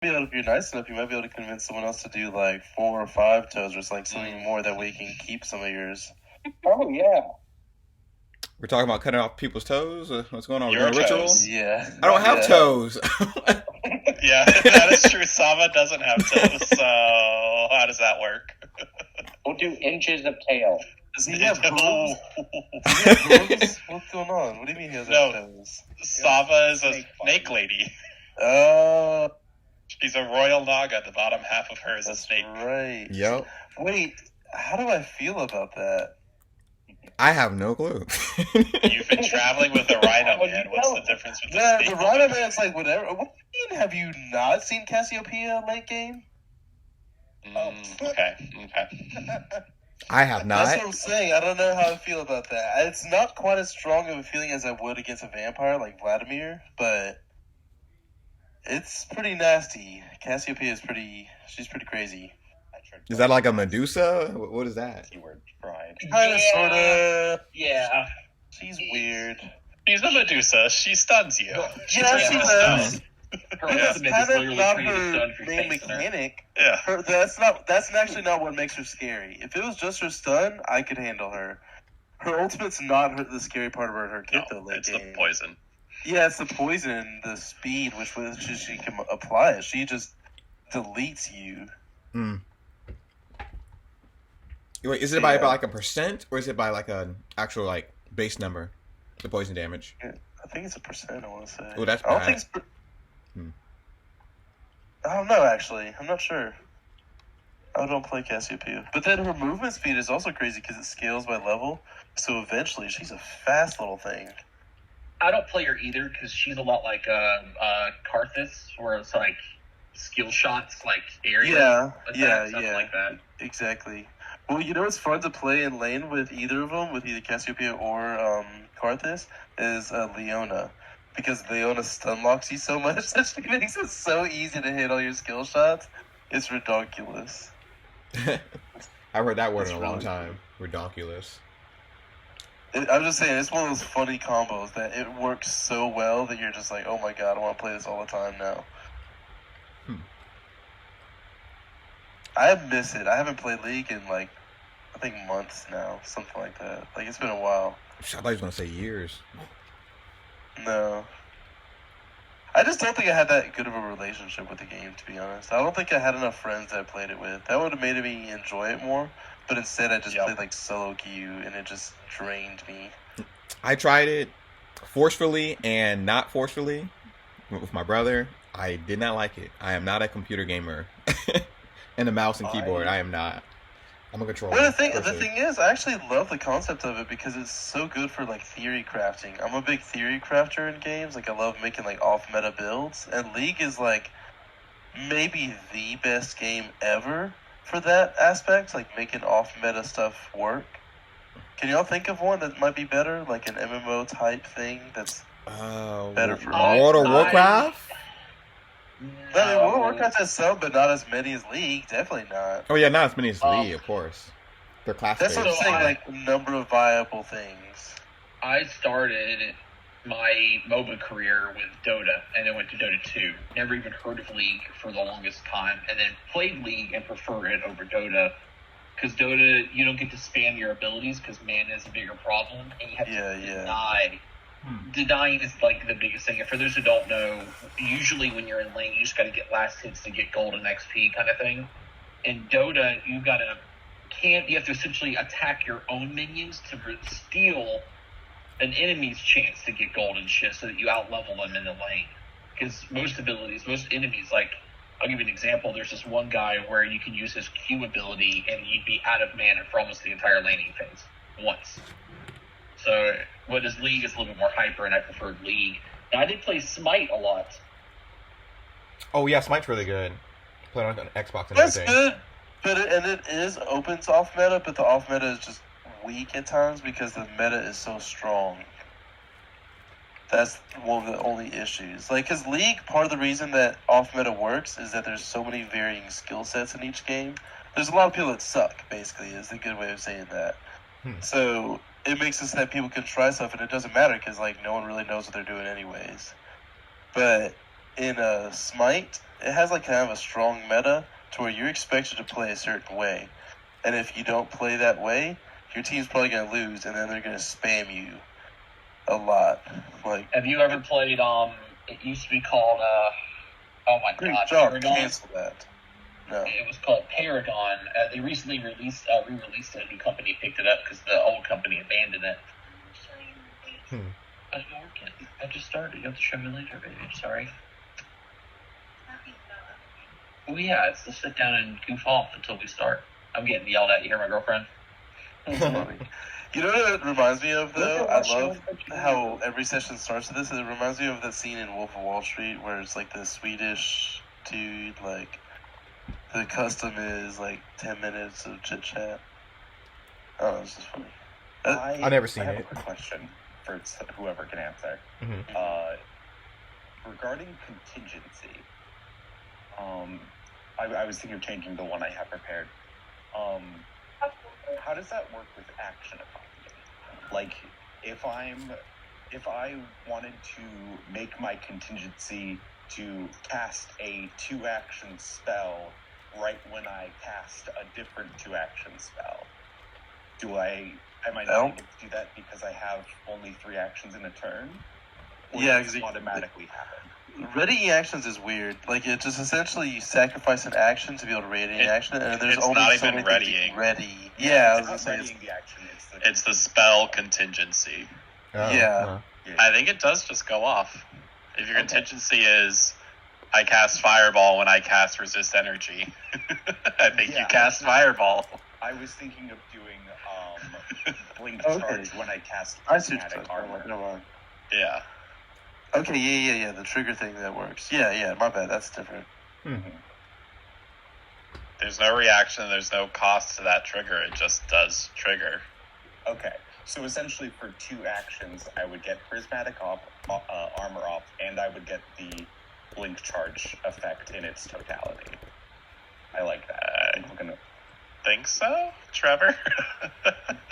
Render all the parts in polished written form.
If you're nice enough, you might be able to convince someone else to do like 4 or 5 toes or like something more that way you can keep some of yours. Oh yeah. We're talking about cutting off people's toes. What's going on? We're Your doing a ritual. toes. Yeah. I don't have Yeah. toes. Yeah, that is true. Sava doesn't have toes, so how does that work? We'll do inches of tail. Does he have No. hooves? What's going on? What do you mean he has No. toes? Sava is a snake lady. Oh, She's a royal naga. The bottom half of her is a that's snake. right. Yep. Wait, how do I feel about that? I have no clue. You've been traveling with a rhino, man. What's the difference with the Yeah, snake? the Rhino Man's like whatever. What do you mean? Have you not seen Cassiopeia late game? Okay. I have That's not. what I'm saying. I don't know how I feel about that. It's not quite as strong of a feeling as I would against a vampire like Vladimir, but it's pretty nasty. Cassiopeia is she's pretty crazy. Is that like a Medusa? What is that? Keyword pride. Kind of, sort of. Yeah. She's weird. She's a Medusa. She stuns you. Yeah, she turns does. stone. Her That's ultimate is kind of literally not treating the her stun for main facing her. mechanic. Yeah. That's actually not what makes her scary. If it was just her stun, I could handle her. Her ultimate's not the scary part about her kit, though. No, Late it's game. the poison. Yeah, it's the poison, the speed, which she can apply it. She just deletes you. Wait, is it by like a percent or is it by like an actual like base number? The poison damage. I think it's a percent, I want to say. Oh, that's I don't bad. think it's... I don't know, actually. I'm not sure. I don't play Cassiopeia. But then her movement speed is also crazy because it scales by level. So eventually, she's a fast little thing. I don't play her either because she's a lot like Karthus, where it's like skill shots, like area. Yeah. Like that. Exactly. Well, you know what's fun to play in lane with either of them, with either Cassiopeia or Karthus, is Leona. Because Leona stun locks you so much that she makes it so easy to hit all your skill shots. It's ridiculous. I've heard that word It's in a long really time. Redonkulous. I'm just saying, it's one of those funny combos that it works so well that you're just like, oh my god, I want to play this all the time now. I miss it. I haven't played League in like, I think months now, something like that. Like, it's been a while. I thought he was gonna say years. No. I just don't think I had that good of a relationship with the game, to be honest. I don't think I had enough friends that I played it with. That would have made me enjoy it more, but instead I just played like solo queue, and it just drained me. I tried it forcefully and not forcefully with my brother. I did not like it. I am not a computer gamer. And the mouse and keyboard, I am not. I'm a controller. Well, the thing is, I actually love the concept of it because it's so good for like theory crafting. I'm a big theory crafter in games. Like, I love making like off meta builds, and League is like maybe the best game ever for that aspect, like making off meta stuff work. Can y'all think of one that might be better, like an MMO type thing that's better for World of Warcraft? I mean, World of Warcraft has some, but not as many as League. Definitely not. Oh yeah, not as many as League, of course. They're class That's based. what I'm saying, like number of viable things. I started my MOBA career with Dota, and then went to Dota 2. Never even heard of League for the longest time, and then played League and prefer it over Dota. Because Dota, you don't get to spam your abilities because mana is a bigger problem, and you have to deny. Denying is like the biggest thing. And for those who don't know, usually when you're in lane, you just got to get last hits to get gold and XP kind of thing. In Dota, you have to essentially attack your own minions to steal an enemy's chance to get gold and shit, so that you outlevel them in the lane. Because most enemies, like, I'll give you an example. There's this one guy where you can use his Q ability and you'd be out of mana for almost the entire laning phase once. So, what is League is a little bit more hyper, and I preferred League. Now, I did play Smite a lot. Oh yeah, Smite's really good. Played on Xbox and That's everything. good, but it is open to off meta, but the off meta is just weak at times because the meta is so strong. That's one of the only issues. Like, because League, part of the reason that off meta works is that there's so many varying skill sets in each game. There's a lot of people that suck, basically, is a good way of saying that. So it makes it so that people can try stuff, and it doesn't matter because, like, no one really knows what they're doing anyways. But in Smite, it has like kind of a strong meta to where you're expected to play a certain way, and if you don't play that way, your team's probably gonna lose, and then they're gonna spam you a lot. Like, have you ever played? It used to be called. Oh my great god, job, Paragon. cancel that. No. It was called Paragon. They recently re-released it. A new company picked it up because the old company abandoned it. I'm working. I just started. You have to show me later, baby. Sorry. Well, yeah, it's to sit down and goof off until we start. I'm getting yelled at. You hear my girlfriend? You know what it reminds me of, though? I love how every session starts with this. It reminds me of that scene in Wolf of Wall Street where it's like the Swedish dude, like, the custom is like 10 minutes of chit chat. Oh, it's just funny. I've never seen I have it. a quick question for whoever can answer. Regarding contingency, I was thinking of changing the one I have prepared. How does that work with action economy? Like, if I wanted to make my contingency to cast a 2-action spell right when I cast a different 2-action spell, am I not able to do that because I have only 3 actions in a turn? Or Yeah, does it automatically happen? Ready actions is weird. Like, it just essentially you sacrifice an action to be able to ready an action, and there's it's only not so even many things you readying. can ready. Yeah, I was It's gonna not say readying the action. It's the spell contingency. Yeah. I think it does just go off. If your contingency is, I cast Fireball when I cast Resist Energy, I think you cast Fireball. I was thinking of doing Blink Charge when I cast Prismatic Armor. Never mind. Yeah. Okay, yeah. The trigger thing that works. Yeah. My bad. That's different. There's no reaction. There's no cost to that trigger. It just does trigger. Okay, so essentially for 2 actions, I would get Prismatic Armor off, and I would get the Blink Charge effect in its totality. I like that. I think we're gonna... Think so, Trevor?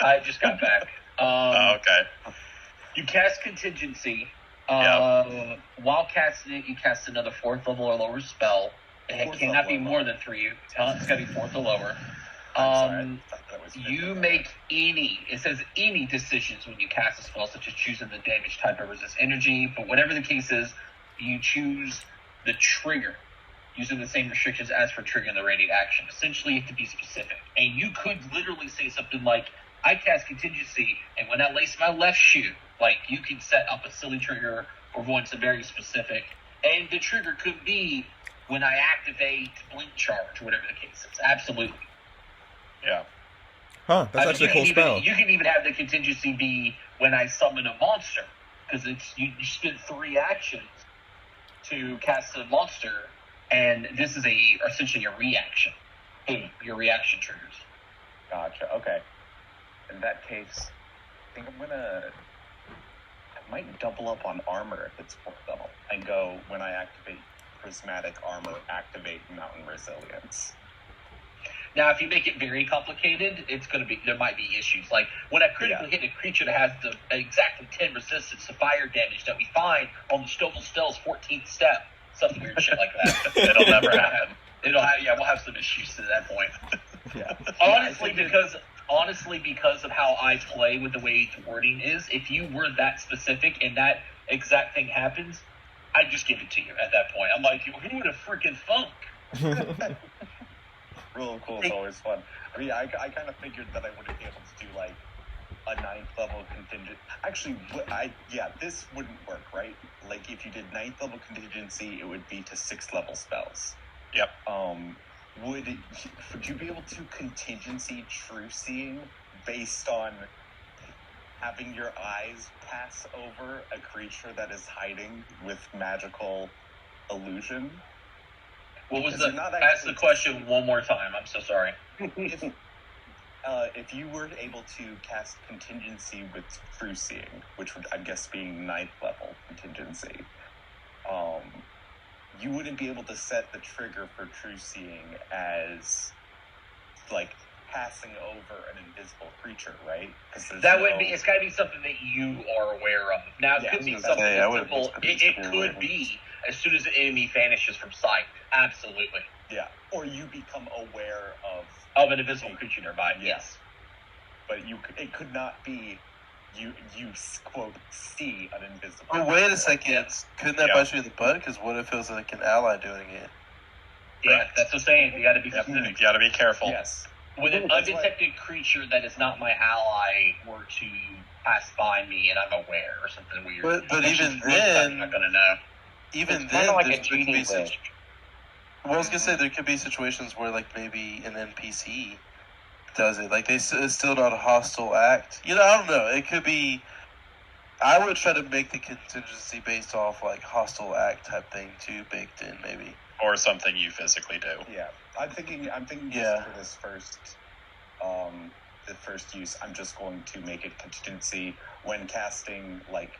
I just got back. Okay. You cast contingency. Yep. While casting it, you cast another 4th level or lower spell. It cannot be more than 3. It's got to be 4th or lower. You make it says any decisions when you cast a spell, such as choosing the damage type or resist energy, but whatever the case is, you choose the trigger, using the same restrictions as for triggering the radiant action. Essentially, you have to be specific. And you could literally say something like, I cast contingency, and when I lace my left shoe, like, you can set up a silly trigger or one that's very specific. And the trigger could be when I activate Blink Charge, whatever the case is. Absolutely. Yeah. Huh, that's actually a cool spell. You can even have the contingency be when I summon a monster, because you spend 3 actions to cast a monster, and this is essentially a reaction. Boom, your reaction triggers. Gotcha, okay. In that case, I think I might double up on armor if it's 4th level, and go, when I activate Prismatic Armor, activate Mountain Resilience. Now, if you make it very complicated, there might be issues. Like, when I critically hit a creature that has exactly 10 resistance to fire damage that we find on the Stovall Stell's 14th step, some weird shit like that. It'll never happen. We'll have some issues to that point. Yeah. Honestly, because of how I play with the way its wording is, if you were that specific and that exact thing happens, I'd just give it to you at that point. I'm like, who would have freaking thunk? Real cool is always fun. I mean, I kind of figured that I wouldn't be able to do, like, a 9th level contingent. Actually, this wouldn't work, right? Like, if you did 9th level contingency, it would be to 6th level spells. Yep. Would you be able to contingency true seeing based on having your eyes pass over a creature that is hiding with magical illusion? What was ask the question one more time. I'm so sorry. If you were able to cast contingency with true seeing, which would, I guess, being 9th level contingency, you wouldn't be able to set the trigger for true seeing as, like, passing over an invisible creature, right? It's got to be something that you are aware of. Now, it could be something simple. It could be as soon as the enemy vanishes from sight. Absolutely. Yeah. Or you become aware of Of an invisible creature nearby. Yes. But it could not be you quote see an invisible. Oh, wait a second. Couldn't that bite you in the butt? Because what if it was like an ally doing it? Yeah, that's what I'm saying. You got to be specific. You got to be careful. Yes. When an undetected creature that is not my ally were to pass by me and I'm aware or something weird. But even I'm then, not gonna know. even It's then, kinda like there a could genie be wish. well, I was gonna say there could be situations where like maybe an NPC does it. Like it's still not a hostile act. You know, I don't know. It could be. I would try to make the contingency based off like hostile act type thing too, baked in maybe. Or something you physically do. Yeah. I'm thinking Yeah. for this first the first use, I'm just going to make it contingency when casting like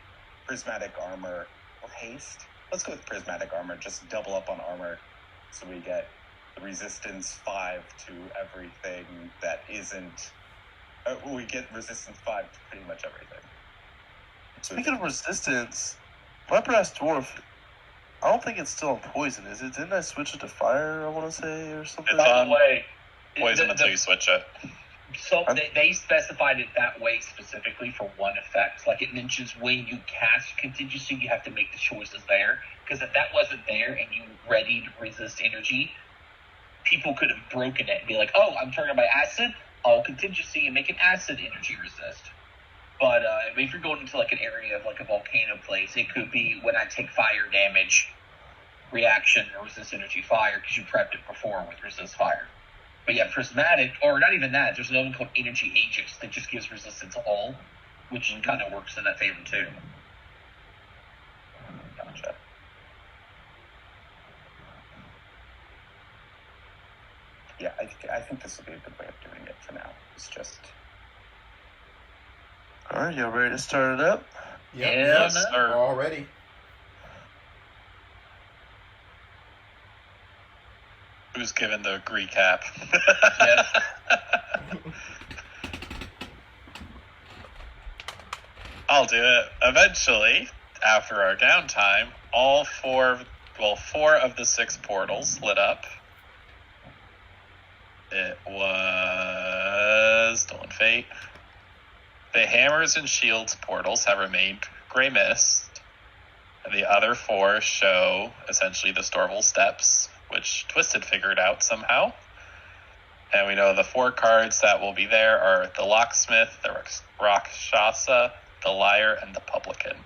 prismatic armor or haste. Let's go with prismatic armor, just double up on armor so we get resistance 5 to everything that isn't we get resistance 5 to pretty much everything. Speaking of resistance, my brass dwarf, I don't think it's still on poison, is it? Didn't I switch it to fire, I want to say, or something? It's By on the way, poison until you switch it. So they specified it that way specifically for one effect. Like it mentions when you cast contingency, you have to make the choices there. Because if that wasn't there and you readied resist energy, people could have broken it and be like, "Oh, I'm turning my acid. I'll contingency and make an acid energy resist." But if you're going into like an area of like a volcano place, it could be when I take fire damage, reaction or resist energy fire because you prepped it before with resist fire. But yeah, prismatic, or not even that, there's another one called Energy Aegis that just gives resistance all, which kind of works in that favor too. Gotcha. Yeah, I think this will be a good way of doing it for now. It's just... Alright, y'all ready to start it up? Yep. Yeah, Yes, no. sir. Already. Who's given the recap? Yes. I'll do it. Eventually, after our downtime, four of the 6 portals lit up. It was Stolen Fate. The Hammers and Shields portals have remained gray mist, and the other 4 show essentially the Storval Steps, which Twisted figured out somehow. And we know the 4 cards that will be there are the Locksmith, the Rakshasa, the Liar, and the Publican.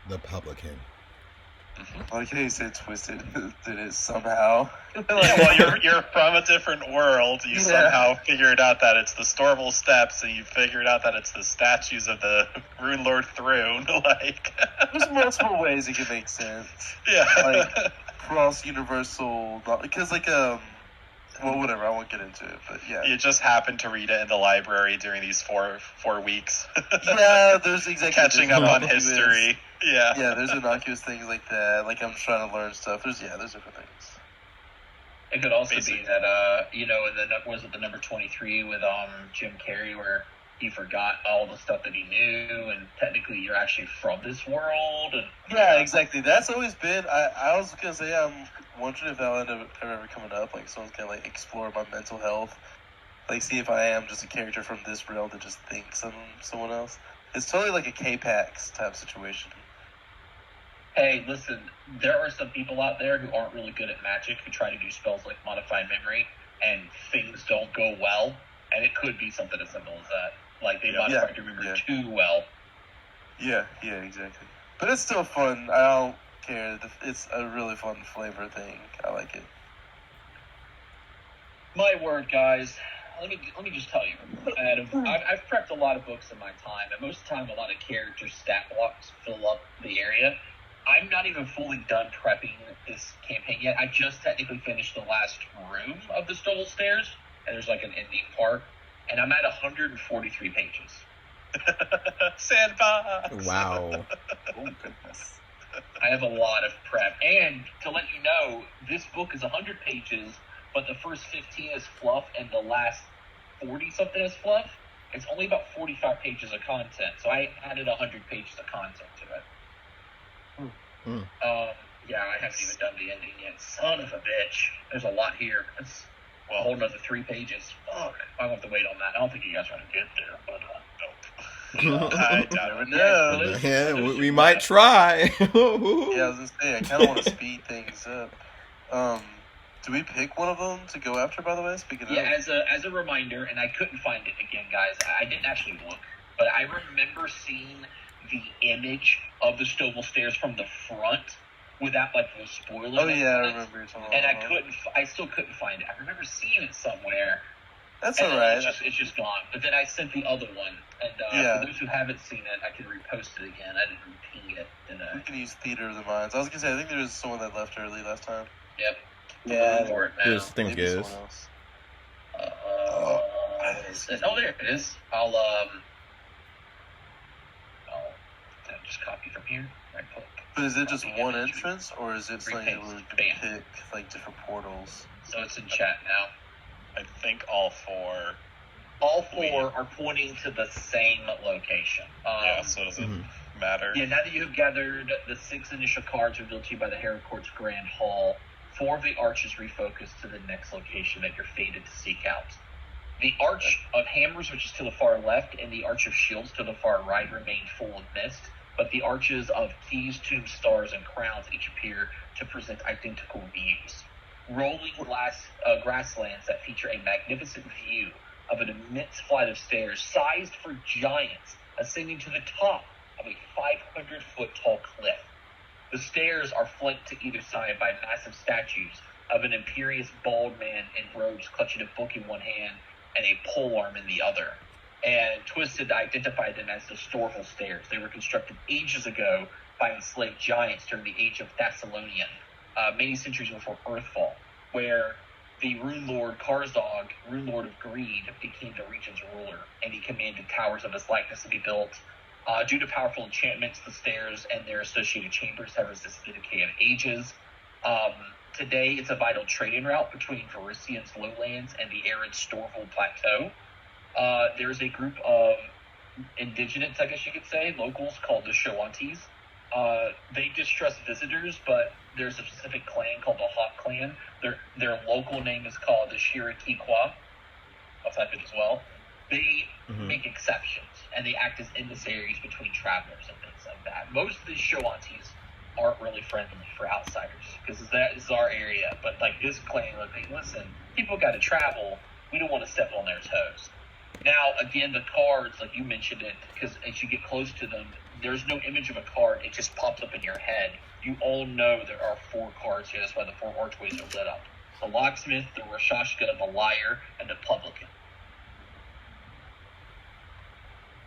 The publican. I like how you said Twisted did it somehow. Yeah, well, you're from a different world. You somehow figured out that it's the Storval Steps, and you figured out that it's the statues of the Rune Lord Thrune. Like, There's multiple ways it can make sense. yeah. Like, cross universal, because like well, whatever, I won't get into it, but yeah. You just happened to read it in the library during these four weeks. Yeah, there's exactly Catching up on history. Yeah. Yeah, there's innocuous things like that. Like I'm trying to learn stuff. There's different things. It could also Basically. be that, was it the number 23 with Jim Carrey where he forgot all the stuff that he knew, and technically you're actually from this world. And Yeah, exactly. That's always been. I was gonna say I'm wondering if that'll end up ever coming up. Like someone's gonna like explore my mental health, like see if I am just a character from this realm that just thinks I'm someone else. It's totally like a K-Pax type situation. hey, listen, there are some people out there who aren't really good at magic who try to do spells like modify memory, and things don't go well, and it could be something as simple as that. Like they modified your memory too well. Yeah, exactly. But it's still fun. I don't care. It's a really fun flavor thing. I like it. My word, guys. Let me just tell you, Adam, I've prepped a lot of books in my time, and most of the time a lot of character stat blocks fill up the area. I'm not even fully done prepping this campaign yet. I just technically finished the last room of the Stole Stairs, and there's like an ending part, and I'm at 143 pages. Sandbox. Wow. Oh, goodness. I have a lot of prep. And to let you know, this book is 100 pages, but the first 15 is fluff, and the last 40-something is fluff. It's only about 45 pages of content, so I added 100 pages of content to it. Yeah, I haven't even done the ending yet. Son of a bitch. There's a lot here. It's a whole another 3 pages. Fuck. I have to wait on that. I don't think you guys are going to get there, but Nope. I doubt it. No. Yeah, we might try. Yeah, I was gonna say I kind of want to speed things up. Do we pick one of them to go after? By the way, speaking of. yeah, as a reminder, and I couldn't find it again, guys. I didn't actually look, but I remember seeing the image of the Stovall stairs from the front without like the spoilers. Oh yeah, I remember you're talking and about. I still couldn't find it. I remember seeing it somewhere. That's and alright. It's just gone. But then I sent the other one, and Yeah. for those who haven't seen it, I can repost it again. I didn't repeat it, did I? We can use Theater of the Minds. I was gonna say I think there was someone that left early last time. Yep. Yeah, For it now. There's things Maybe good. someone else. What is it? Oh, there it is. I'll just copy from here. Right click. But is it just Copy one image. entrance, or is it something Repaste. where we can Bam. pick like different portals? So it's in chat now. I think all 4. All 4 are pointing to the same location. Yeah, so does it matter? Yeah, now that you have gathered the 6 initial cards revealed to you by the Herod Court's Grand Hall, 4 of the arches refocus to the next location that you're fated to seek out. The Arch of Hammers, which is to the far left, and the Arch of Shields to the far right remain full of mist, but the arches of Keys, Tombs, Stars, and Crowns each appear to present identical views. Rolling grasslands that feature a magnificent view of an immense flight of stairs sized for giants ascending to the top of a 500-foot tall cliff. The stairs are flanked to either side by massive statues of an imperious bald man in robes clutching a book in one hand and a polearm in the other. And Twisted identified them as the Storval Stairs. They were constructed ages ago by enslaved giants during the Age of Thessalonian, many centuries before Earthfall, where the Rune Lord Karzog, Rune Lord of Greed, became the region's ruler, and he commanded towers of his likeness to be built. Due to powerful enchantments, the stairs and their associated chambers have resisted the decay of ages. Today, it's a vital trading route between Varisian's lowlands and the arid Storval Plateau. There's a group of indigenous, I guess you could say, locals called the Shoantes. They distrust visitors, but there's a specific clan called the Hawk Clan. Their local name is called the Shirikikwa. I'll type it as well. They make exceptions, and they act as emissaries between travelers and things like that. Most of these Shoantes aren't really friendly for outsiders, because this is our area. But like this clan, like, hey, listen, people got to travel. We don't want to step on their toes. Now, again, the cards, like you mentioned it, because as you get close to them, there's no image of a card. It just pops up in your head. You all know there are 4 cards here. That's why the 4 archways are lit up. The Locksmith, the Rashashka, the Liar, and the Publican.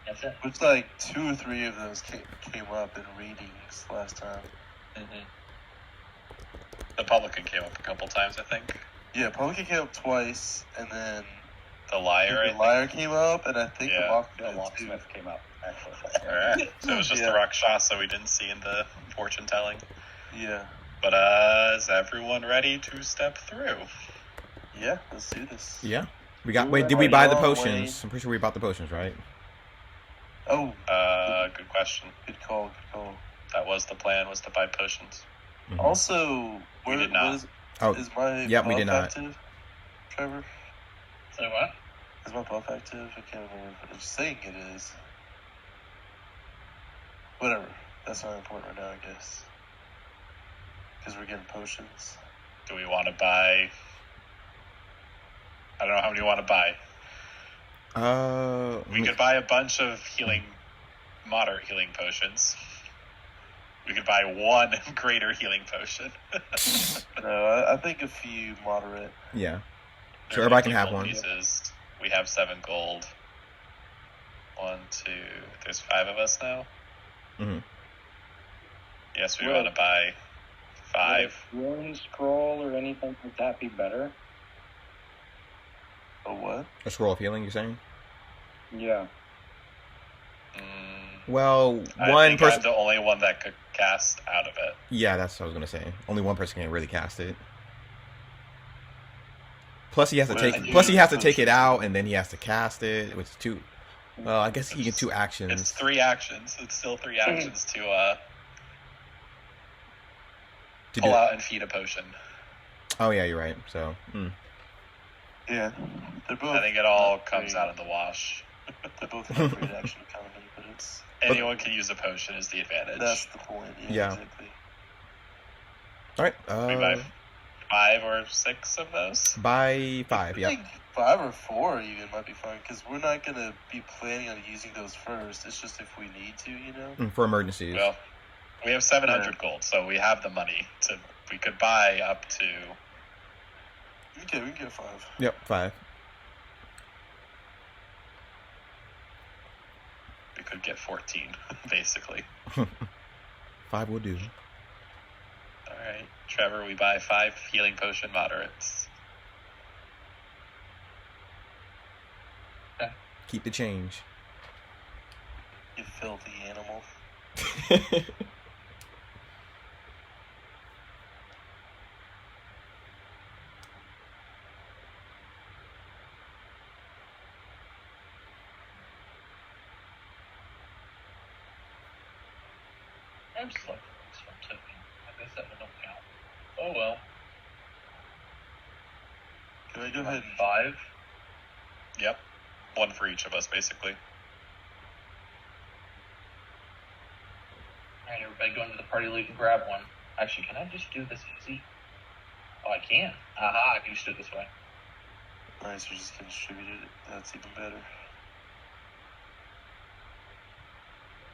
That's it. Which like 2 or 3 of those came up in readings last time. The Publican came up a couple times, I think. Yeah, Publican came up twice, and then The Liar, the Liar came up, and I think Yeah. the The Locksmith too. locksmith came up, actually. Alright. So it was just Yeah. the Rakshasa we didn't see in the fortune telling. Yeah. But is everyone ready to step through? Yeah, let's do this. Yeah. Wait, did we buy the Wayne. potions? I'm pretty sure we bought the potions, right? Oh, Good question. good call, good call. That was the plan, was to buy potions. Mhm. Also, We did not. Is my Yep, we buff did not. active, Trevor? So what? Is my buff active? I can't remember. I'm saying it is. Whatever. That's not important right now, I guess. Because we're getting potions. Do we want to buy... I don't know how many you want to buy. We could buy a bunch of moderate healing potions. We could buy 1 greater healing potion. No, I think a few moderate. Yeah. They're So everybody can 50 have gold one. pieces. We have 7 gold. 1, 2... There's 5 of us now? Mhm. Yes, we Would- want to buy 5. Would a rune scroll or anything like that be better? A what? A scroll of healing, you're saying? Yeah. Well, I one think person. I'm the only one that could cast out of it. Yeah, that's what I was gonna say. Only one person can really cast it. Plus, he has to Well, take. I do Plus, he has to have take it potions. out, and then he has to cast it, which is 2. Well, I guess he can 2 It's actions. 3 actions. It's still 3 actions to To pull do- out and feed a potion. Oh yeah, you're right. So Yeah, they're both. I think it all not comes great. out in the wash. They're both not great action economy, but it's Anyone can use a potion is the advantage. that's the point. Yeah, Yeah. exactly. all right. We buy 5 or 6 of those. By 5. I Yep. think 5 or 4 even might be fine because we're not gonna be planning on using those first. It's just if we need to, you know. For emergencies. Well, we have 700 gold, so we have the money to. We could buy up to. Okay, we can get 5. Yep. 5. We could get 14, basically. 5 will do. All right, Trevor. We buy 5 healing potion moderates. Keep the change. You filthy animal. I'm selecting this one too. I guess that one don't count. Oh well. Can I go ahead and 5. Yep, 1 for each of us, basically. Alright, everybody go into the party league and grab one. Actually, can I just do this easy? Oh, I can. Aha, I can just do it this way. Nice, we're just gonna distribute it. That's even better.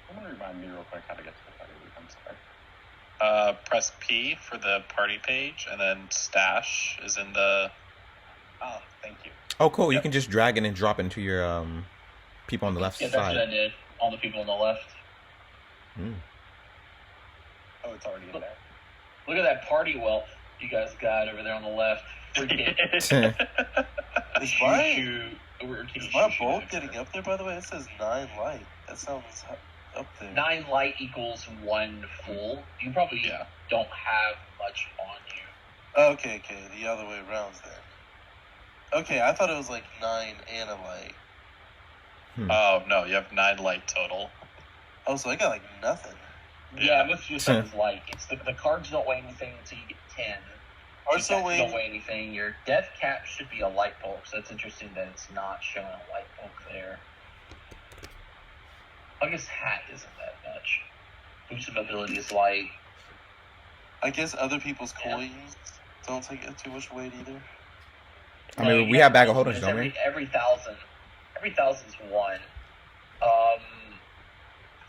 Someone remind me real quick how to get to the party league. I'm sorry. Press P for the party page, and then stash is in the. Oh, thank you. Oh, cool. You Yep. can just drag it and drop it into your people on the left Yeah, that's what I side. did. All the people on the left. Oh, it's already in there. Look at that party wealth you guys got over there on the left. Freaking Is my Is is my bulk getting up there? By the way, it says 9 light. That sounds up there. 9 light equals 1 full. You probably Yeah. don't have much on you. Okay, the other way around then. Okay, I thought it was like 9 and a light. Oh no, you have 9 light total. Oh, so I got like nothing. Yeah, most of your stuff is light. It's the cards don't weigh anything until you get 10. Cards don't Don't weigh. weigh anything. Your death cap should be a light bulk, so it's interesting that it's not showing a light bulk there. I guess hat isn't that much. Boost of ability is light. I guess other people's Yeah. coins don't take too much weight either. I mean, we have bag of holders, It's don't we? Every thousand is 1.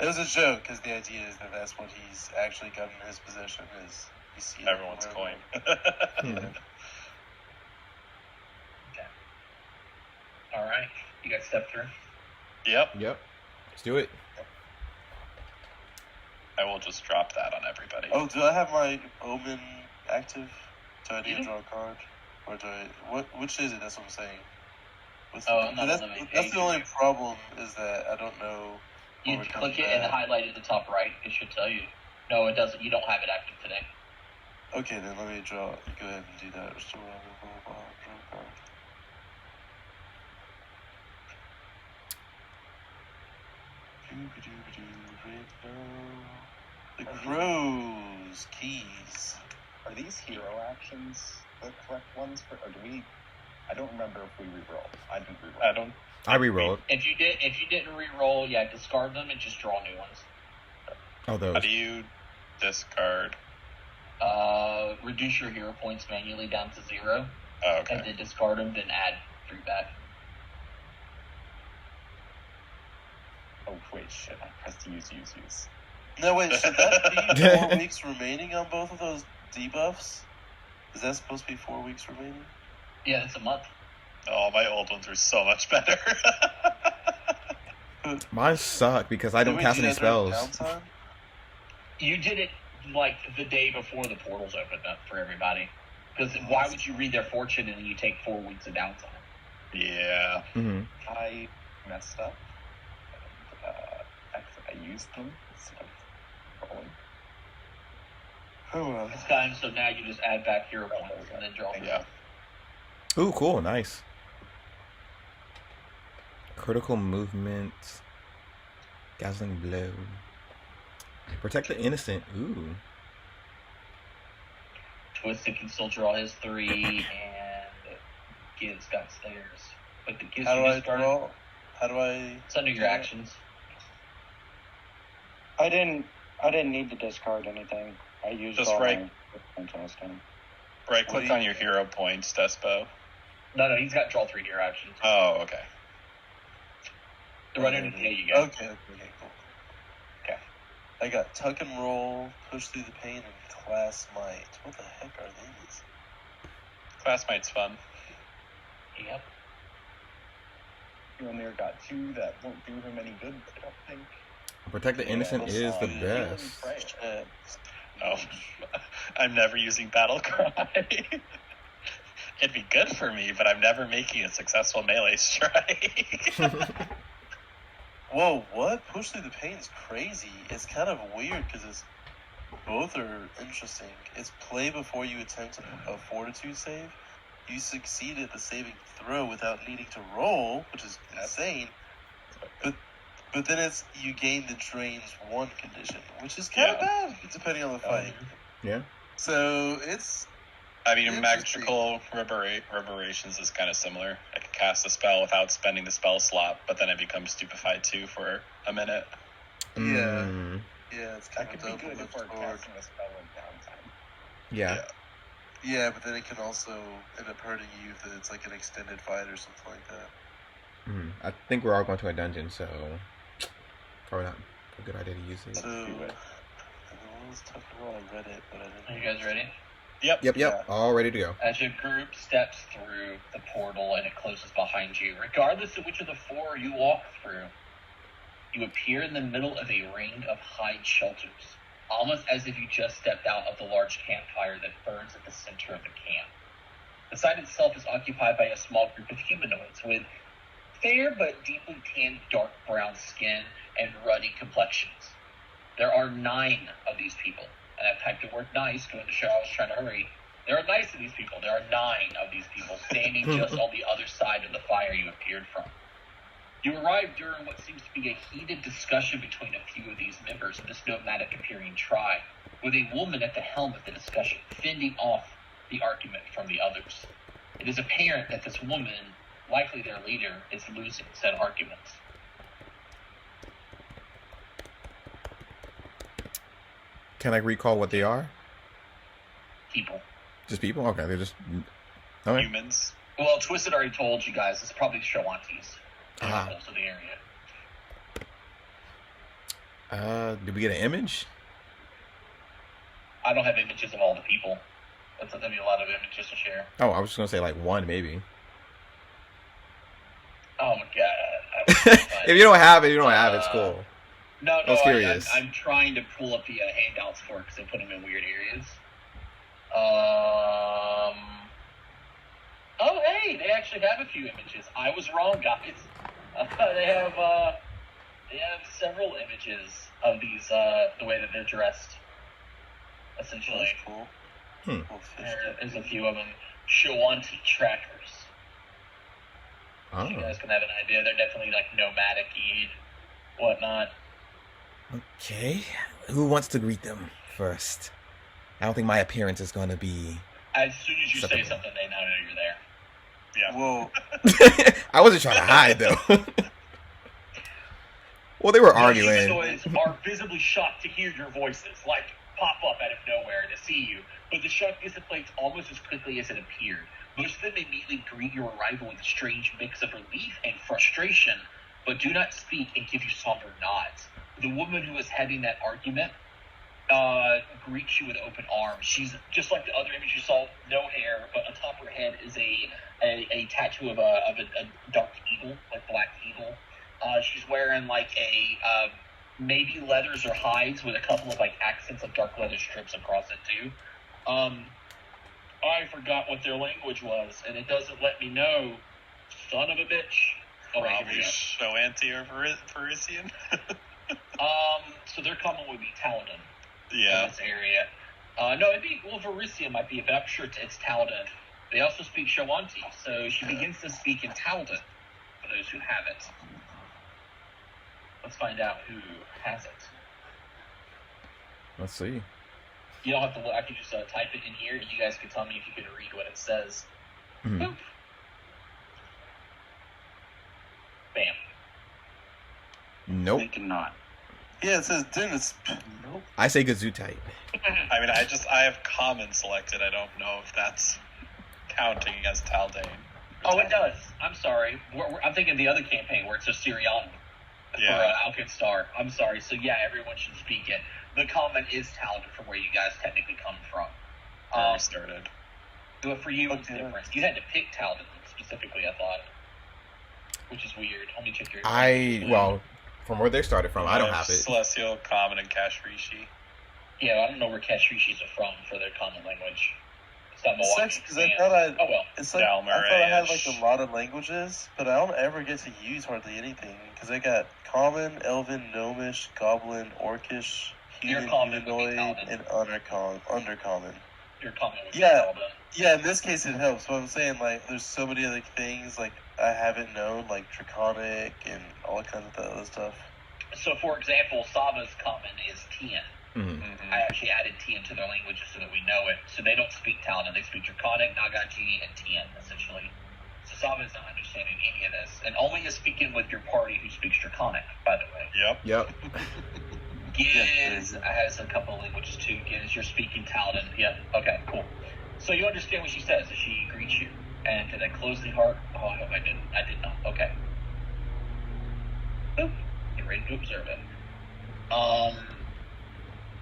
It was a joke because the idea is that that's what he's actually got in his possession. Is you see Everyone's everywhere. coin. Yeah. All right, you guys step through. Yep, Yep. Let's do it. I will just drop that on everybody. Oh, do I have my Omen active? Do I need to Mhm. draw a card? Or do I... Which is it? That's what I'm saying. What's Oh, I'm not that's, on the main that's page. the only problem is that I don't know... You when we're click it coming and back. highlight it at the top right. It should tell you. No, it doesn't. You don't have it active today. Okay, then let me draw... Go ahead and do that. Restore, draw a card. The Grows Keys. Are these hero actions the correct ones for, or do we? I don't remember if we re-roll. I didn't re-roll. I don't. I re-rolled. If you didn't re-roll, yeah, discard them and just draw new ones. Oh, those. How do you discard? Reduce your hero points manually down to 0, Oh, and okay. then discard them, then add 3 back. Oh wait, shit! I pressed use. No, wait, should that be 4 weeks remaining on both of those debuffs? Is that supposed to be 4 weeks remaining? Yeah, it's a month. Oh, my old ones were so much better. Mine suck because I don't Wait, cast you any guys are in spells. downtime? You did it like the day before the portals opened up for everybody. Because why would you read their fortune and then you take 4 weeks of downtime? Yeah. Mm-hmm. I messed up. I used them instead of rolling. Oh, well. This time, so now you just add back hero points and then draw. Yeah. Ooh, cool. Nice. Critical movement. Dazzling blow. Protect the innocent. Ooh. Twisted can still draw his 3, and Giz got theirs. But the Giz How do you I just started, draw? How do I? it's under your actions. I didn't need to discard anything. I used Just all right- my points last time. Right click on your hero points, Despo. No, he's got draw 3 to your actions. Oh, okay. The right underneath, there you go. Okay, cool. Okay. I got tuck and roll, push through the pain, and class might. What the heck are these? Classmate's fun. Yep. He only got 2 that won't do him any good, I don't think. Protect the innocent that's is the fine. best. Shit. Oh, I'm never using Battle Cry. It'd be good for me, but I'm never making a successful melee strike. Whoa, what? Push through the pain is crazy. It's kind of weird because both are interesting. It's play before you attempt a fortitude save. You succeed at the saving throw without needing to roll, which is insane. But then it's you gain the drains 1 condition, which is kind of bad depending on the fight. Yeah. So it's I mean, Interesting. magical reverberations is kind of similar. I can cast a spell without spending the spell slot, but then it becomes stupefied too for a minute. Mm, yeah, it's That kind of could be good double-edged if we're sword. casting a spell in downtime. yeah. Yeah, but then it can also end up hurting you if it's like an extended fight or something like that. I think we're all going to a dungeon, so probably not a good idea to use it. So, do it. what was tuck and roll? I read it, but I didn't. Are you guys ready? Yep. Yep, Yeah. all ready to go. As your group steps through the portal and it closes behind you, regardless of which of the 4 you walk through, you appear in the middle of a ring of hide shelters, almost as if you just stepped out of the large campfire that burns at the center of the camp. The site itself is occupied by a small group of humanoids with fair but deeply tanned dark brown skin and ruddy complexions. There are 9 of these people, and I've typed the word nice going to show I was trying to hurry. There are 9 of these people. There are 9 of these people standing just on the other side of the fire you appeared from. You arrived during what seems to be a heated discussion between a few of these members of this nomadic appearing tribe, with a woman at the helm of the discussion, fending off the argument from the others. It is apparent that this woman, likely their leader, is losing said arguments. Can I recall what they are? People. Just people? Okay, they're just... Okay. Humans. Well, Twisted already told you guys, it's probably Shawantis. Ah. Locals of the area. Did we get an image? I don't have images of all the people. That'd be a lot of images to share. Oh, I was just going to say like 1 maybe. Oh my god. If you don't have it, you don't have it. It's cool. No, I was curious. I'm trying to pull up the handouts for it because they put them in weird areas. Oh, hey, they actually have a few images. I was wrong, guys. They have several images of these, the way that they're dressed. Essentially, That's cool. Cool fish. there's a few of them. Shawanti trackers. Oh. You guys can have an idea. They're definitely like nomadic-y, whatnot. Okay. Who wants to greet them first? I don't think my appearance is going to be... As soon as you say Something. something, they now know you're there. Yeah. Whoa. I wasn't trying to hide, though. Well, they were The arguing. humanoids are visibly shocked to hear your voices, like pop up out of nowhere to see you. But the shock dissipates almost as quickly as it appeared. Most of them immediately greet your arrival with a strange mix of relief and frustration, but do not speak and give you somber nods. The woman who is heading that argument greets you with open arms. She's just like the other image you saw, no hair, but on top of her head is a tattoo of a dark eagle, like black eagle. She's wearing like a maybe leathers or hides with a couple of like accents of dark leather strips across it too. I forgot what their language was, and it doesn't let me know. Son of a bitch. Oh, wait, here we Probably go. Shoanti or Parisian. So their common would be Taladin in Yeah. this area. No, it'd be, well, Varisia might be, but I'm sure it's Taladin. They also speak Shawanti, so she begins to speak in Taladin, for those who have it. Let's find out who has it. Let's see. You don't have to look. I can just type it in here, and you guys can tell me if you can read what it says. Mhm. Boop. Bam. Nope. They cannot. Yeah, it says Dennis. Nope. I say Gesundheit. I mean, I have common selected. I don't know if that's counting as Taldane. Oh, it does. I'm sorry. I'm thinking of the other campaign where it's a Syrian for Alkenstar. I'm sorry. So yeah, everyone should speak it. The common is Talon from where you guys technically come from. Where we started. But for you, it's different. You had to pick Talon specifically, I thought, which is weird. Let me check your. From where they started from, I don't have it. Celestial, Common, and Kashrishi. Yeah, I don't know where Kashrishis are from for their common language. It's not It Milwaukee. sucks because I thought I. Oh well. It's like I thought I had like Dalmarish. a lot of languages, but I don't ever get to use hardly anything because I got Common, Elven, Gnomish, Goblin, Orcish, Your Human, common would be Humanoid, Paladin. and Undercommon. Your common would be Yeah. Paladin. Yeah, in this case it helps. But I'm saying like there's so many other things like I haven't known, like Draconic and all kinds of other stuff. So, for example, Sava's common is Tian. Mhm. I actually added Tian to their languages so that we know it. So they don't speak Talon, they speak Draconic, Nagaji, and Tian, essentially. So Sava is not understanding any of this, and only is speaking with your party who speaks Draconic, by the way. Yep. Giz has a couple of languages too. Giz, you're speaking Talon. Yep. Okay, cool. So you understand what she says as she greets you. And did I close the heart? Oh, I hope I didn't. I did not. Okay. Boop. Get ready to observe it.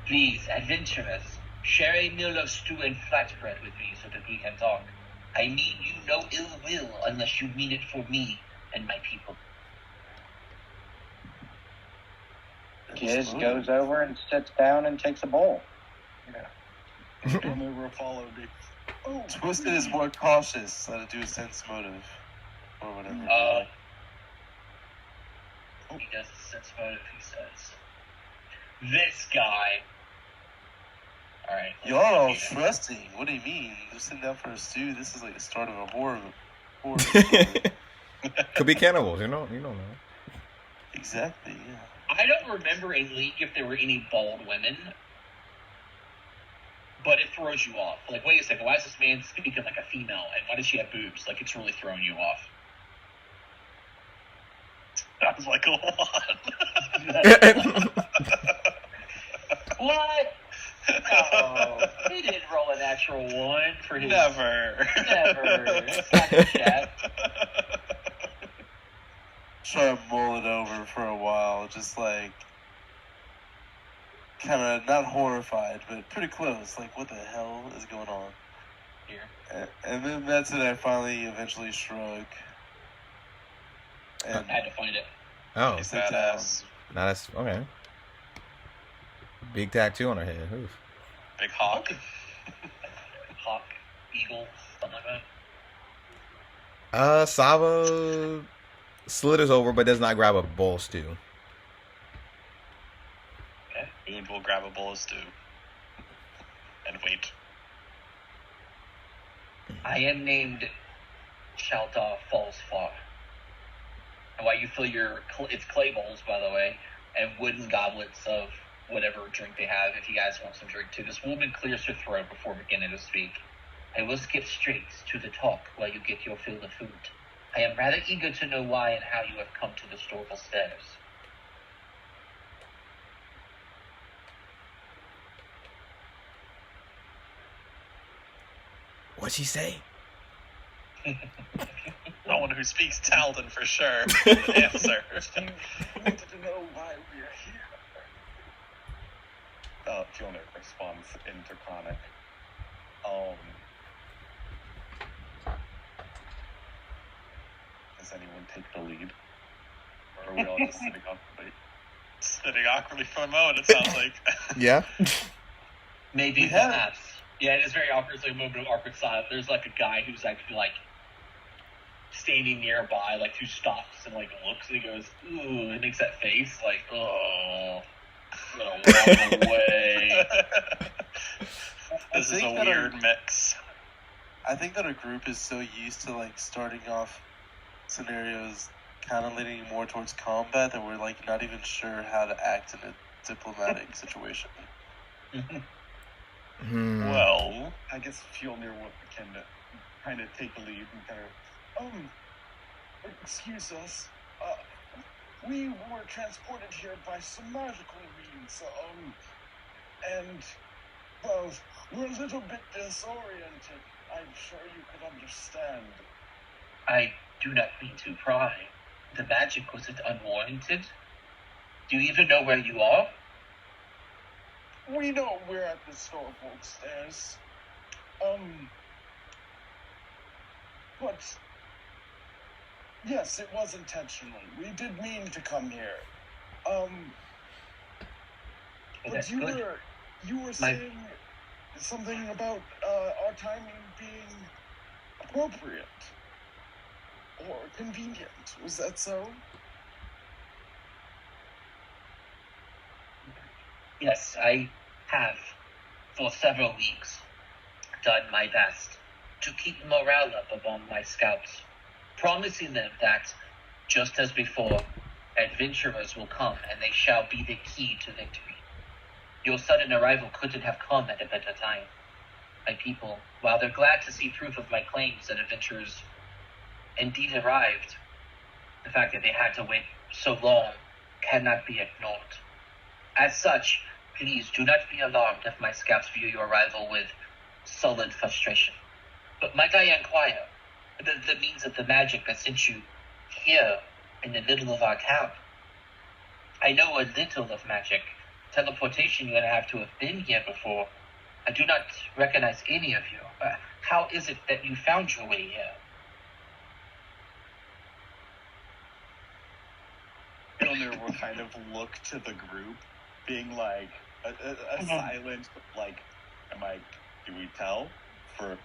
Please, adventurers, share a meal of stew and flatbread with me so that we can talk. I mean you no ill will unless you mean it for me and my people. Giz goes over and sits down and takes a bowl. Don't ever follow me. Oh, Twisted is more cautious than to do a sense motive or whatever. He does the sense motive, he says. This guy. Alright. Y'all are all trusting. What do you mean? They're sitting down for a stew. This is like the start of a horror story. Could be cannibals, you don't know. Exactly, yeah. I don't remember in League if there were any bald women, but it throws you off. Like, wait a second, why is this man speaking like a female, and why does she have boobs? Like, it's really throwing you off. That was like a lot. What? No, he didn't roll a natural one for his... Never. It's not a chat. Try to mull it over for a while, just like kind of not horrified, but pretty close. Like, what the hell is going on Here. And then that's it. I finally eventually shrug. I And had to find it. Oh, He's sit badass. now that's okay. Big tattoo on her head. Oof. Big hawk. Hawk, eagle, something like that. Sava slithers over but does not grab a bowl stew. Moon will grab a bowl of stew. And wait. I am named Shaldar Fallsfar. And while you fill it's clay bowls, by the way, and wooden goblets of whatever drink they have, if you guys want some drink too. This woman clears her throat before beginning to speak. I will skip straight to the talk while you get your fill of food. I am rather eager to know why and how you have come to the Storval Stairs. What'd she say? No one who speaks Taldan for sure. Answer. You wanted to know why we're here. Fiona responds in Draconic. Does anyone take the lead? Or are we all just sitting awkwardly? Sitting awkwardly for a moment, it sounds like. Yeah. Maybe, We have- perhaps. Yeah, it is very awkward. It's like a moment of awkward silence. There's like a guy who's actually like standing nearby, like who stops and like looks and he goes, ooh, and makes that face like, oh, I'm gonna walk away. This is think a that weird mix. I think that our group is so used to like starting off scenarios kind of leaning more towards combat that we're like not even sure how to act in a diplomatic situation. Well, I guess Fjolnir can kind of take the lead and kind of, excuse us, we were transported here by some magical means, and, well, we're a little bit disoriented. I'm sure you could understand. I do not mean to pry. The magic, was it unwarranted? Do you even know where you are? We know we're at the Storebolt stairs. But yes, it was intentional. We did mean to come here. Well, But that's you good. were saying something about our timing being appropriate or convenient. Was that so? Yes, I have, for several weeks, done my best to keep morale up among my scouts, promising them that, just as before, adventurers will come and they shall be the key to victory. Your sudden arrival couldn't have come at a better time. My people, while they're glad to see proof of my claims that adventurers indeed arrived, the fact that they had to wait so long cannot be ignored. As such, please do not be alarmed if my scouts view your arrival with sullen frustration. But might I inquire, the means of the magic that sent you here in the middle of our town? I know a little of magic. Teleportation, you're going to have to have been here before. I do not recognize any of you. How is it that you found your way here? Fjolnir will kind of look to the group, being like a silent, like, do we tell? For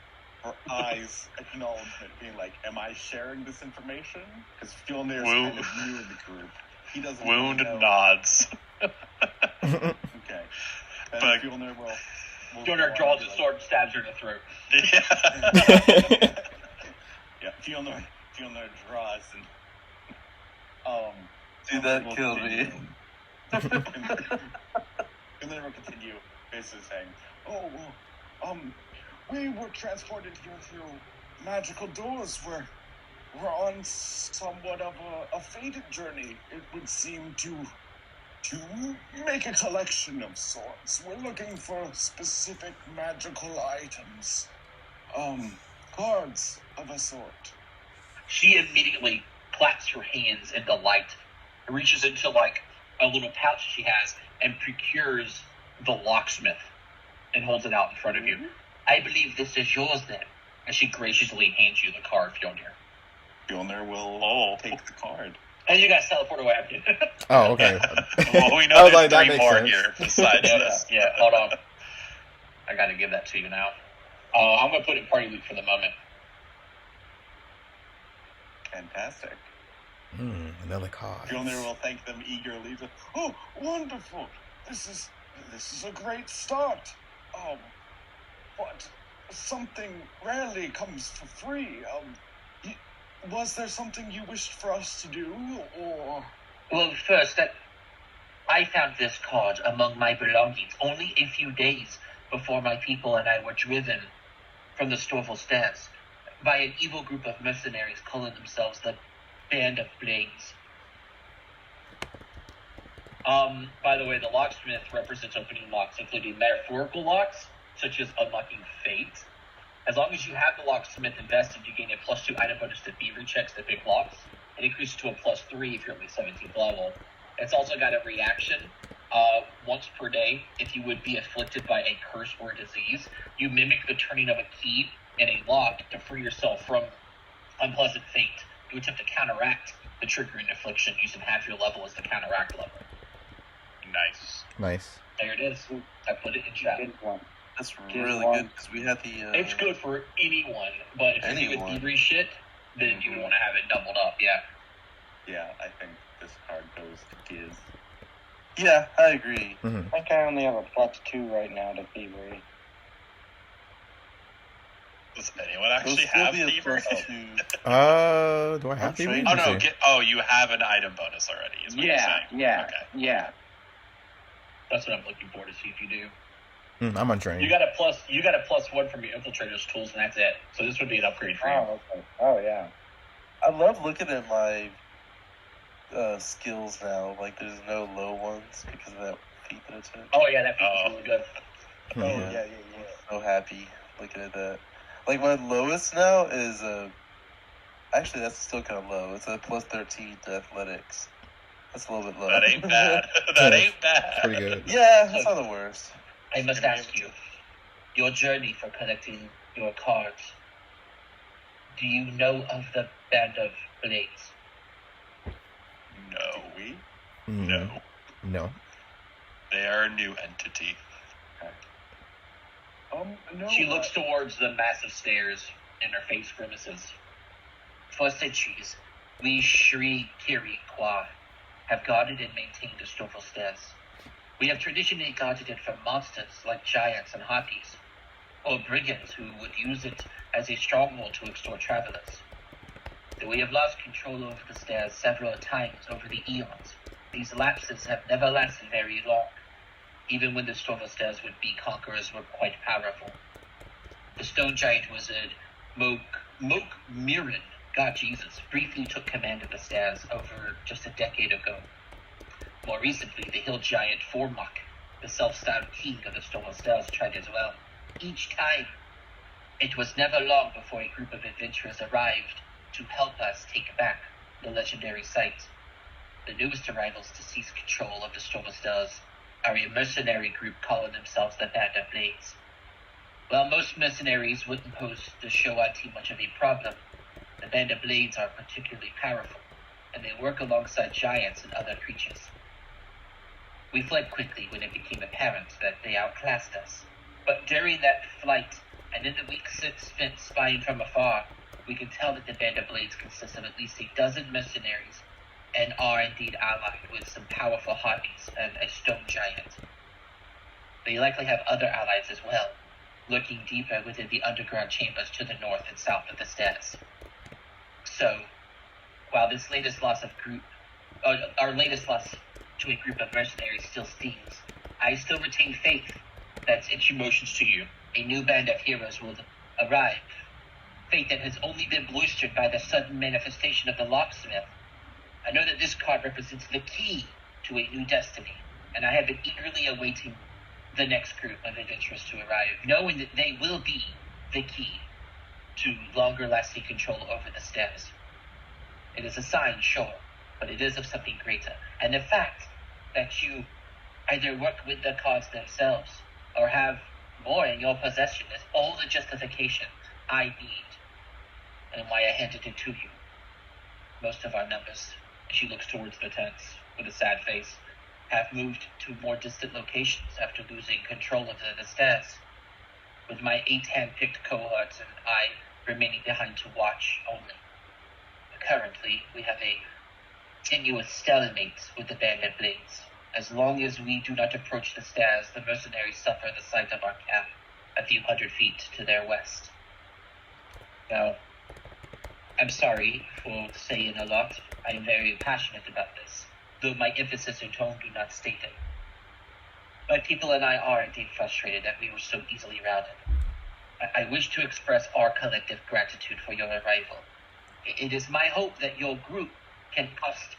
eyes acknowledgement, being like, am I sharing this information? Because Fjolnir's kind of new in the group. He doesn't Wound really know. nods. Okay. Then But- Fjolnir will Fjolnir draws his sword and stabs her in the throat. Yeah. Yeah, Fjolnir draws and Dude, that will killed me. continue. Fjolnir will continue basically saying, "Oh, well, we were transported here through magical doors. We're on somewhat of a fated journey. It would seem to make a collection of sorts. We're looking for specific magical items, cards of a sort." She immediately claps her hands in delight, reaches into like a little pouch she has and procures the locksmith and holds it out in front of you. I believe this is yours then. And she graciously hands you the card, Fjolnir. Fjolnir will take the card. And you guys teleport away after. Oh, okay. Well, we I know was there's like, that three makes more sense. here besides this. Yeah, hold on. I gotta give that to you now. I'm gonna put it in party loop for the moment. Fantastic. Another card. Fjolnir will thank them eagerly. Oh, wonderful! This is a great start. But something rarely comes for free. Was there something you wished for us to do, or? Well, first, I found this card among my belongings only a few days before my people and I were driven from the Storval Stairs by an evil group of mercenaries calling themselves the Band of Blades. By the way, the locksmith represents opening locks, including metaphorical locks, such as unlocking fate. As long as you have the locksmith invested, you gain a +2 item bonus to thievery checks to pick locks. It increases to a +3 if you're at least 17th level. It's also got a reaction. Once per day, if you would be afflicted by a curse or a disease, you mimic the turning of a key in a lock to free yourself from unpleasant fate. You attempt to counteract the triggering affliction using half your level as the counteract level. Nice. There it is. I put it in chat. Good one. That's Good really one. good because we had the. It's good for anyone, but if you do Anyone. thievery shit, then you want to have it doubled up, yeah. Yeah, I think this card goes to Giz. Yeah, I agree. I think I only have a +2 right now to thievery. Does anyone It'll actually still have be a thievery? +2. Do I have I'm thievery? trained. Oh Let me no! see. You have an item bonus already. Is what you're saying. Okay. Yeah. That's what I'm looking for to see if you do. I'm untrained. You got a +1 from your infiltrator's tools, and that's it. So this would be an upgrade for you. Oh, okay. Oh, yeah. I love looking at my skills now. Like, there's no low ones because of that feat that I took. Oh yeah, that feat was really good. Oh Yeah. yeah. So happy looking at that. Like, my lowest now is actually, that's still kind of low. It's a +13 to athletics. That's a little bit low. That ain't bad. That ain't bad. Pretty good. Yeah, that's not the worst. I must ask you, your journey for collecting your cards. Do you know of the Band of Blades? No. We? No. No. They are a new entity. No. She looks towards the massive stairs, and her face grimaces. For centuries, we Shri Kiri Kwa have guarded and maintained the Stoffel Stairs. We have traditionally guarded it from monsters like giants and harpies, or brigands who would use it as a stronghold to extort travelers. Though we have lost control over the stairs several times over the eons, these lapses have never lasted very long. Even when the Stoffel Stairs would be, conquerors were quite powerful. The stone giant wizard Mok Mirin, God Jesus, briefly took command of the stairs over just a decade ago. More recently, the hill giant Formok, the self-styled king of the Stoffel Stairs, tried as well. Each time, it was never long before a group of adventurers arrived to help us take back the legendary site. The newest arrivals to seize control of the Stoffel Stairs are a mercenary group calling themselves the Band of Blades. While most mercenaries wouldn't pose the Showa team much of a problem, the Band of Blades are particularly powerful, and they work alongside giants and other creatures. We fled quickly when it became apparent that they outclassed us, but during that flight, and in the weeks spent spying from afar, we could tell that the Band of Blades consists of at least a dozen mercenaries, and are indeed allied with some powerful harpies and a stone giant. They likely have other allies as well, lurking deeper within the underground chambers to the north and south of the stairs. So, while this latest loss our latest loss to a group of mercenaries still stings, I still retain faith that its emotions to you. A new band of heroes will arrive. Faith that has only been bolstered by the sudden manifestation of the locksmith. I know that this card represents the key to a new destiny, and I have been eagerly awaiting the next group of adventurers to arrive, knowing that they will be the key to longer-lasting control over the stairs. It is a sign, sure, but it is of something greater, and the fact that you either work with the cards themselves or have more in your possession is all the justification I need, and why I handed it to you. Most of our numbers, she looks towards the tents with a sad face, have moved to more distant locations after losing control of the stairs, with my 8 hand-picked cohorts and I remaining behind to watch only. Currently, we have a tenuous stalemate with the Band of Blades. As long as we do not approach the stairs, the mercenaries suffer the sight of our camp a few hundred feet to their west. Now, I'm sorry for saying a lot. I am very passionate about this, though my emphasis and tone do not state it. My people and I are indeed frustrated that we were so easily routed. I wish to express our collective gratitude for your arrival. It is my hope that your group can bust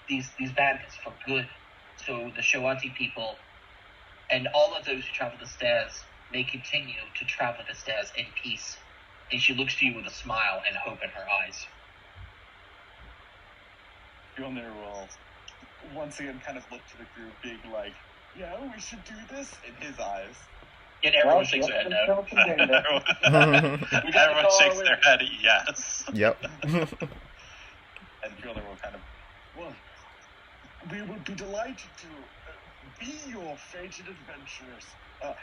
these bandits for good, so the Shoanti people and all of those who travel the stairs may continue to travel the stairs in peace. And she looks to you with a smile and hope in her eyes. Fjolnir will once again kind of look to the group, being like, "Yeah, we should do this," in his eyes. And everyone shakes their head no. Everyone shakes their head yes. Yep. And Fjolnir will kind of, "Well, we would be delighted to be your fated adventurers.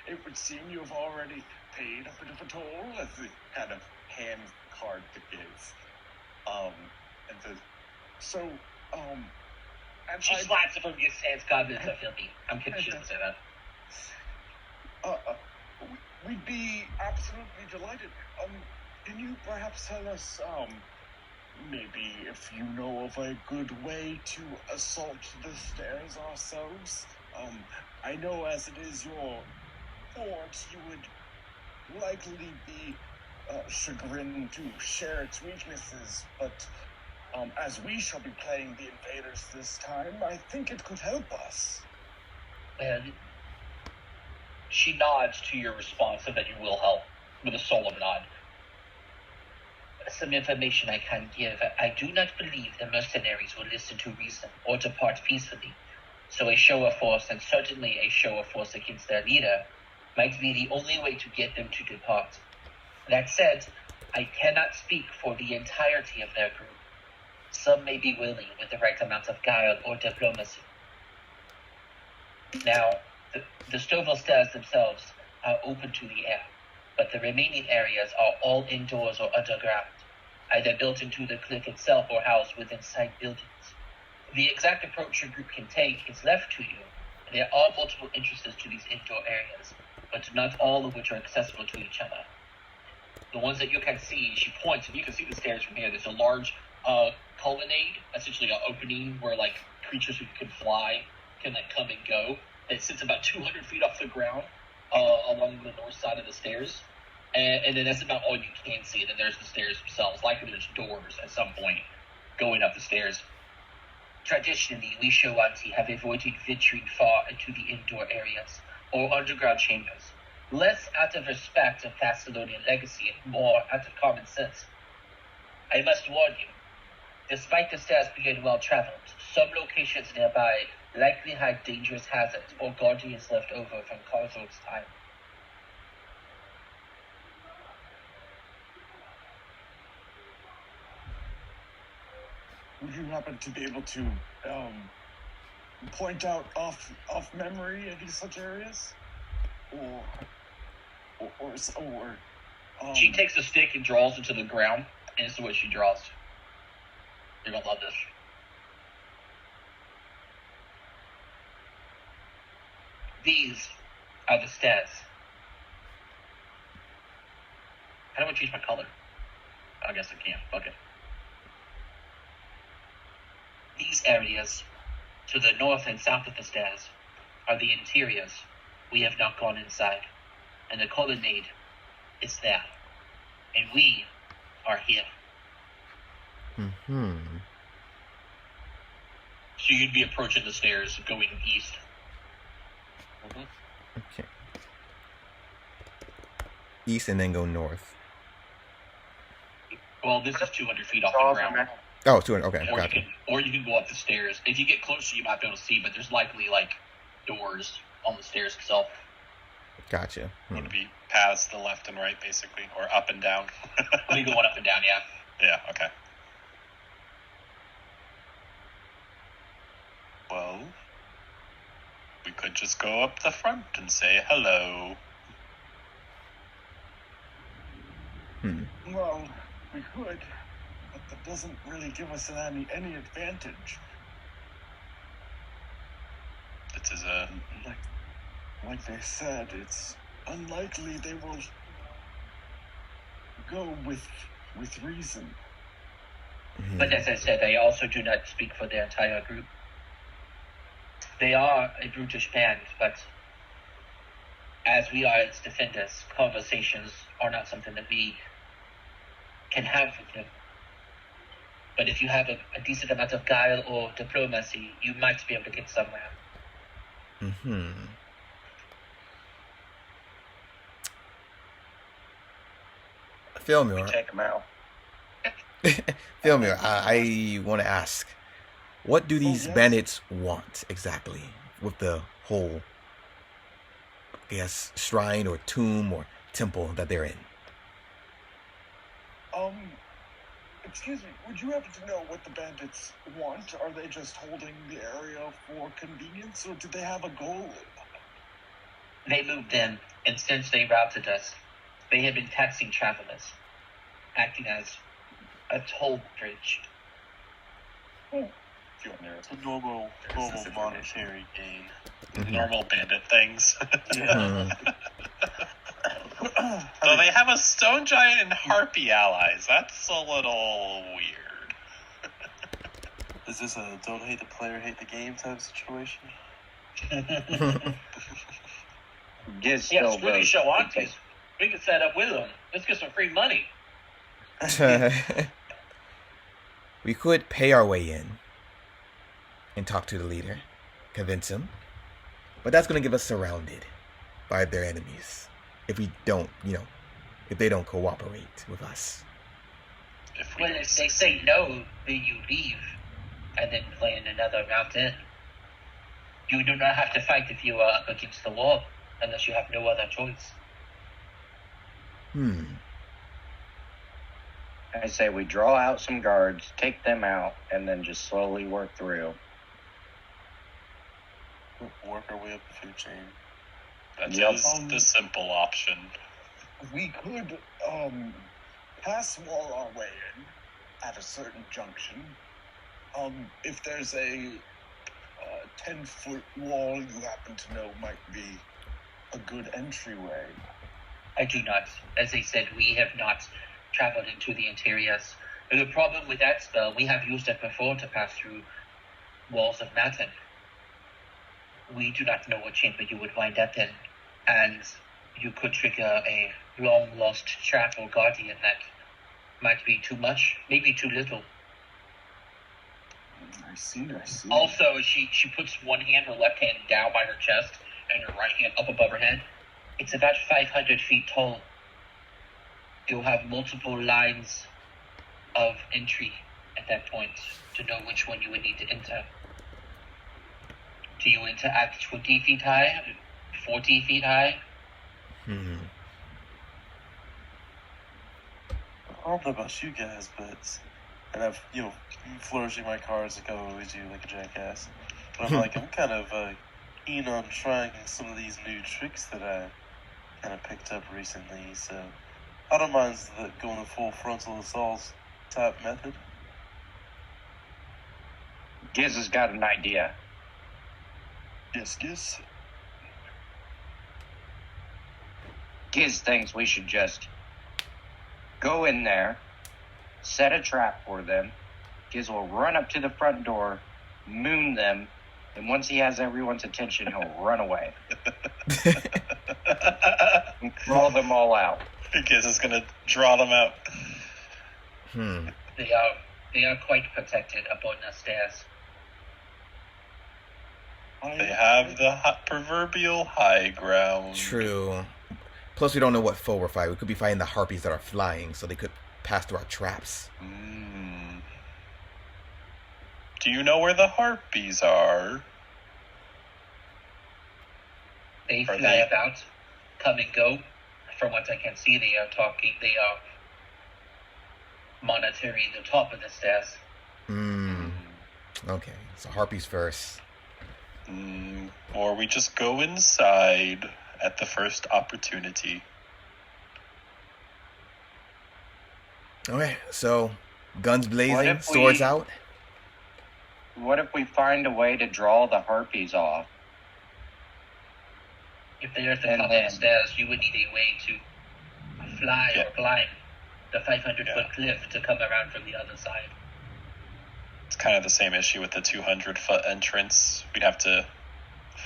It would seem you have already paid a bit of a toll," as he kind of hands the card to Giz. And says, "So, and She slaps it from his hands. God, this is so filthy. I'm kidding. She doesn't say that. We'd be absolutely delighted. Can you perhaps tell us, maybe if you know of a good way to assault the stairs ourselves? I know as it is your fort, you would likely be chagrined to share its weaknesses, but as we shall be playing the invaders this time, I think it could help us. Well, she nods to your response so that you will help with a solemn nod. Some information I can give. I do not believe the mercenaries will listen to reason or depart peacefully. So a show of force, and certainly a show of force against their leader, might be the only way to get them to depart. That said, I cannot speak for the entirety of their group. Some may be willing with the right amount of guile or diplomacy. Now, the Stovall stairs themselves are open to the air, but the remaining areas are all indoors or underground, either built into the cliff itself or housed within side buildings. The exact approach your group can take is left to you. There are multiple entrances to these indoor areas, but not all of which are accessible to each other. The ones that you can see, she points, and you can see the stairs from here. There's a large colonnade, essentially an opening where like creatures who can fly can like come and go. It sits about 200 feet off the ground along the north side of the stairs. And then that's about all you can see. Then there's the stairs themselves. Likely there's doors at some point going up the stairs. Traditionally, we Shoanti have avoided venturing far into the indoor areas or underground chambers, less out of respect of Thessalonian legacy and more out of common sense. I must warn you, despite the stairs being well-traveled, some locations nearby likely had dangerous hazards or guardians left over from Karzor's time. Would you happen to be able to point out off memory any such areas, or She takes a stick and draws into the ground, and this is what she draws. You're gonna love this. These are the stairs. How do I change my color? I guess I can't. Okay. These areas, to the north and south of the stairs, are the interiors. We have not gone inside. And the colonnade is there. And we are here. Mm-hmm. So you'd be approaching the stairs going east. Mm-hmm. Okay. East and then go north. Well, this is 200 feet off Draws the a ground. map. Oh, 200. Okay, Or gotcha. you can go up the stairs. If you get closer, you might be able to see, but there's likely, like, doors on the stairs itself. Gotcha. Would it be paths to the left and right, basically, or up and down? We go up and down, yeah. Yeah, okay. Well, we could just go up the front and say hello. well, we could, but that doesn't really give us any advantage. It is a... Like they said, it's unlikely they will go with reason. But as I said, I also do not speak for their entire group. They are a brutish band, but as we are its defenders, conversations are not something that we can have with them. But if you have a decent amount of guile or diplomacy, you might be able to get somewhere. Mm-hmm. Fillmore. Take them out. Fillmore, I want to ask, what do these yes. bandits want exactly with the whole, I guess, shrine or tomb or temple that they're in? Excuse me, would you happen to know what the bandits want? Are they just holding the area for convenience, or do they have a goal? They moved in, and since they routed us, they have been taxing travelers, acting as a toll bridge. It's a normal monetary gain. Mhm. normal bandit things. Mhm. So they have a stone giant and harpy allies. That's a little weird. Is this a don't hate the player, hate the game type situation? Giz Yeah, still Squiddy votes. show aunties. We can set up with them. Let's get some free money. We could pay our way in and talk to the leader, convince him, but that's going to give us surrounded by their enemies if we don't, if they don't cooperate with us. Well, if they say no, then you leave and then plan another route in. You do not have to fight if you are up against the wall, unless you have no other choice. I say we draw out some guards, take them out, and then just slowly work through. Work our way up the food chain. That Yep. is the simple option. We could pass wall our way in at a certain junction. If there's a 10-foot wall you happen to know might be a good entryway. I do not. As I said, we have not traveled into the interiors. The problem with that spell, we have used it before to pass through walls of Matin. We do not know what chamber you would wind up in, and you could trigger a long-lost trap or guardian that might be too much, maybe too little. I see. Also, she puts one hand, her left hand, down by her chest, and her right hand up above her head. It's about 500 feet tall. You'll have multiple lines of entry at that point to know which one you would need to enter. Do you enter at 20 feet high? 40 feet high? I don't know about you guys, but and I've flourishing my cards like I always do, like a jackass. But I'm kind of keen on trying some of these new tricks that I kind of picked up recently. So I don't mind going the full frontal assault type method. Giz has got an idea. Yes, Giz. Giz thinks we should just go in there, set a trap for them. Giz will run up to the front door, moon them, and once he has everyone's attention, he'll run away. And draw them all out. Giz is going to draw them out. They are quite protected up on the stairs. They have the proverbial high ground. True. Plus, we don't know what foe we're fighting. We could be fighting the harpies that are flying, so they could pass through our traps. Do you know where the harpies are? They fly about, come and go. From what I can see, they are monitoring the top of the stairs. Okay, so harpies first. Or we just go inside at the first opportunity. Okay, so guns blazing, swords out. What if we find a way to draw the harpies off? If they're at the top of the stairs, you would need a way to fly or climb the 500-foot cliff to come around from the other side. It's kind of the same issue with the 200-foot entrance. We'd have to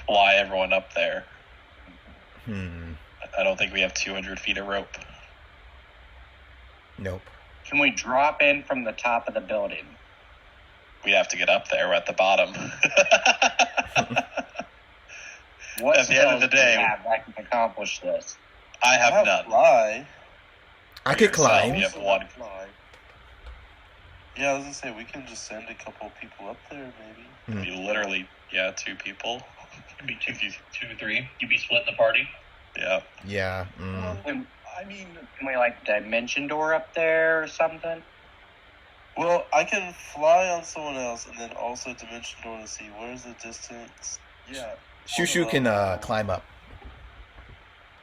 fly everyone up there. I don't think we have 200 feet of rope. Nope. Can we drop in from the top of the building? We have to get up there. We're at the bottom. What At the end of the day, that can accomplish this? I have none. Fly. I could climb. You have one. Fly. Yeah, I was gonna say we can just send a couple of people up there, maybe. You literally, two people. It'd be two, three. You'd be splitting the party. Yeah. Yeah. Can we dimension door up there or something? Well, I can fly on someone else and then also dimension door to see where's the distance. Yeah. Shushu can climb up.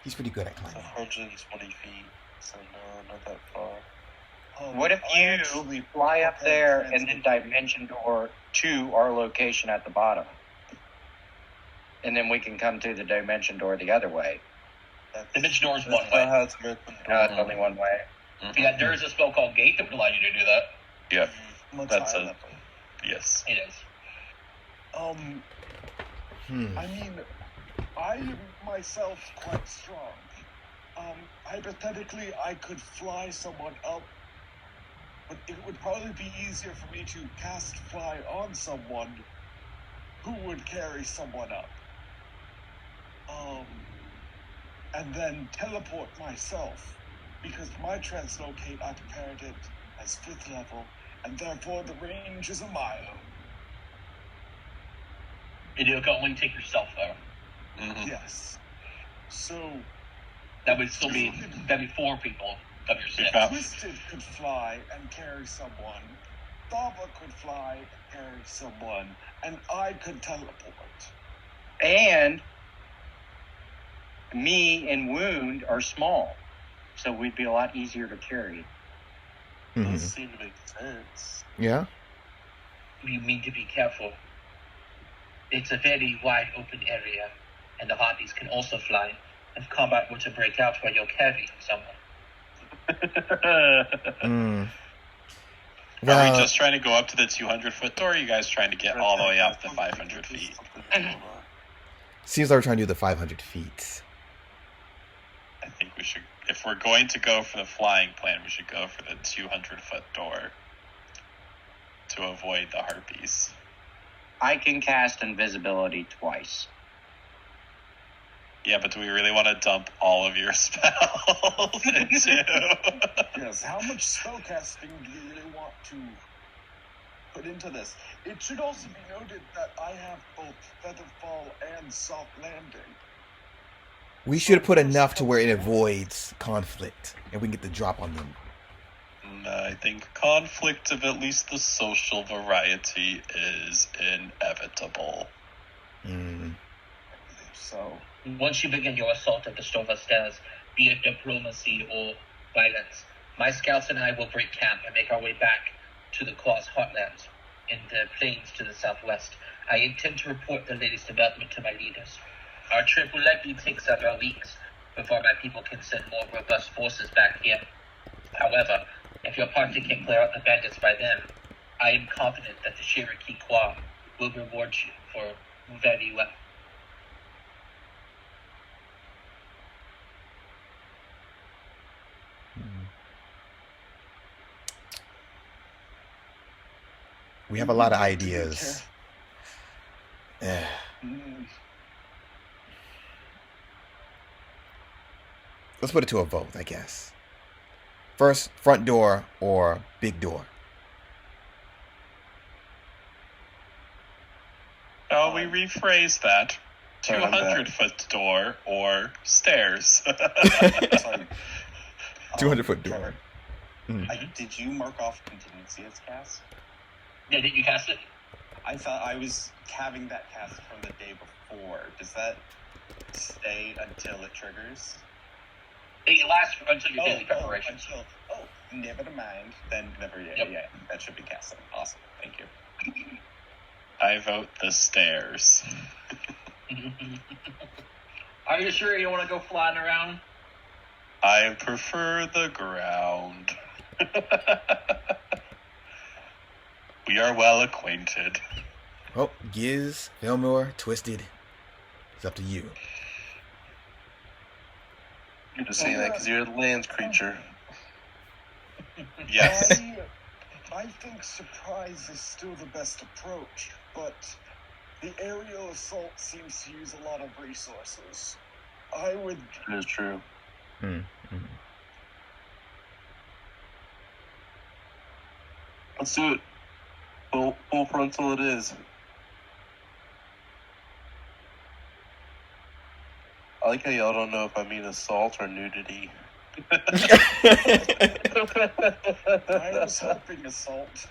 He's pretty good at It's climbing. 120 feet, so no, not that far. What if you fly up there and then dimension door to our location at the bottom? And then we can come through the dimension door the other way. Dimension door is one That's way. not how it's meant to be. It's only one way. Yeah, there is a spell called Gate that would allow you to do that. Yeah. Much That's higher a- level. Yes. It is. I mean, I am myself quite strong. Hypothetically, I could fly someone up, but it would probably be easier for me to cast fly on someone who would carry someone up. And then teleport myself, because my translocate, I prepared it as 5th level, and therefore the range is a mile. And you can only take yourself though. Mm-hmm. Yes. So That'd be 4 people of your 6. Yeah. Twisted could fly and carry someone, Thava could fly and carry someone, and I could teleport. And me and Wound are small, so we'd be a lot easier to carry. Those seem to make sense. Yeah. You need to be careful. It's a very wide open area, and the harpies can also fly. If combat were to break out while you're carrying someone. Well, Are we just trying to go up to the 200-foot door, or are you guys trying to get all the way up the 500 feet? seems like we're trying to do the 500 feet. I think we should, if we're going to go for the flying plan, we should go for the 200-foot door to avoid the harpies. I can cast invisibility twice. Yeah, but do we really want to dump all of your spells into? Yes, how much spellcasting do you really want to put into this? It should also be noted that I have both Featherfall and Soft Landing. We should put enough to where it avoids conflict, and we can get the drop on them. I think conflict of at least the social variety is inevitable. So, Once you begin your assault at the Stova Stairs, be it diplomacy or violence, my scouts and I will break camp and make our way back to the Claw's heartlands in the plains to the southwest. I intend to report the latest development to my leaders. Our trip will likely take several weeks before my people can send more robust forces back here. However, if your party can clear out the bandits by then, I am confident that the Cherokee Claw will reward you for very well. We have a lot of ideas. Let's put it to a vote, I guess. First, front door or big door? Oh, we rephrase that. 200-foot door or stairs. 200-foot door. Trevor, did you mark off contingency as cast? Yeah, did you cast it? I thought I was having that cast from the day before. Does that stay until it triggers? It lasts until your daily preparations. Never mind. Then never. Yeah, Yep. yeah. That should be casted. Awesome. Thank you. I vote the stairs. Are you sure you don't want to go flying around? I prefer the ground. We are well acquainted. Oh, Giz, Fillmore, Twisted. It's up to you. You're just saying that because you're a land creature. Yes. I think surprise is still the best approach, but the aerial assault seems to use a lot of resources. I would. It is true. Let's do it. Full frontal it is. I like how y'all don't know if I mean assault or nudity. I was hoping assault.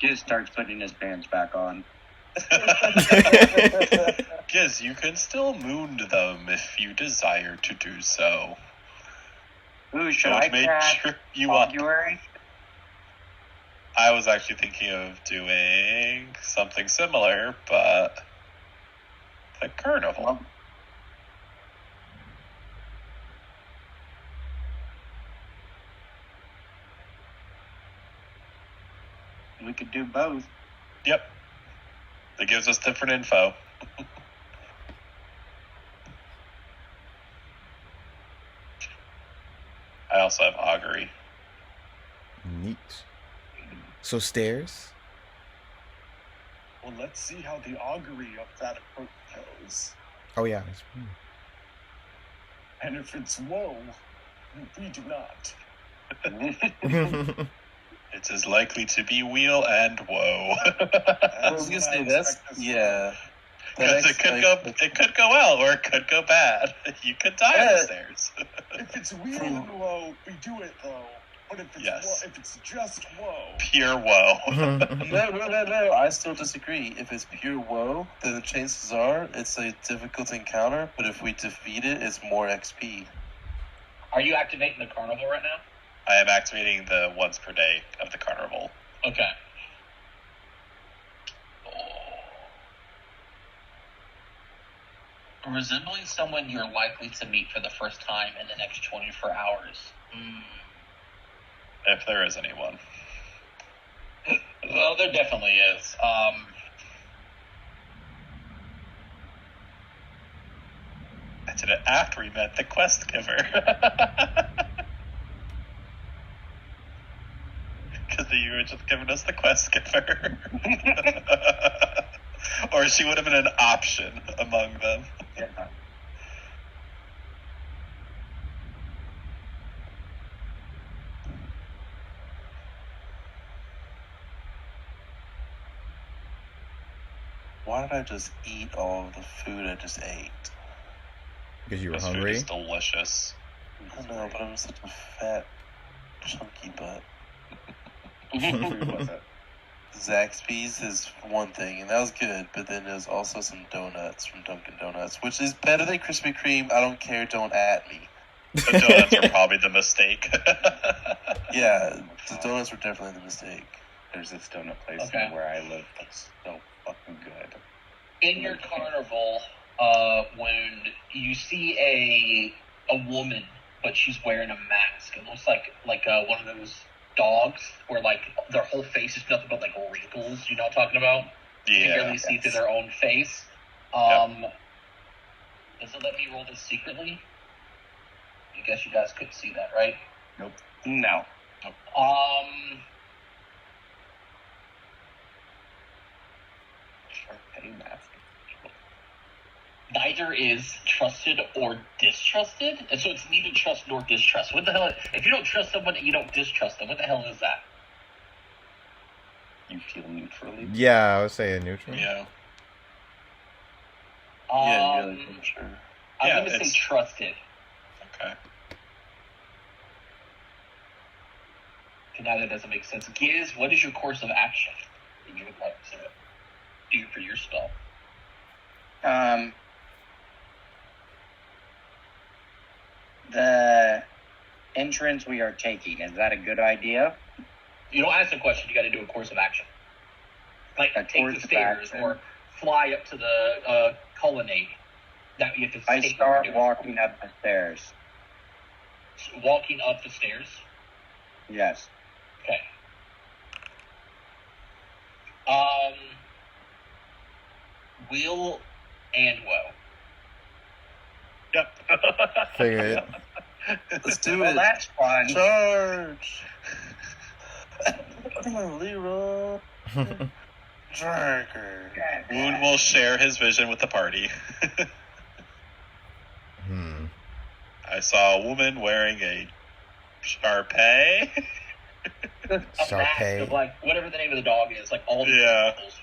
Giz starts putting his pants back on. Yes, you can still moon them if you desire to do so. Ooh, should Don't I make cast trip you up. February? I was actually thinking of doing something similar, but the carnival. Well, we could do both. Yep. It gives us different info. I also have augury. Neat. So stairs? Well, let's see how the augury of that approach goes. Oh yeah. And if it's woe, we do not. It is likely to be wheel and woe. I was gonna say yeah. Because it could go well or it could go bad. You could die on the stairs. If it's wheel and woe, we do it though. But if it's if it's just woe, pure woe. No. I still disagree. If it's pure woe, then the chances are it's a difficult encounter. But if we defeat it, it's more XP. Are you activating the carnival right now? I am activating the once per day of the carnival. Okay. Resembling someone you're likely to meet for the first time in the next 24 hours. If there is anyone. Well, there definitely is. I did it after we met the quest giver. Because you were just giving us the quest giver. Or she would have been an option among them. Yeah. Why did I just eat all of the food I just ate? Because you were This hungry? food is delicious. I know, but I'm such a fat, chunky butt. Zaxby's is one thing, and that was good, but then there's also some donuts from Dunkin' Donuts, which is better than Krispy Kreme. I don't care, don't at me. The donuts are probably the mistake. Yeah, the donuts were definitely the mistake. there's this donut place Okay. where I live that's so fucking good. In your carnival wound, you see a woman, but she's wearing a mask. It looks like one of those dogs where like their whole face is nothing but like wrinkles. You know what I'm talking about? You can barely see through their own face. Does it let me roll this secretly? I guess you guys couldn't see that, right? Nope. No. Petty mask. Neither is trusted or distrusted, and so it's neither trust nor distrust. What the hell? If you don't trust someone and you don't distrust them, what the hell is that? You feel neutrally. Yeah, I would say a neutral. Yeah. Yeah, really, I'm sure. I'm Yeah, going to say it's- trusted. Okay. And now that doesn't make sense. Giz, what is your course of action that you would like to do for your spell? The entrance we are taking, is that a good idea? You don't ask a question, you got to do a course of action. Like A take course the of stairs action. or fly up to the colonnade. That you have to I state start what you're doing. walking up the stairs. Walking up the stairs. Yes. Okay. Will and woe. Yep. Figure it. Let's do Well, it. that's fun. Charge! Come on, Leroy. Dragger. Wound will share his vision with the party. I saw a woman wearing a Sharpay. A mask of Sharpay. like whatever the name of the dog is, like all the Yeah. symbols.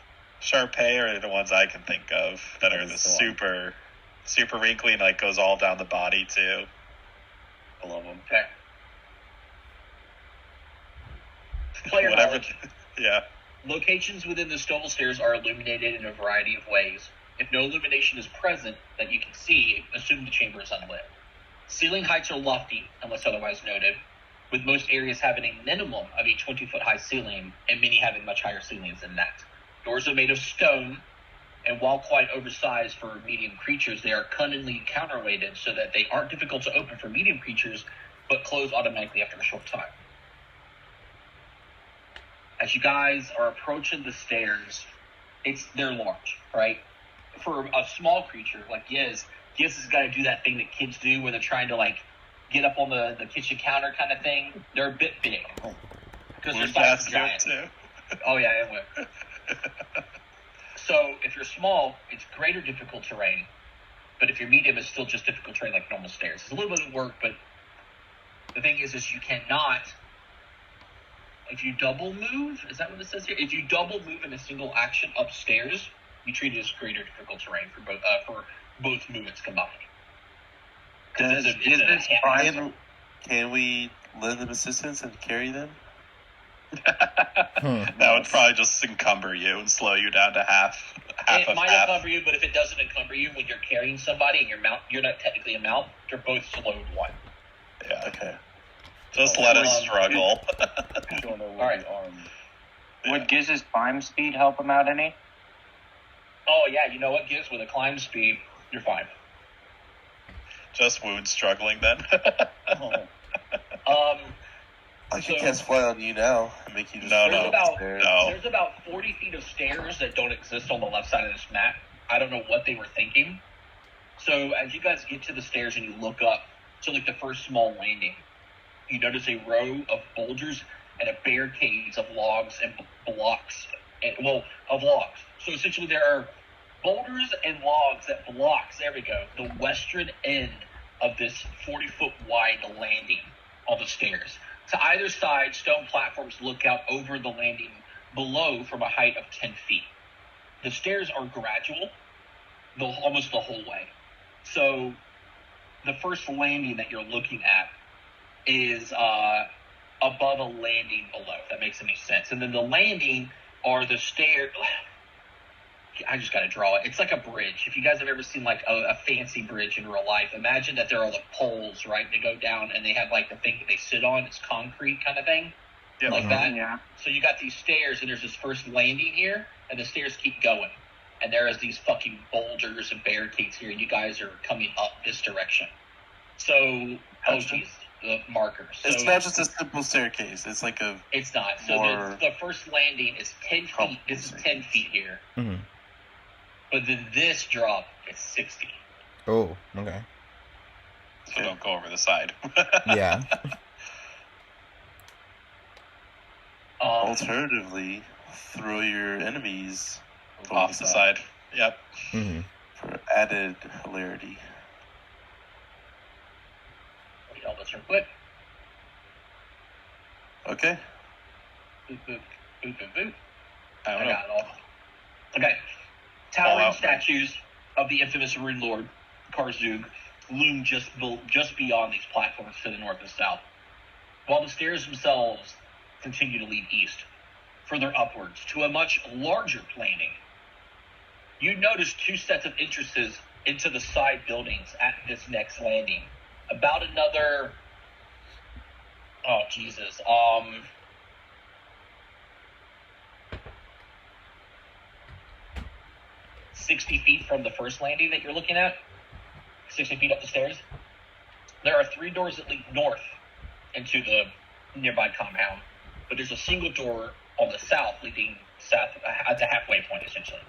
Sharpay are the ones I can think of that are the That's the one. super wrinkly and like goes all down the body too. I love them. Okay. Player Whatever. knowledge. Yeah. Locations within the stone stairs are illuminated in a variety of ways. If no illumination is present that you can see, assume the chamber is unlit. Ceiling heights are lofty, unless otherwise noted, with most areas having a minimum of a 20-foot high ceiling, and many having much higher ceilings than that. Doors are made of stone, and while quite oversized for medium creatures, they are cunningly counterweighted so that they aren't difficult to open for medium creatures, but close automatically after a short time. As you guys are approaching the stairs, they're large, right? For a small creature like Giz has got to do that thing that kids do when they're trying to like get up on the kitchen counter kind of thing. They're a bit big because they're size giant. Too. Oh yeah, it would. So if you're small, it's greater difficult terrain. But if you're medium, it's still just difficult terrain like normal stairs. It's a little bit of work, but the thing is you cannot. If you double move, is that what it says here? If you double move in a single action upstairs, you treat it as greater difficult terrain for both movements combined. Can we lend them assistance and carry them? That would probably just encumber you and slow you down to half it might encumber you, but if it doesn't encumber you when you're carrying somebody and you're not technically a mount, you're both slowed one. Yeah. Okay. Just let us struggle. All right. Would Giz's climb speed help him out any? Oh yeah, you know what, Giz, with a climb speed, you're fine. Just wound struggling then. I can cast fly on you now and make you just There's about 40 feet of stairs that don't exist on the left side of this map. I don't know what they were thinking. So as you guys get to the stairs and you look up to like the first small landing, you notice a row of boulders and a barricades of logs and blocks. Of logs. So essentially there are boulders and logs that blocks, there we go, the western end of this 40-foot wide landing on the stairs. To either side, stone platforms look out over the landing below from a height of 10 feet. The stairs are gradual, almost the whole way. So the first landing that you're looking at is above a landing below, if that makes any sense. And then the landing are the stairs. I just got to draw it. It's like a bridge. If you guys have ever seen like a fancy bridge in real life, imagine that there are the poles, right, to go down, and they have like the thing that they sit on. It's concrete kind of thing, like that. Yeah. So you got these stairs, and there's this first landing here, and the stairs keep going. And there is these fucking boulders and barricades here, and you guys are coming up this direction. So, the markers. So, it's not just a simple staircase. It's like a. It's not. So the first landing is 10 feet. This is 10 feet here. Mm-hmm. But then this drop is 60. Oh, okay. So don't go over the side. Yeah. Alternatively, throw your enemies off the side. Yep. Mm-hmm. For added hilarity. Wait, all this real quick. Okay. Boop, boop, boop, boop, boop. I got it all. Okay. Towering statues of the infamous Rune Lord, Karzug, loom just beyond these platforms to the north and south, while the stairs themselves continue to lead east, further upwards to a much larger landing. You notice two sets of entrances into the side buildings at this next landing. About another... Oh, Jesus. 60 feet from the first landing that you're looking at, 60 feet up the stairs, there are 3 doors that lead north into the nearby compound, but there's a single door on the south leading south at the halfway point, essentially.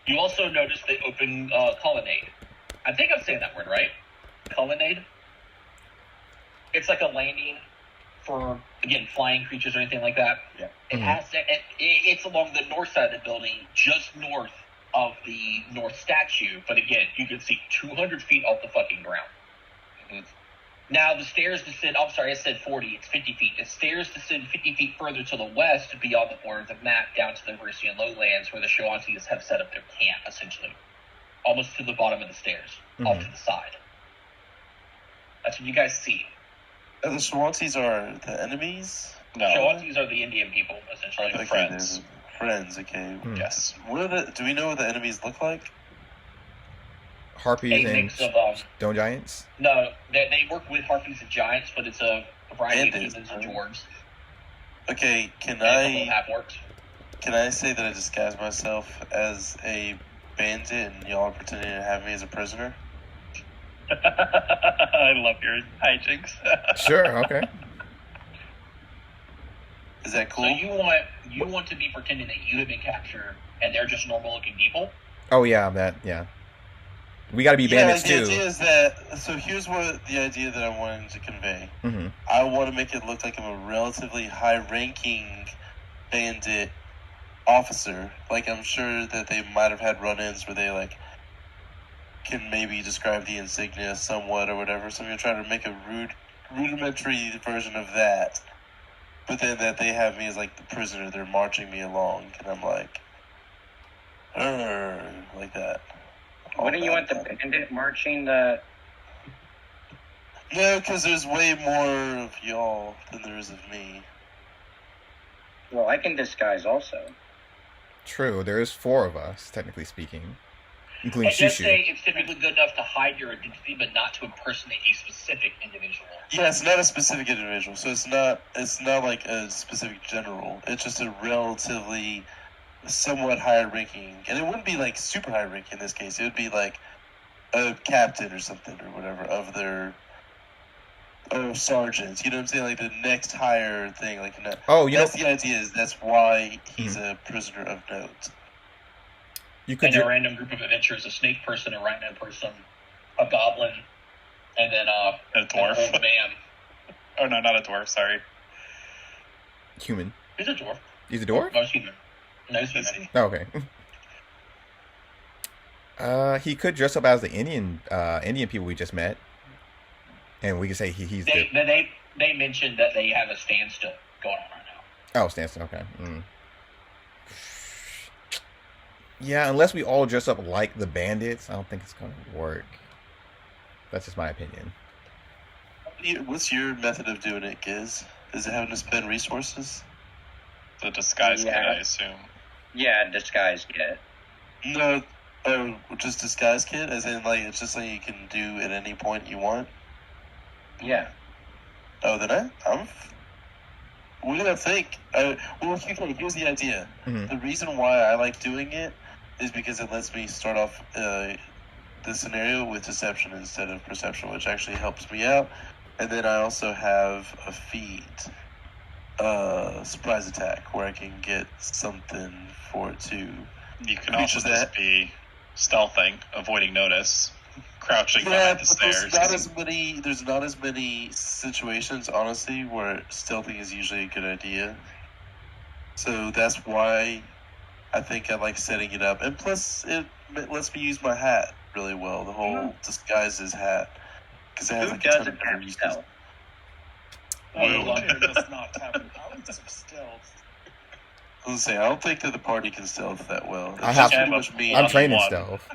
You also notice the open colonnade. I think I'm saying that word right. Colonnade. It's like a landing for, again, flying creatures or anything like that. Yeah. It has it's along the north side of the building, just north of the north statue, but again, you can see 200 feet off the fucking ground. Mm-hmm. Now, the stairs descend, I'm sorry, I said 40, it's 50 feet. The stairs descend 50 feet further to the west beyond the border of the map down to the Verisian lowlands where the Shoantis have set up their camp, essentially. Almost to the bottom of the stairs, off to the side. That's what you guys see. And the Shoantis are the enemies? No. Shoantis are the Indian people, essentially. Okay, friends. Friends, okay. Yes. Do we know what the enemies look like? Harpies and stone giants? No, they work with harpies and giants, but it's a variety of humans and dwarves. Okay, can I say that I disguise myself as a bandit and y'all are pretending to have me as a prisoner? I love your hijinks. Sure, okay. Is that cool? So you want to be pretending that you have been captured and they're just normal looking people? Oh yeah, we got to be bandits the too. idea is that. So here's what the idea that I'm wanting to convey. Mm-hmm. I want to make it look like I'm a relatively high-ranking bandit officer. Like, I'm sure that they might have had run-ins where they like can maybe describe the insignia somewhat or whatever. So I'm gonna try to make a rudimentary version of that. But then that they have me as like the prisoner. They're marching me along, and I'm like, like that. Wouldn't you want the bandit marching the... No, because there's way more of y'all than there is of me. Well, I can disguise also. True, there is 4 of us, technically speaking, including I just Shushu. say it's typically good enough to hide your identity, but not to impersonate a specific individual. Yeah, it's not a specific individual, so it's not like a specific general. It's just a relatively somewhat higher ranking, and it wouldn't be like super high ranking in this case. It would be like a captain or something or whatever of their sergeants. You know what I'm saying? Like the next higher thing. Like that's the idea. Is that's why he's a prisoner of note. You could a random group of adventurers: a snake person, a rhino person, a goblin, and then a dwarf. An old man. Oh no, not a dwarf. Sorry. Human. He's a dwarf. He's a dwarf? No, he's human. No, he's human. Oh, okay. He could dress up as the Indian people we just met, and we could say he's. They mentioned that they have a standstill going on right now. Oh, standstill. Okay. Yeah, unless we all dress up like the bandits, I don't think it's gonna work. That's just my opinion. What's your method of doing it, Giz? Is it having to spend resources? The disguise kit, I assume. Yeah, disguise kit. No, just disguise kit, as in like it's just something you can do at any point you want. Yeah. Oh, then we're gonna think. Well, okay, here's the idea. Mm-hmm. The reason why I like doing it is because it lets me start off the scenario with deception instead of perception, which actually helps me out. And then I also have a feat, surprise attack, where I can get something for it too. You can also just be stealthing, avoiding notice, crouching behind the stairs. There's not as many situations, honestly, where stealthing is usually a good idea. So that's why I think I like setting it up. And plus, it lets me use my hat really well. The whole disguises hat. Because it has Who like a ton doesn't of have uses. stealth? Player does not have an ounce of stealth. I was gonna say, I don't think that the party can stealth that well. I have- pretty much me. I'm trained in one. stealth.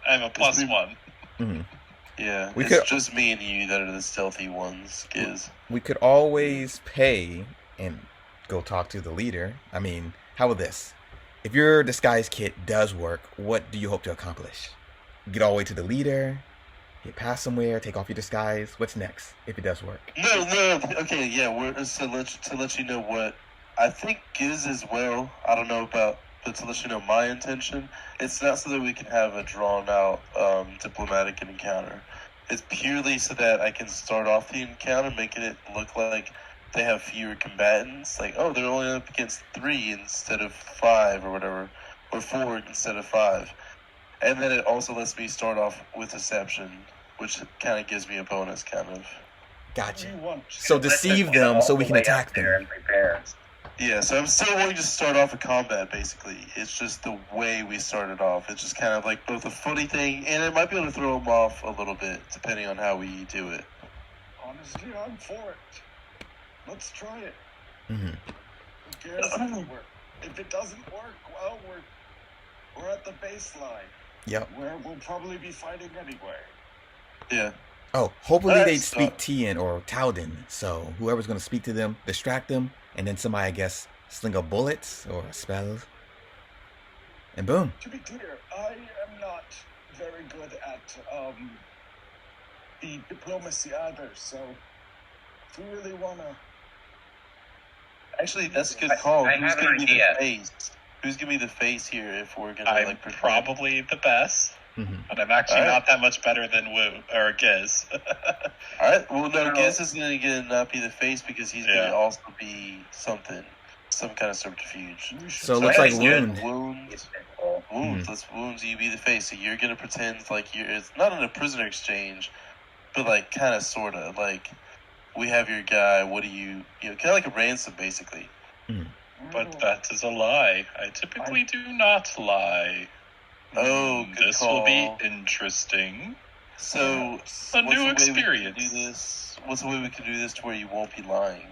I have a +1. Mm-hmm. Yeah, We it's could- just me and you that are the stealthy ones, Giz. We could always pay and go talk to the leader. I mean, how about this? If your disguise kit does work, what do you hope to accomplish? Get all the way to the leader, get past somewhere, take off your disguise. What's next if it does work? No. Okay, yeah. To let you know what I think Giz as well. I don't know about, but to let you know my intention, it's not so that we can have a drawn out diplomatic encounter. It's purely so that I can start off the encounter making it look like they have fewer combatants. Like, oh, they're only up against 3 instead of 5 or whatever, or 4 instead of 5. And then it also lets me start off with deception, which kind of gives me a bonus, kind of. Gotcha. You want So deceive them so we can attack them. And prepare. Yeah, so I'm still wanting to start off with combat, basically. It's just the way we started off. It's just kind of like both a funny thing, and it might be able to throw them off a little bit, depending on how we do it. Honestly, I'm for it. Let's try it. Mm-hmm. Who cares if it works? If it doesn't work, well, we're at the baseline. Yep. Where we'll probably be fighting anyway. Yeah. Oh, hopefully Alright, they'd so- speak Tian or Talden. So whoever's going to speak to them, distract them, and then somebody, I guess, sling a bullets or a spell. And boom. To be clear, I am not very good at the diplomacy either, so if we really wanna... Actually, that's a good call. I Who's have an gonna be the idea. face? Who's gonna be the face here if we're gonna I'm like pretend? probably the best. Mhm. But I'm actually Alright. not that much better than Wu or Giz. Alright, well, no, No. Giz is going to not be the face because he's going Yeah. to also be something. Some kind of subterfuge. So it looks like Good. Wound. Wounds. Let's Wounds. You be the face. So you're gonna pretend like you're. It's not in a prisoner exchange, but like kind of, sorta. Like we have your guy. What do you? You know, kind of like a ransom, basically. But that is a lie. I typically do not lie. Oh, good This call. will be interesting. So A what's new the way we can experience. do this? What's the way we can do this to where you won't be lying?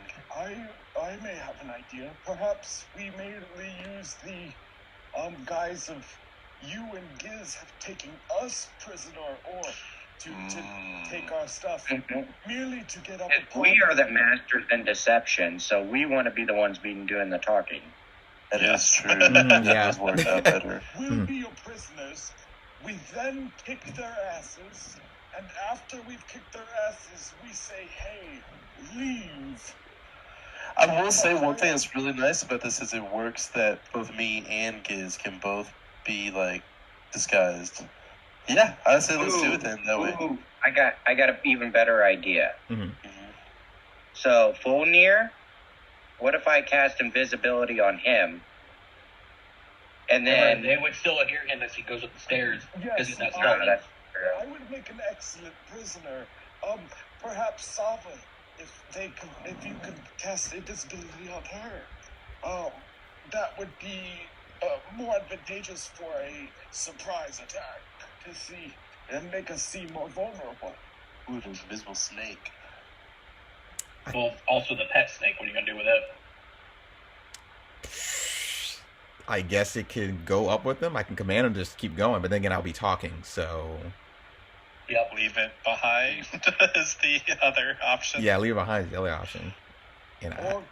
I may have an idea. Perhaps we may use the guise of you and Giz have taken us prisoner, or to take our stuff merely to get up. If we are the masters in deception, so we want to be the ones doing the talking. That Yes. is true. Mhm, That yeah. does work out better. We'll be your prisoners. We then kick their asses, and after we've kicked their asses, we say, "Hey, leave." I will say one thing that's really nice about this is it works that both me and Giz can both be like disguised. Yeah, I say let's do it then that way. Ooh, I got an even better idea. Mhm. So Fulnir, what if I cast invisibility on him, and then they would still hear him as he goes up the stairs because he's not Oh, stealthy. that's I would make an excellent prisoner. Perhaps Sava, if you could cast invisibility on her, that would be more advantageous for a surprise attack to see and make us seem more vulnerable. Ooh, an invisible snake. Well, also the pet snake. What are you gonna do with it? I guess it could go up with them. I can command them to just keep going, but then again, I'll be talking. So Yep. Leave it behind is the other option. yeah, leave it behind is the other option. And Or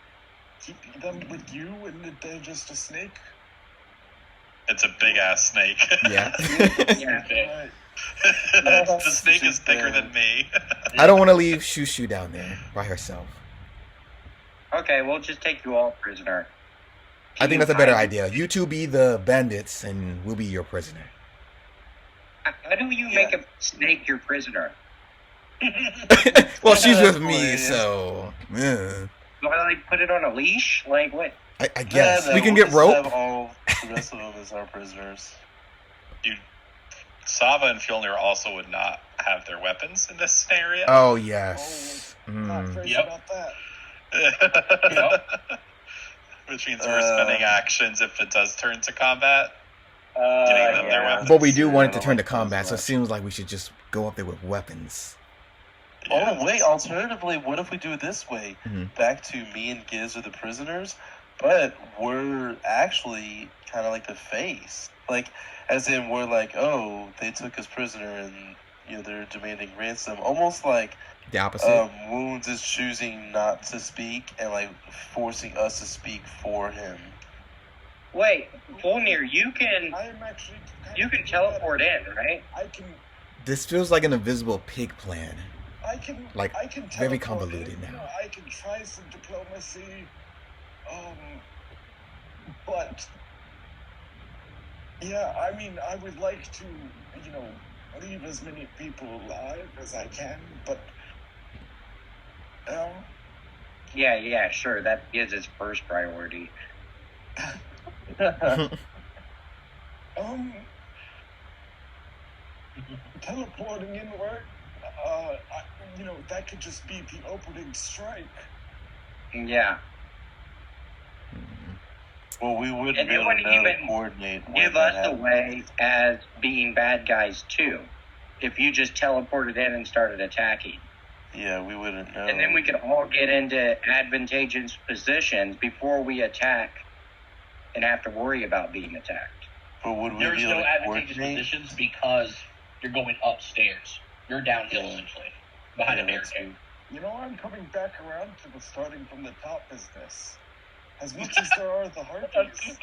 keep them with you and they're just a snake. It's a big ass snake. yeah, yeah. Right. The snake is thicker than me. I don't want to leave Shushu down there by herself. Okay, we'll just take you all prisoner. I think that's a better idea. You two be the bandits, and we'll be your prisoner. How do you make a snake your prisoner? Well, she's with me, hilarious. so Do I like put it on a leash? Like what? I guess No, we can we'll get just rope. have all the rest of them as our prisoners. Sava and Fjolnir also would not have their weapons in this scenario. Oh yes. Not Mm. crazy Yep. about that. Which means we're spending actions if it does turn to combat. Getting them their weapons. But we do want it to I don't turn to like combat, those so it seems like we should just go up there with weapons. Oh wait, alternatively, what if we do it this way? Mhm. Back to me and Giz are the prisoners, but we're actually kind of like the face. Like, as in we're like, oh, they took us prisoner and, you know, they're demanding ransom. Almost like The opposite. Wounds is choosing not to speak and like forcing us to speak for him. Wait, Fulnir, you can I am actually. teleport in, right? I can. This feels like an invisible pig plan. I can. Like, I can very teleport convoluted in. now. I can try some diplomacy. But yeah, I mean, I would like to, you know, leave as many people alive as I can. But Yeah, sure. That is its first priority. teleporting inward, you know, that could just be the opening strike. Yeah. Well, we wouldn't And be it able to wouldn't know to even coordinate. when Give that us happens. away as being bad guys too. If you just teleported in and started attacking. Yeah, we wouldn't know. And then we could all get into advantageous positions before we attack and have to worry about being attacked. But would we There's be able no to advantageous coordinate? positions because you're going upstairs. You're downhill Yeah. essentially behind a Yeah, that's barricade. You know, I'm coming back around to the starting from the top business. As much as there are the harpies.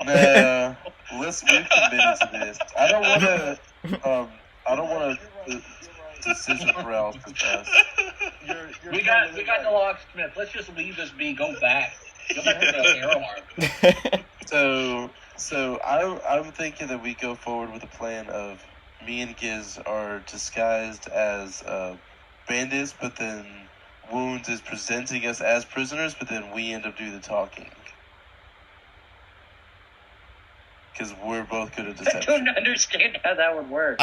Nah, we've committed to this. I don't want to. I don't want You're to right. decision paralysis. You're We got totally the right. locksmith. Let's just leave this be. Go back. Go back to the arrow arm. So I'm thinking that we go forward with a plan of me and Giz are disguised as bandits, but then Wounds is presenting us as prisoners, but then we end up doing the talking. Because we're both good at I deception. don't understand how that would work.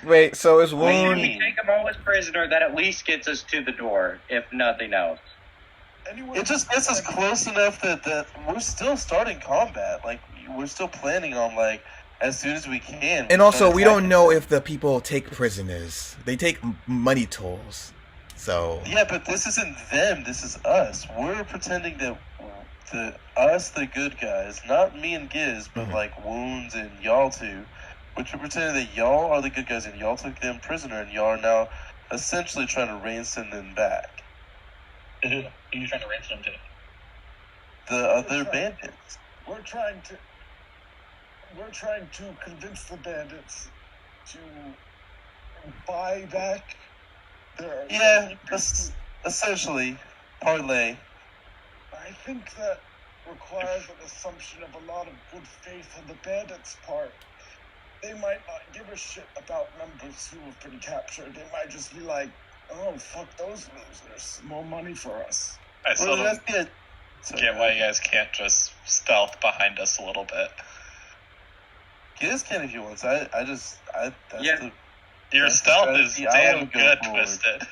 Wait. So is Wait. If Wound? we take them all as prisoner, that at least gets us to the door, if nothing else. Anyone It just gets us close enough that we're still starting combat. Like, we're still planning on, like, as soon as we can. And also, start we don't attacking know them. if the people take prisoners. They take money tolls. So Yeah, but this isn't them. This is us. We're pretending that the good guys, not me and Giz, but Mhm. like Wounds and y'all two, which we're pretending that y'all are the good guys and y'all took them prisoner and y'all are now essentially trying to ransom them back. Who are you trying to ransom them to? The other bandits. We're trying to convince the bandits to buy back their. Yeah, essentially, parlay. I think that requires an assumption of a lot of good faith on the bandits' part. They might not give a shit about members who have been captured. They might just be like, "Oh, fuck those losers! More money for us." I still Well, that's don't good. So, get why you guys can't just stealth behind us a little bit. Giz can if he wants. That's Yeah. Your That's the stealth is strategy I damn would go good, forward. Twisted.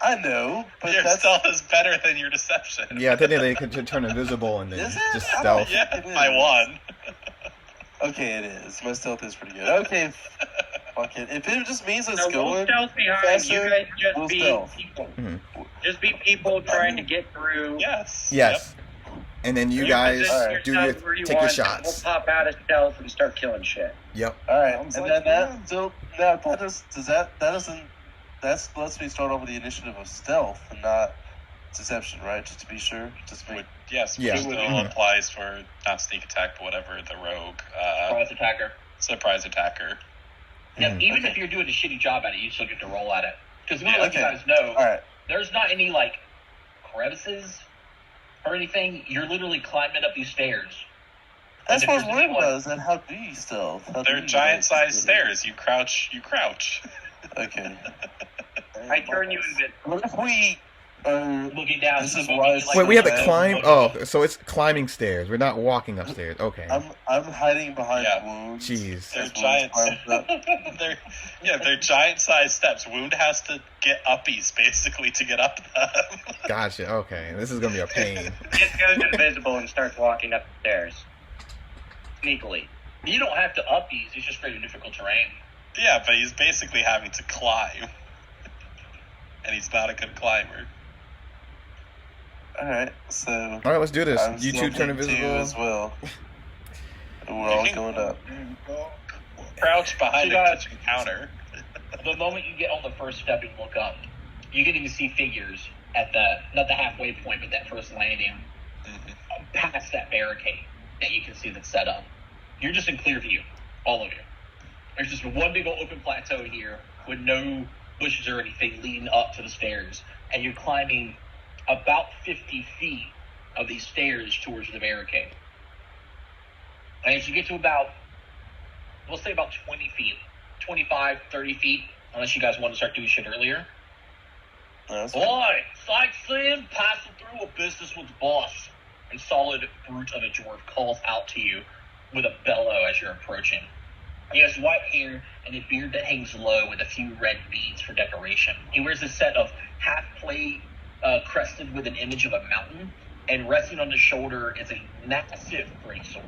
I know, but Your that's stealth is better than your deception. yeah, technically they could turn invisible and then Is it? just I don't- stealth. Yeah, It by is. one. okay. It is. My stealth is pretty good. Okay, fuck it. If it just means it's No, we'll going, stealth behind. faster, You guys just we'll be stealth. people. Mhm. Just be people trying to get through. Yes. Yes. And then you You guys position Alright. do yourself your where you take your want, shots. We'll pop out of stealth and start killing shit. Yep. all right, Sounds and like then fun. that lets me start off with the initiative of stealth and not deception, right? Just to be sure, just make. Yes, Yeah. which still Mhm. applies for not sneak attack, but whatever, the rogue Surprise attacker. surprise attacker. Yeah, Mhm. even Okay. if you're doing a shitty job at it, you still get to roll at it. Because let me Yeah, let you okay. guys know, All right, there's not any like crevices or anything. You're literally climbing up these stairs. that's if what there's I was anyone- was. And how do you stealth? How do They're you, giant-sized like, stairs. You crouch. Okay. I turn you invisible. What if we? Looking down. This so is the why moment it's you, like, Wait, we have to Okay. climb. Oh, so it's climbing stairs. We're not walking upstairs. Okay. I'm hiding behind Yeah. Wounds. Jeez. They're As Wounds giant. climbs up. they're giant-sized steps. Wound has to get uppies basically to get up them. Gotcha. Okay. This is gonna be a pain. Just goes invisible and starts walking up the stairs. Sneakily. You don't have to up these. It's just very difficult terrain. Yeah, but he's basically having to climb, and he's not a good climber. All right, so All right, let's do this. I'm You still two turn picking two invisible. as well. We're all going up. Crouch behind So a guys- kitchen counter. The moment you get on the first step and look up, you get to see figures at not the halfway point, but that first landing, past that barricade that you can see that's set up. You're just in clear view, all of you. There's just one big old open plateau here with no bushes or anything leading up to the stairs, and you're climbing about 50 feet of these stairs towards the barricade. And as you get to we'll say about 20 feet, 25, 30 feet, unless you guys want to start doing shit earlier. That's Boy, sightseeing, passing through a business with the boss. A solid brute of a dwarf calls out to you with a bellow as you're approaching. He has white hair and a beard that hangs low with a few red beads for decoration. He wears a set of half plate crested with an image of a mountain, and resting on his shoulder is a massive greatsword.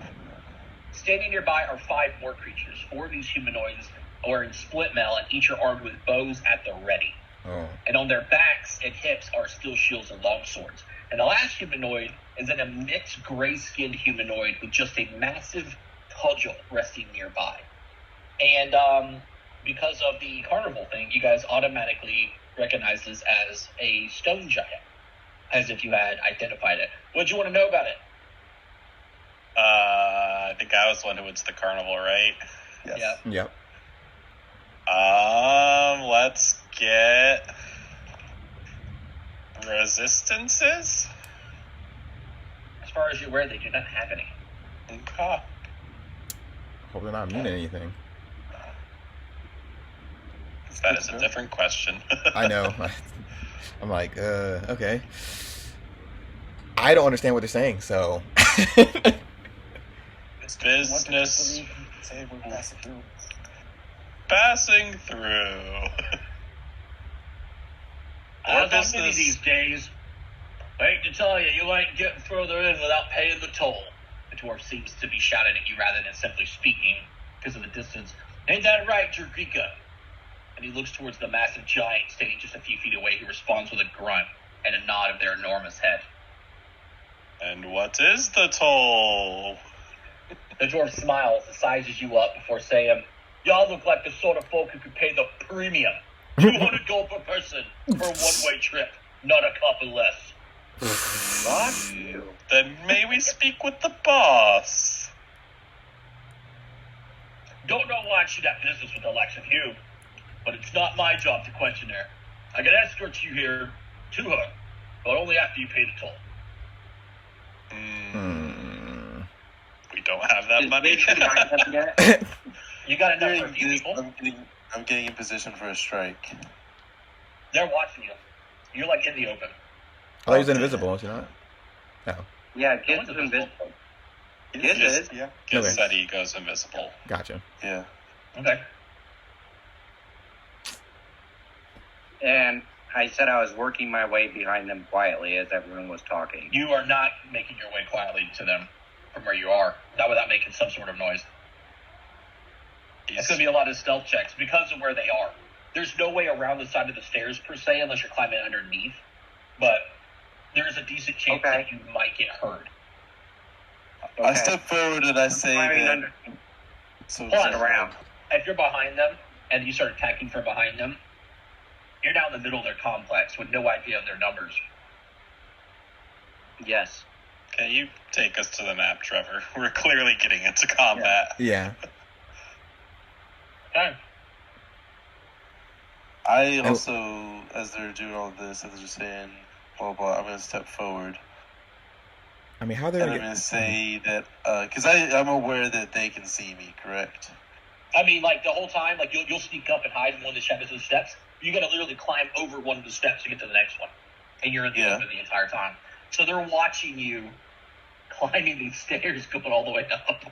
Standing nearby are 5 more creatures. 4 of these humanoids are in split mail, and each are armed with bows at the ready. Oh. And on their backs and hips are steel shields and long swords. And the last humanoid is a mixed gray-skinned humanoid with just a massive cudgel resting nearby. And because of the carnival thing, you guys automatically recognize this as a stone giant, as if you had identified it. What do you want to know about it? I think I was the one who went to the carnival, right? yes. Yeah. Yep. Let's get resistances. As far as you're aware, they do not have any. Okay. Hope they're not immune to anything. That is a different question. I know. I'm like, okay. I don't understand what they're saying, so. Business Say we're passing through. passing through. As I'm busy business. these days, I hate to tell you, you ain't getting further in without paying the toll. The dwarf seems to be shouting at you rather than simply speaking because of the distance. Ain't that right, Jergrika? And he looks towards the massive giant standing just a few feet away. He responds with a grunt and a nod of their enormous head. And what is the toll? The dwarf smiles and sizes you up before saying, y'all look like the sort of folk who could pay the premium. 200 gold per person for a one-way trip, not a couple less. What? Then may we speak with the boss? Don't know why she'd have business with the likes of you, but it's not my job to question her. I can escort you here to her, but only after you pay the toll. We don't have that Is money. Mitch behind them yet? You got enough for a few This- people? I'm getting in position for a strike. They're watching you. You're like in the open. I thought he was invisible, is he not? No. Yeah, No Giz one's is invisible. invisible. Giz Yes. is. Yeah. Giz Okay. said he goes invisible. Gotcha. Yeah. Okay. And I said I was working my way behind them quietly as everyone was talking. You are not making your way quietly to them from where you are, not without making some sort of noise. It's going to be a lot of stealth checks because of where they are. There's no way around the side of the stairs, per se, unless you're climbing underneath. But there's a decent chance that you might get heard. Okay. I step forward and I say Climbing that. under. So Plus, around. if you're behind them and you start attacking from behind them, you're down the middle of their complex with no idea of their numbers. Yes. Can you take us to the map, Trevor? We're clearly getting into combat. Yeah. Okay. I also, as they're doing all this, as they're just saying blah blah, I'm gonna step forward I mean, how they're and gonna I'm gonna say that because I'm aware that they can see me, correct? I mean, like, the whole time, like, you'll sneak up and hide in one of the shadows of the steps. You gotta literally climb over one of the steps to get to the next one. And you're in the open the entire time. So they're watching you climbing these stairs going all the way up.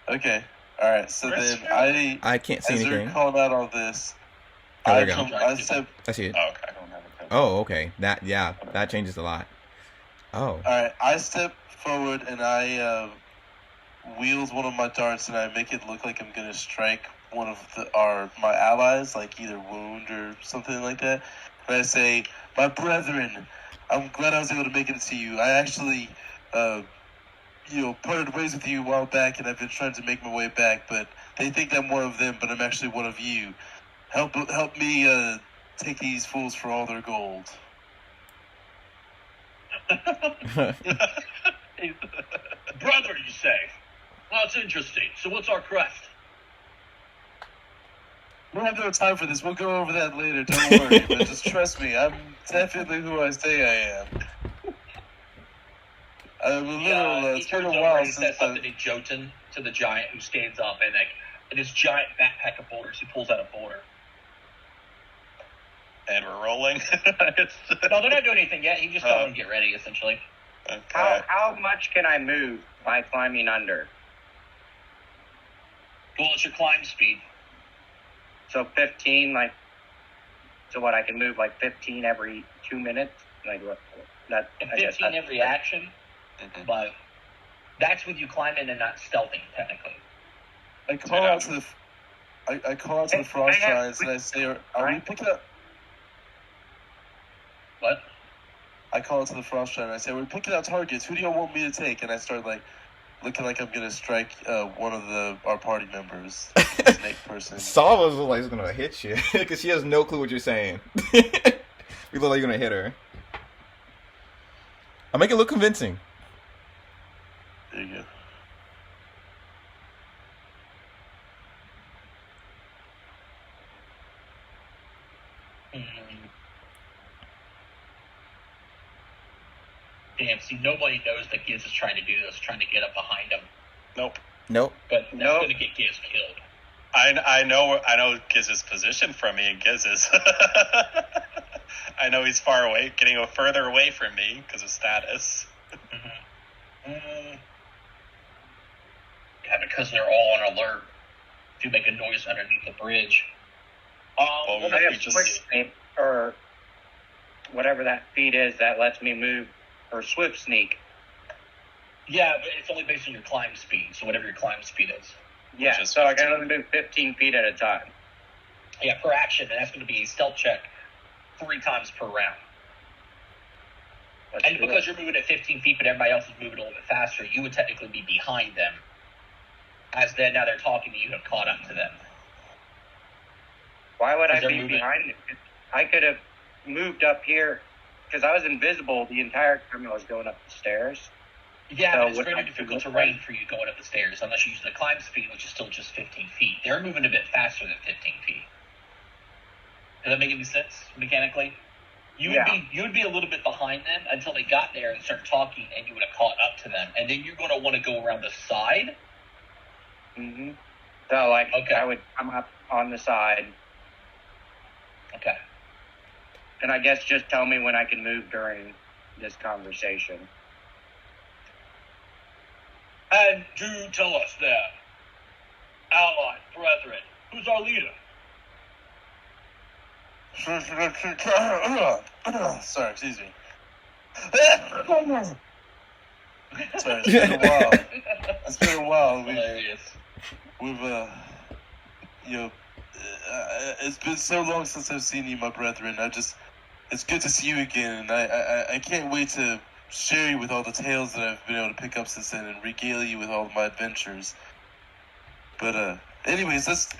Okay. All right. So Where's then I can't see as they're anything. calling out all this, Oh, there I we go. I step. I see it. Oh, okay. I don't have a pen. Oh, okay. That changes a lot. Oh. All right. I step forward and I wield one of my darts and I make it look like I'm gonna strike one of my allies, like either wound or something like that. And I say, "My brethren, I'm glad I was able to make it to you. I actually, parted ways with you a while back, and I've been trying to make my way back. But they think I'm one of them, but I'm actually one of you. Help me take these fools for all their gold." Brother, you say? That's interesting. So what's our crest? We don't have no time for this. We'll go over that later. Don't worry. But just trust me. I'm definitely who I say I am. I'm a little. He It's been turns a over while and he since says something to Jotun, to the giant who stands up, and like in this giant backpack of boulders, he pulls out a boulder. And we're rolling. No, they're not doing anything yet. He just told them to get ready, essentially. How much can I move by climbing under? Well, it's your climb speed. So 15, like. So what? I can move like 15 every 2 minutes. Like what? That. And I guess 15 that's- every action, but that's with you climbing and not stealthing, technically. I call out to the. I call out to the frost I have- giants and I say, "Are we picking up?" What? I call out to the frost giant and I say, "We're picking out targets. Who do y'all want me to take?" And I start like looking like I'm gonna strike one of our party members, the snake person. Saul was like, he's gonna hit you because she has no clue what you're saying. We look like you're gonna hit her. I'll make it look convincing. There you go. Damn, see, nobody knows that Giz is trying to do this, trying to get up behind him. Nope. Nope. But that's Nope. going to get Giz killed. I know Giz's position from me, and Giz is. I know he's far away, getting further away from me because of status. Yeah, because they're all on alert. If you make a noise underneath the bridge. Well, I have we just- quick sneak, or whatever that feat is that lets me move, or swift sneak. Yeah, but it's only based on your climb speed, so whatever your climb speed is. Yeah, is so I can 15. only move 15 feet at a time. Yeah, per action, and that's going to be a stealth check 3 times per round. Let's And do because it. you're moving at 15 feet, but everybody else is moving a little bit faster, you would technically be behind them. As then now they're talking to you, have caught up to them. Why would I Because they're be moving. behind them? I could have moved up here, because I was invisible the entire time I was going up the stairs. Yeah, So but it's what very I difficult can terrain look for you going up the stairs unless you use the climb speed, which is still just 15 feet. They're moving a bit faster than 15 feet. Does that make any sense mechanically? You would be a little bit behind them until they got there and started talking, and you would have caught up to them. And then you're going to want to go around the side. Mm-hmm. So, like, Okay. I would come up on the side, Okay. and I guess just tell me when I can move during this conversation. And do tell us there, allied, brethren, who's our leader? Sorry, excuse me. Sorry, it's been a while. It's been a while. Hilarious. It's been so long since I've seen you, my brethren. It's good to see you again, and I can't wait to share you with all the tales that I've been able to pick up since then and regale you with all of my adventures. But anyways, let's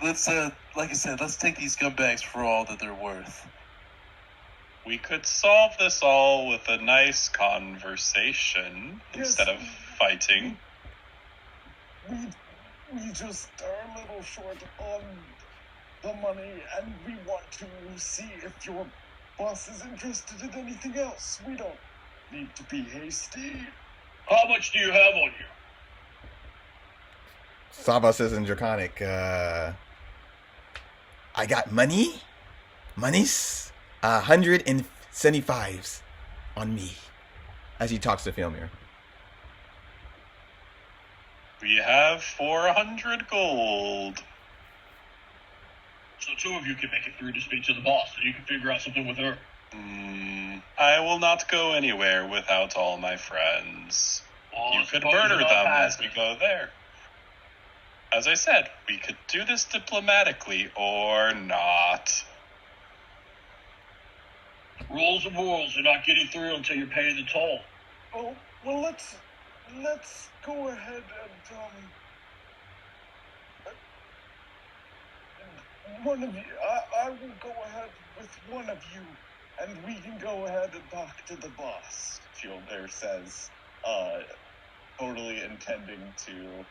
like I said, let's take these scumbags for all that they're worth. We could solve this all with a nice conversation Yes. instead of fighting. We just are a little short on the money, and we want to see if your boss is interested in anything else. We don't need to be hasty. How much do you have on you? Saba says in Draconic, I got money? Monies? 175s on me. As he talks to Filmir. We have 400 gold. So 2 of you can make it through to speak to the boss, and you can figure out something with her. I will not go anywhere without all my friends. You could suppose murder you're not them as passive. we go there. As I said, we could do this diplomatically or not. Rules of rules. You're not getting through until you're paying the toll. Oh, well, let's go ahead and one of you. I will go ahead with one of you, and we can go ahead and talk to the boss. Fielder says, totally intending to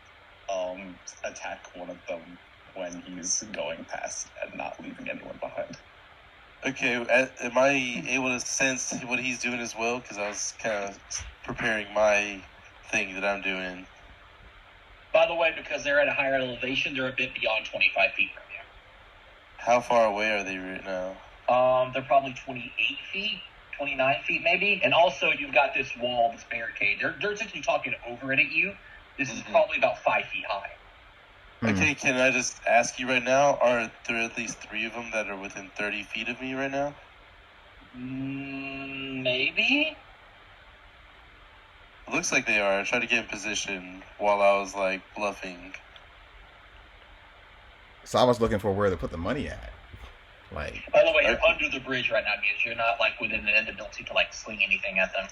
attack one of them when he's going past and not leaving anyone behind. Okay, am I able to sense what he's doing as well? Because I was kind of preparing my thing that I'm doing. By the way, because they're at a higher elevation, they're a bit beyond 25 feet from you. How far away are they right now? They're probably 28 feet, 29 feet maybe. And also, you've got this wall, this barricade. They're essentially talking over it at you. This is probably about 5 feet high. Okay, can I just ask you right now, are there at least 3 of them that are within 30 feet of me right now? Maybe? It looks like they are. I tried to get in position while I was, like, bluffing. Saba's looking for where to put the money at. Like, By the way, you're under the bridge right now, because you're not, like, within an ability to, like, sling anything at them.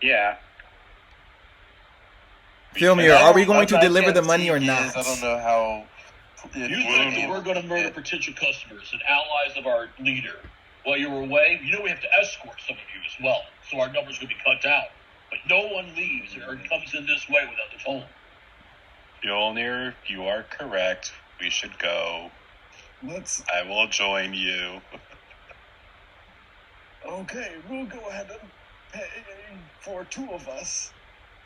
Yeah. Filmir, are we going to deliver the money or Yes, not? I don't know how... You think that we're going to murder potential customers and allies of our leader while you're away? You know we have to escort some of you as well, so our numbers will be cut down. But no one leaves or comes in this way without the toll. Mjolnir, you are correct. We should go. I will join you. Okay, we'll go ahead and pay for 2 of us,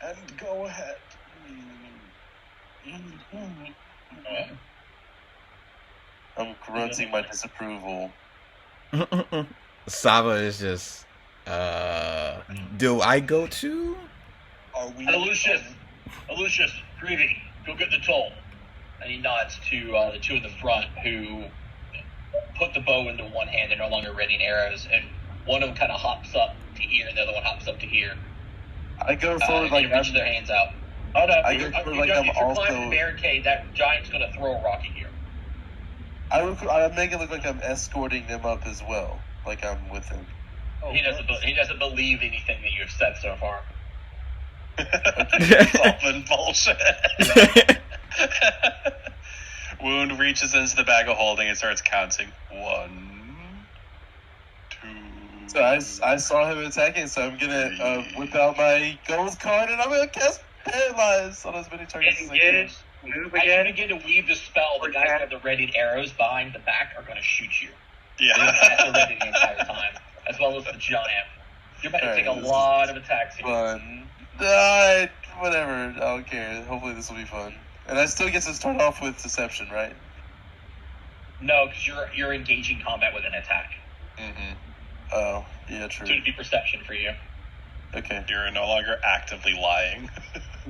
and go ahead. I'm grunting my disapproval. Sava is just. Do I go to? Are we? Aloysius, Greedy, go get the toll. And he nods to the two in the front who put the bow into one hand. They're no longer readying arrows, and one of them kind of hops up to here, and the other one hops up to here. I go forward They like reach their hands out. Oh no! I go forward like I'm if you're also. climbing the barricade, that giant's going to throw a rock at you. I make it look like I'm escorting them up as well, like I'm with them. Oh, he doesn't believe anything that you've said so far. It's all been bullshit. Wound reaches into the bag of holding and starts counting. 1, 2. So I saw him attacking, so I'm gonna whip out my gold card and I'm gonna cast Paralyze on as many targets as I can. Move As you again. begin to weave the spell, the guys who have the readied arrows behind the back are going to shoot you. Yeah. They're ready the entire time, as well as the giant. You're about to take a Alright, lot of attacks here. Fun. Whatever. I don't care. Hopefully this will be fun. And I still get to start off with deception, right? No, because you're engaging combat with an attack. Mm-hmm. Oh, yeah, true. So it'd be perception for you. Okay. You're no longer actively lying.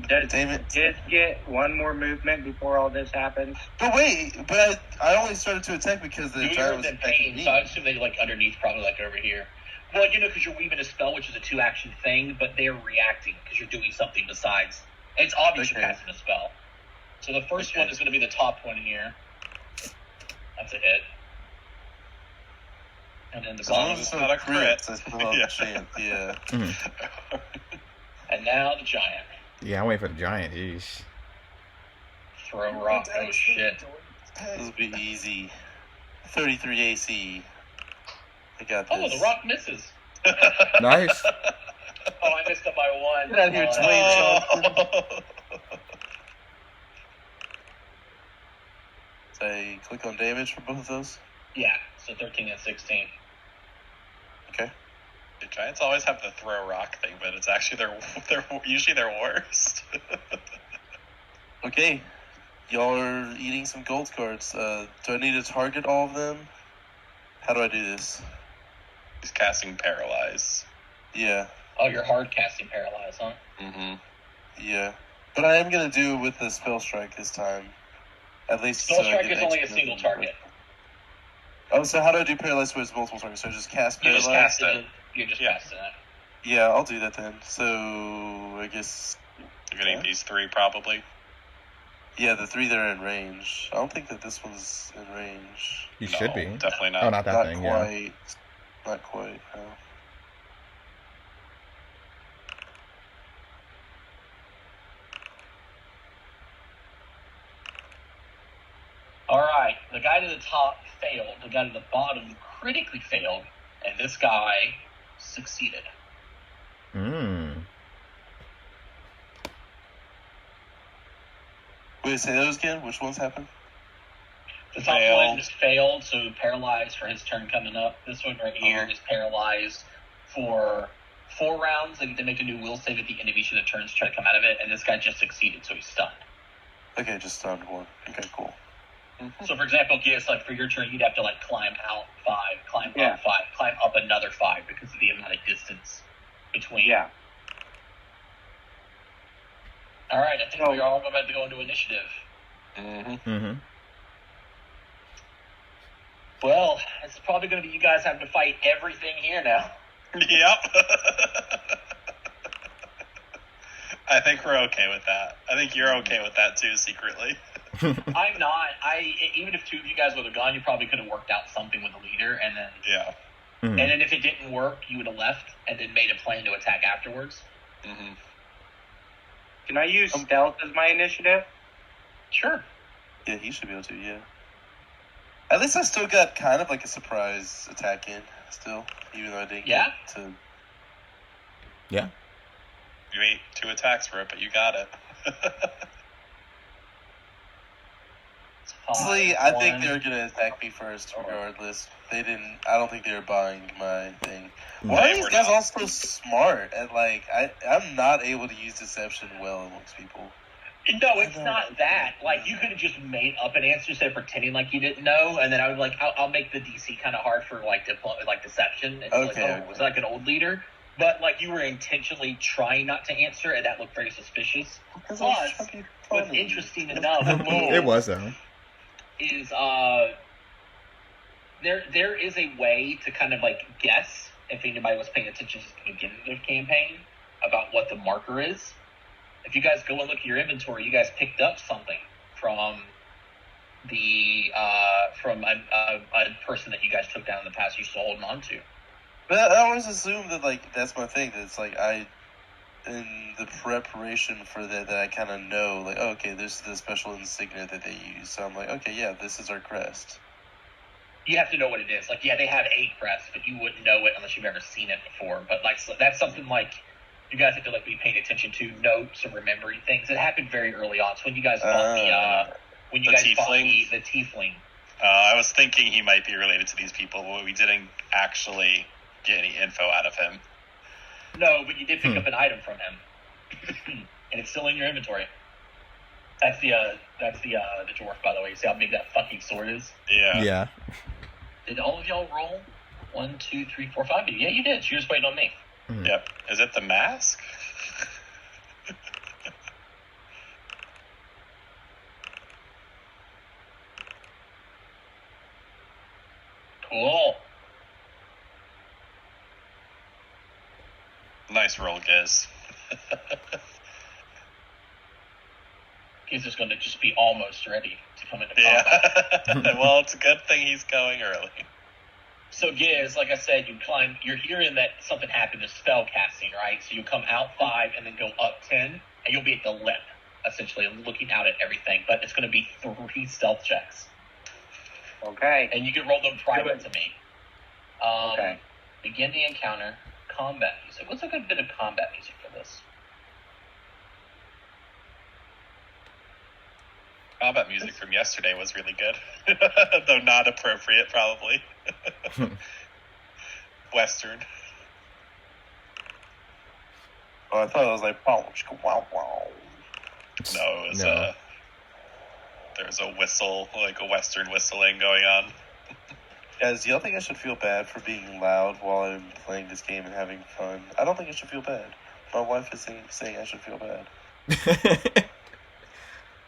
Does Damn it. Giz get one more movement before all this happens? But wait, I only started to attack because the You're giant was in attacking pain, me. so I assume they like underneath, probably like over here. Well, because you're weaving a spell, which is a 2-action thing, but they're reacting because you're doing something besides. And it's obvious you're Okay. casting a spell. So the first Okay. one is going to be the top one here. That's a hit. And then the As long bottom, as it's not not a a crit. crit, I still have Yeah. a chance, yeah. and now the giant. Yeah, I'm waiting for the giant. Jeez. Throw rock. Oh shit. This will be easy. 33 AC. I got this. Oh, the rock misses. Nice. Oh, I missed it by 1. Get out of here, Oh, Dwayne. So I click on damage for both of those. yeah, so 13 and 16. Okay. The Giants always have the throw rock thing, but it's actually they're usually their worst. Okay. Y'all are eating some gold cards. Do I need to target all of them? How do I do this? He's casting Paralyze. Yeah. Oh, you're hard casting Paralyze, huh? Mm-hmm. Yeah. But I am going to do it with the spell strike this time. At least Spell so I strike get is only a extra single movement. target. Oh, so how do I do paralyze with multiple targets? So I just cast You paralyze? just cast it. it. You're just Yeah. casting it. Yeah, I'll do that then. So I guess You're getting these 3 probably. yeah, the 3 that are in range. I don't think that this one's in range. You No, should be. definitely not. Oh, not that Not thing. Yeah. quite. Not quite. No. All right, the guy to the top failed. The guy to the bottom critically failed, and this guy succeeded. Wait, say those again? Which ones happened? The top Failed. one just failed, so paralyzed for his turn coming up. This one right here is paralyzed for 4 rounds. They get to make a new will save at the end of each of the turns to try to come out of it, and this guy just succeeded, so he's stunned. Okay, just stunned one. Okay, cool. So, for example, Giz, like for your turn, you'd have to like climb out 5, climb Yeah. up 5, climb up another 5 because of the amount of distance between. Yeah. All right, I think Oh. we're all about to go into initiative. Mm-hmm. Mm-hmm. Well, it's probably going to be you guys having to fight everything here now. Yep. I think we're okay with that. I think you're okay with that too, secretly. I'm not. Even if 2 of you guys would have gone, you probably could have worked out something with the leader, and then Yeah. Mhm. and then if it didn't work, you would have left and then made a plan to attack afterwards. Mm-hmm. Can I use stealth as my initiative? Sure. Yeah, he should be able to, yeah. At least I still got kind of like a surprise attack in, still, even though I didn't Yeah? get to... Yeah. You ate 2 attacks for it, but you got it. Honestly, I think 1. they're gonna attack me first, regardless. I don't think they're buying my thing. No, Why are they these were guys not. all so smart? And like, I'm not able to use deception well amongst people. No, it's not that. Like, you could have just made up an answer instead of pretending like you didn't know, and then I would I'll make the DC kind of hard for like deception. And Okay. Was like an old leader, but like you were intentionally trying not to answer, and that looked very suspicious. Because I was Plus, fucking what's funny. interesting enough It was though. is there is a way to kind of like guess if anybody was paying attention at the beginning of the campaign about what the marker is. If you guys go and look at your inventory, you guys picked up something from the from a person that you guys took down in the past. You're still holding on to. But I always assume that like that's my thing. That it's like in the preparation for that I kind of know like okay, this is the special insignia that they use. So I'm like okay, yeah, this is our crest. You have to know what it is. Like, yeah, they have a crest, but you wouldn't know it unless you've ever seen it before. But like, so that's something like you guys have to like be paying attention to notes and remembering things. It happened very early on. So when you guys fought the tiefling. I was thinking he might be related to these people, but we didn't actually get any info out of him. No, but you did pick up an item from him, and it's still in your inventory. That's the dwarf, by the way. You see how big that fucking sword is? Yeah. Yeah. Did all of y'all roll? 1, 2, 3, 4, 5. Yeah, you did. You're just waiting on me. Yep. Is it the mask? Cool. Nice roll, Giz. He's just going to just be almost ready to come into combat. Yeah. Well, it's a good thing he's going early. So, Giz, like I said, you're hearing that something happened to spell casting, right? So you come out 5 and then go up 10, and you'll be at the lip, essentially, looking out at everything. But it's going to be 3 stealth checks. Okay. And you can roll them private to me. Okay. Begin the encounter. Combat music. What's a good bit of combat music for this? Combat music from yesterday was really good. Though not appropriate, probably. Western. Oh, I thought it was like wow wow. No, it was No. there's a whistle, like a Western whistling going on. Guys, do y'all think I should feel bad for being loud while I'm playing this game and having fun? I don't think I should feel bad. My wife is saying I should feel bad.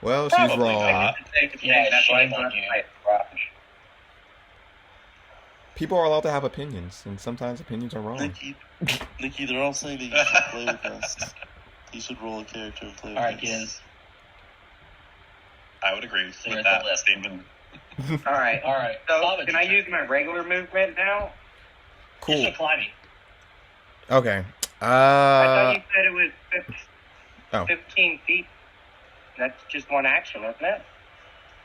Well, she's Probably wrong. not. Yeah, that's why shame on you. People are allowed to have opinions, and sometimes opinions are wrong. Nikki, they're all saying that you should play with us. You should roll a character and play with All right, us. Giz. I would agree So you're with at that the lip. statement. All right. All right. So, Bob, can I use my regular movement now? Cool. You're still climbing. Okay. I thought you said it was 15 feet. That's just one action, isn't it?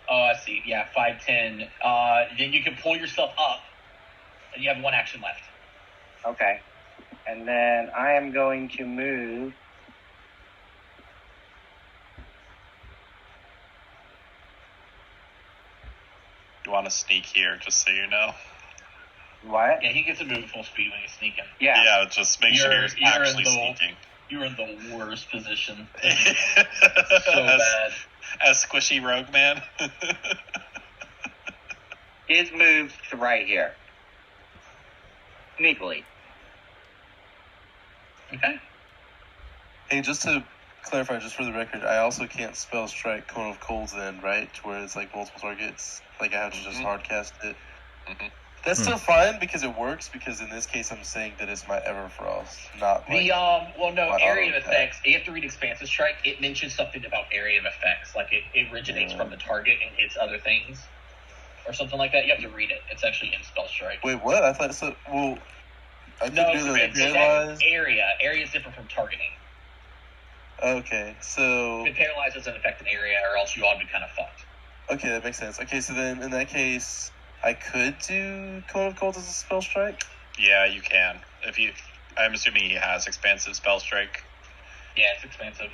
Oh, I see. Yeah, 5, 10. Then you can pull yourself up, and you have 1 action left. Okay. And then I am going to move. You want to sneak here, just so you know. What? Yeah, he gets to move full speed when he's sneaking. Yeah. Yeah, just make sure you're actually sneaking. You're in the worst position. So as, bad. as squishy rogue man. His moves to right here. Sneakily. Okay. Hey, just to clarify, just for the record, I also can't spell strike Cone of Cold's then, right? To where it's like multiple targets. Like I have to just hard cast it. Mhm. That's still fine because it works. Because in this case, I'm saying that it's my Everfrost, not like my area of auto attack. effects. You have to read Expansive Strike. It mentions something about area of effects, like it originates from the target and hits other things, or something like that. You have to read it. It's actually in Spell Strike. Wait, what? I thought so. Well, I No, could do the it's paralyzed. area. Area is different from targeting. Okay, so If it paralyzes doesn't affect an area, or else you ought to be kind of fucked. okay, that makes sense. Okay, so then in that case, I could do Cone of Cold as a spell strike. Yeah, you can. I'm assuming he has expansive spell strike. Yeah, it's expensive.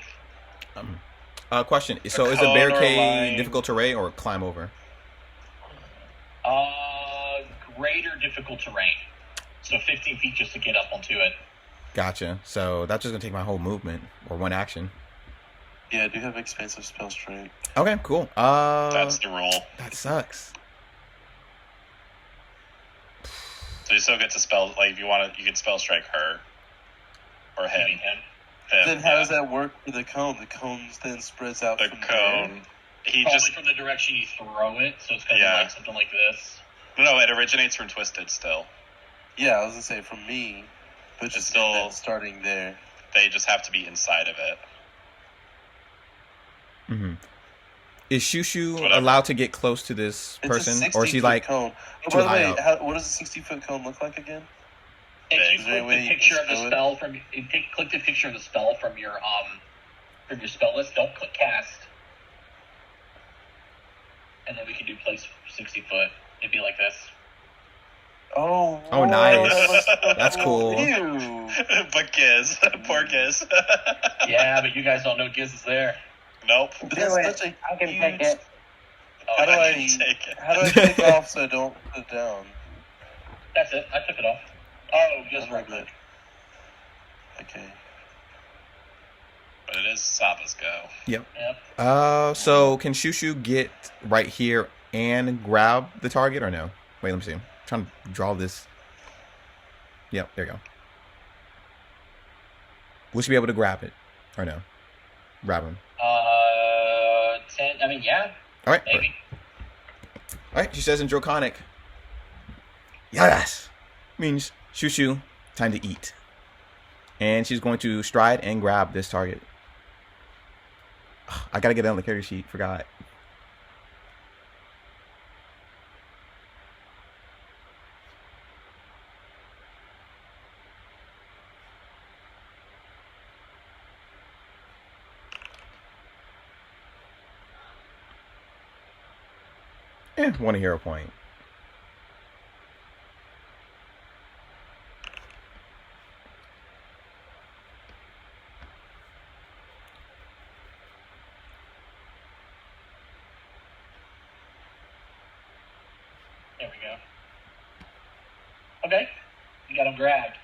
Question. So is the cone or barricade line. difficult terrain or climb over? Greater difficult terrain. So 15 feet just to get up onto it. Gotcha. So that's just gonna take my whole movement or 1 action. Yeah, I do have expansive spell strike. Okay, cool. That's the rule. That sucks. So you still get to spell, like, if you want to, you can spell strike her. Or him. Hitting him. Then how does that work for the cone? The cone then spreads out The from cone. He Probably just. from the direction you throw it, so it's going to Yeah. be like something like this. No, it originates from Twisted still. there. Yeah, I was gonna say from me, but It's just still- starting there. They just have to be inside of it. Mm-hmm. Is Shushu Whatever. allowed to get close to this It's person, a 60 or is he foot like? cone? Oh, too by the high way, up? what does a 60-foot cone look like again? If Is you there a click way the you picture can of the show it? spell click the picture of the spell from your spell list. Don't click cast, and then we can do place 60 foot. It'd be like this. Oh, Oh, nice. that looks so That's cool. Ew. But Giz. Poor Giz. Yeah, but you guys don't know Giz is there. Nope. But Do that's it. such a I can huge... take it. Oh, How do I I can take it. How do I take off so I don't put it down? That's it. I took it off. Oh, just I right love it. click. Okay. But it is Saba's go. Yep. So can Shushu get right here and grab the target, or no? Wait, let me see. I'm trying to draw this. Yep, there you go. Will she be able to grab it, or no? Grab him. 10. I mean, yeah, All right. maybe. All right. She says in Draconic. Yes. Means Shushu, time to eat. And she's going to stride and grab this target. I gotta get it on the character sheet. Forgot. Want a hero point. There we go. Okay, you got him grabbed.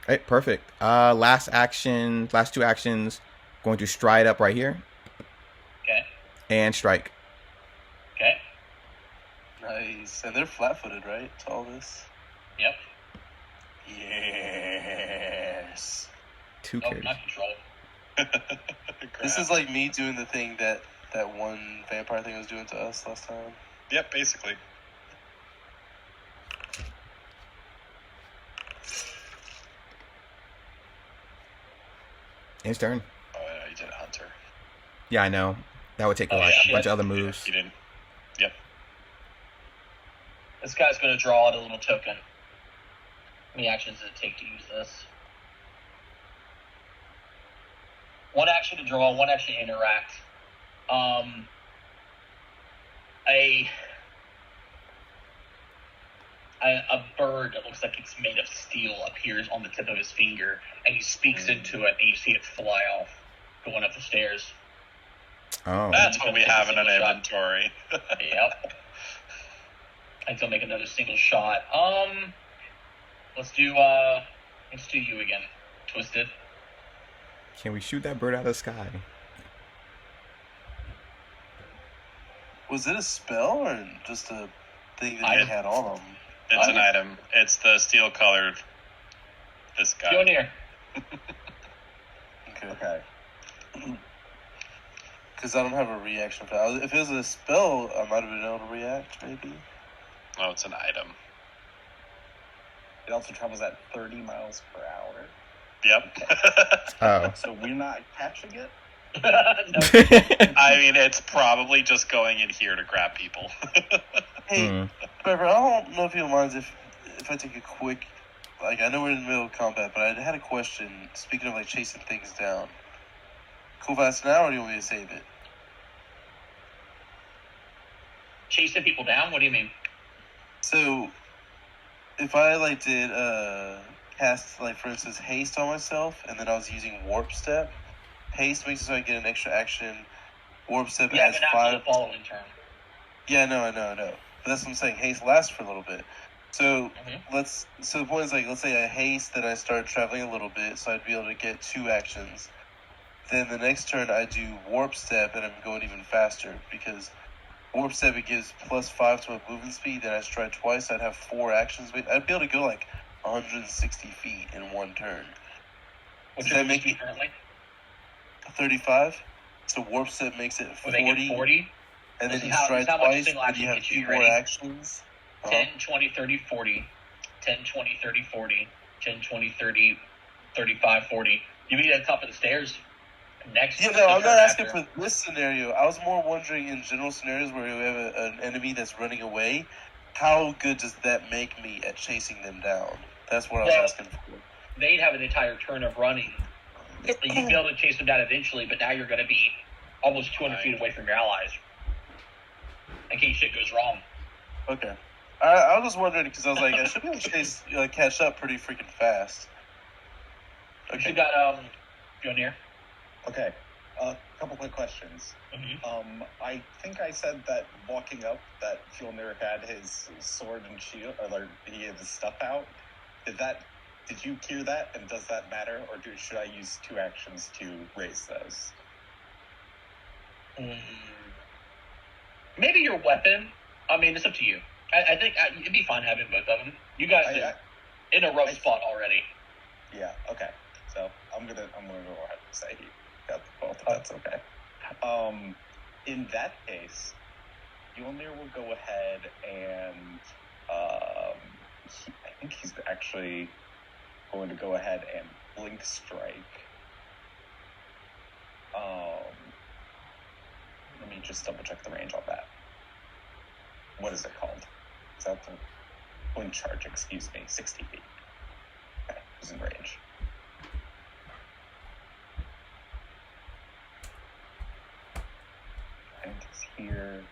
All right, perfect. Last two actions. Going to stride up right here Okay. and strike. Okay. Nice. And they're flat-footed, right? To all this. Yep. Yes. Two Nope, carries. not control. This is like me doing the thing that one vampire thing was doing to us last time. Yep, basically. His turn. Oh, yeah, you did Hunter. Yeah, I know. That would take Oh, a shit. bunch of other moves. You didn't. Yep. This guy's going to draw out a little token. How many actions does it take to use this? One action to draw, one action to interact. A bird that looks like it's made of steel appears on the tip of his finger, and he speaks into it, and you see it fly off, going up the stairs. Oh. That's what we have in an Single shot. inventory. Yep. And so make another single shot. Let's do you again. Twisted. Can we shoot that bird out of the sky? Was it a spell or just a thing that I- they had on them? It's an item. It's the steel colored. This guy. Go in here. Okay. Because I don't have a reaction for that. If it was a spell, I might have been able to react, maybe. Oh, it's an item. It also travels at 30 miles per hour. Yep. Oh. So we're not catching it? No. I mean, it's probably just going in here to grab people. Hey, Hmm. Trevor, I don't know if you don't mind if I take a quick... Like, I know we're in the middle of combat, but I had a question. Speaking of, like, chasing things down. Cool fast now, or do you want me to save it? Chasing people down? What do you mean? So, if I, like, did, cast, like, for instance, haste on myself, and then I was using warp step, haste makes it so I get an extra action, warp step Yeah, adds but after 5... the following turn. Yeah, I know. But that's what I'm saying. Haste lasts for a little bit. So so the point is, like, let's say I haste, then I start traveling a little bit, so I'd be able to get 2 actions. then the next turn I do Warp Step, and I'm going even faster, because Warp Step, it gives +5 to my movement speed, then I strike twice, I'd have 4 actions. I'd be able to go like 160 feet in one turn. What's Does your that make speed it currently? 35? So Warp Step makes it 40. Make it 40? And then This you is how strike much twice, single and action you have gets 2 you. more Ready? actions. 10, 20, 30, 40. 10, 20, 30, 40. 10, 20, 30, 35, 40. You meet at the top of the stairs next. Yeah, no, I'm not asking for this scenario. I was more wondering in general scenarios where we have an enemy that's running away, how good does that make me at chasing them down? That's what I was asking for. They'd have an entire turn of running. You'd be able to chase them down eventually, but now you're going to be almost 200 feet away from your allies in case shit goes wrong. Okay. I was just wondering because I was like, I should be able to catch up pretty freaking fast. Okay. You got, Junior. Okay. A couple quick questions. Mm-hmm. I think I said that walking up, that Fjolnir had his sword and shield, or he had his stuff out. Did you hear that? And does that matter, or should I use 2 actions to raise those? Maybe your weapon. I mean, it's up to you. I think it'd be fine having both of them. You guys are in a rough spot already. Yeah. Okay. So I'm gonna go ahead and say he got both. If that's okay. In that case, Fjolnir will go ahead and I think he's actually going to go ahead and blink strike. Let me just double check the range on that. What is it called? Is that the blink charge? Excuse me, 60 feet. Okay, he's in range. And he's here.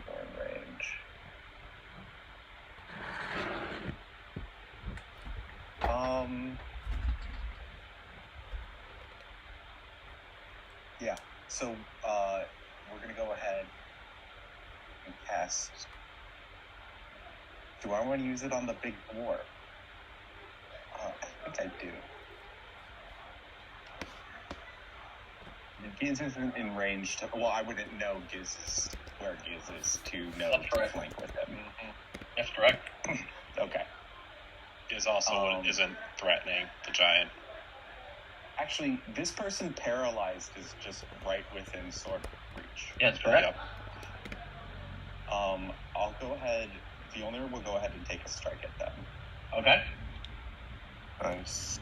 You're in range. Yeah, so we're going to go ahead and cast. Do I want to use it on the big boar? I think I do. Giz isn't in range to. Well, I wouldn't know where Giz is to know to flank with him. That's correct. Okay. Giz also isn't threatening the giant. Actually, this person paralyzed is just right within sword reach. Yeah, that's correct. Yep. I'll go ahead. Fjolnir will go ahead and take a strike at them. Okay. Nice.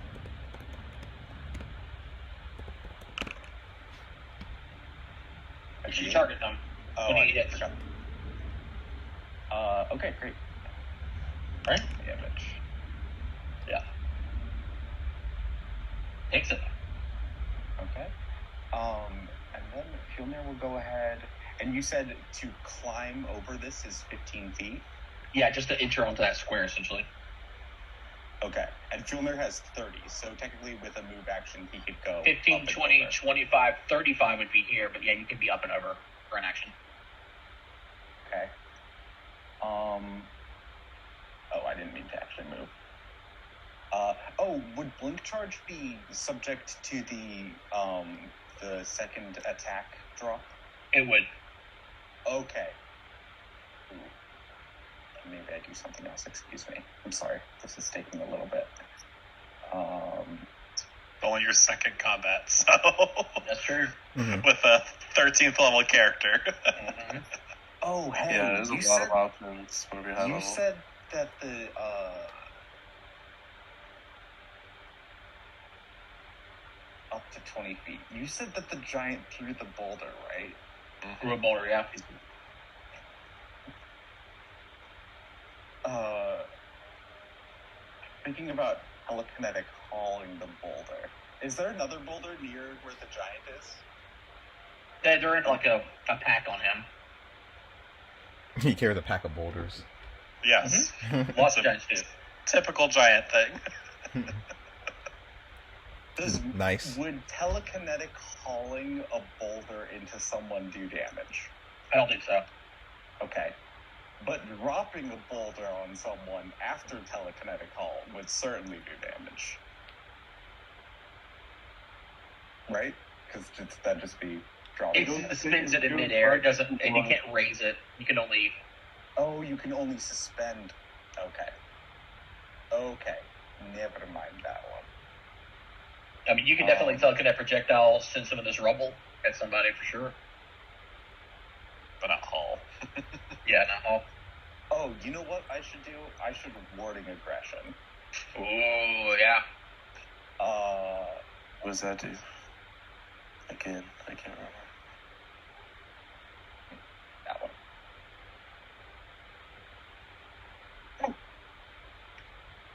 You target them. Oh, When I he hits. forgot. Okay, great. Right? Damage. Yeah. Takes it. Okay. And then Fjolnir will go ahead. And you said to climb over this is 15 feet? Yeah, just to enter onto that square, essentially. Okay. And Fjolnir has 30, so technically with a move action, he could go 15, up and 20, over. 25, 35 would be here, but yeah, you can be up and over for an action. Okay. Oh, I didn't mean to actually move. Would Blink Charge be subject to the second attack drop? It would. Okay. Ooh. Maybe I do something else, excuse me. I'm sorry, this is taking a little bit. Only your second combat, so That's true. with a 13th level character. Oh, hey, Yeah, there's a lot of options when we're high you level. said that the, up to 20 feet. You said that the giant threw the boulder, right? Through a boulder, yeah. Thinking about telekinetic hauling the boulder. Is there another boulder near where the giant is? They're in like a pack on him. He carries a pack of boulders. Yes. Lots of giants do. Typical giant thing. Nice. Would telekinetic hauling a boulder into someone do damage? I don't think so. Okay. But dropping a boulder on someone after telekinetic haul would certainly do damage. right? Because that'd just be drop. It spins it in midair. It doesn't, and you can't raise it. You can only. Oh, you can only suspend. Okay. Never mind that one. I mean, you can definitely telekinetic projectiles, send some of this rubble at somebody for sure. But not Hall. Yeah, not all. Oh, you know what I should do? I should warding aggression. Oh, yeah. What does that do? Again, I can't remember. That one.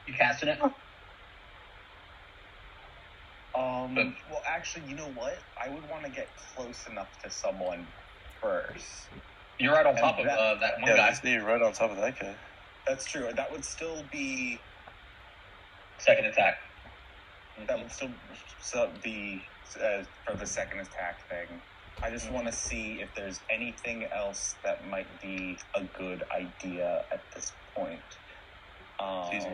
You casting it? Well, actually, you know what? I would want to get close enough to someone first. You're right on top of that one Yeah, guy. I see you're right on top of that guy. That's true. That would still be. Second attack. That would still be for the second attack thing. I just want to see if there's anything else that might be a good idea at this point. Easy.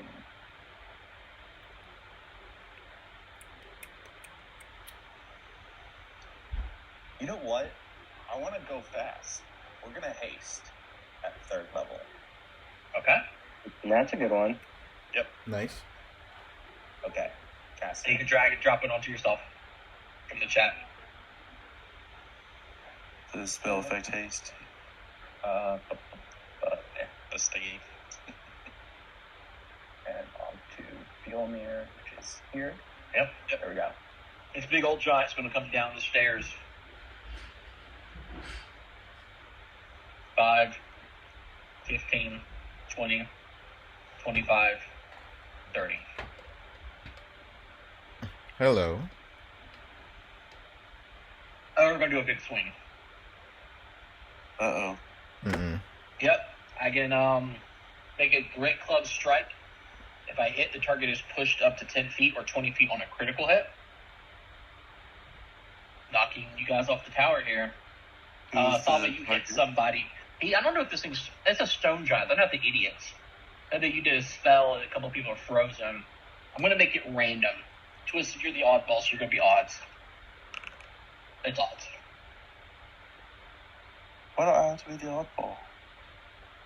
You know what? I want to go fast. We're gonna haste at 3rd level. Okay. That's a good one. Nice. Okay, cast. So you can drag and drop it onto yourself from the chat. The spell effect haste. Yeah. The stingy. And onto Fjolnir, which is here. Yep. There we go. This big old giant's going to come down the stairs. 5, 15, 20, 25, 30. Hello. Oh, we're going to do a big swing. Uh-oh. Mm-mm. Yep. I can make a great club strike. If I hit, the target is pushed up to 10 feet or 20 feet on a critical hit. Knocking you guys off the tower here. Saba, you hit somebody. I don't know if this thing's... It's a stone giant. They're not the idiots. I know that you did a spell and a couple of people are frozen. I'm going to make it random. Twisted, you're the oddball, so you're going to be odds. It's odds. Why do I have to be the oddball?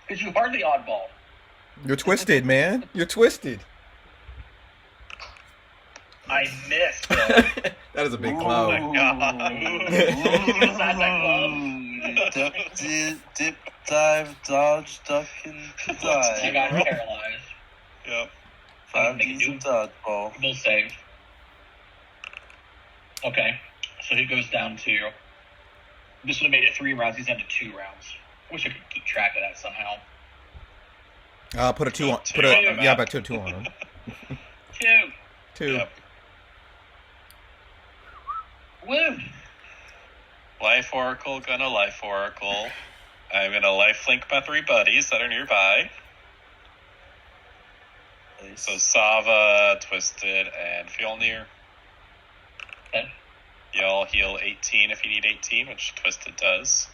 Because you are the oddball. You're twisted, man. You're twisted. I missed. Bro. That is a big cloud. Oh my god. Besides that glove. Dip, dive, dodge, duck, and I dive. got paralyzed. Yep. 5Ds and dodgeball. We'll save. Okay. So he goes down to... This would have made it 3 rounds. He's down to 2 rounds. I wish I could keep track of that somehow. Put a 2 on. But put 2 on him. 2. 2. Yep. Wound. Life Oracle, gonna Life Oracle. I'm gonna lifelink my 3 buddies that are nearby. So Sava, Twisted, and Fjolnir. Okay. Y'all heal 18 if you need 18, which Twisted does.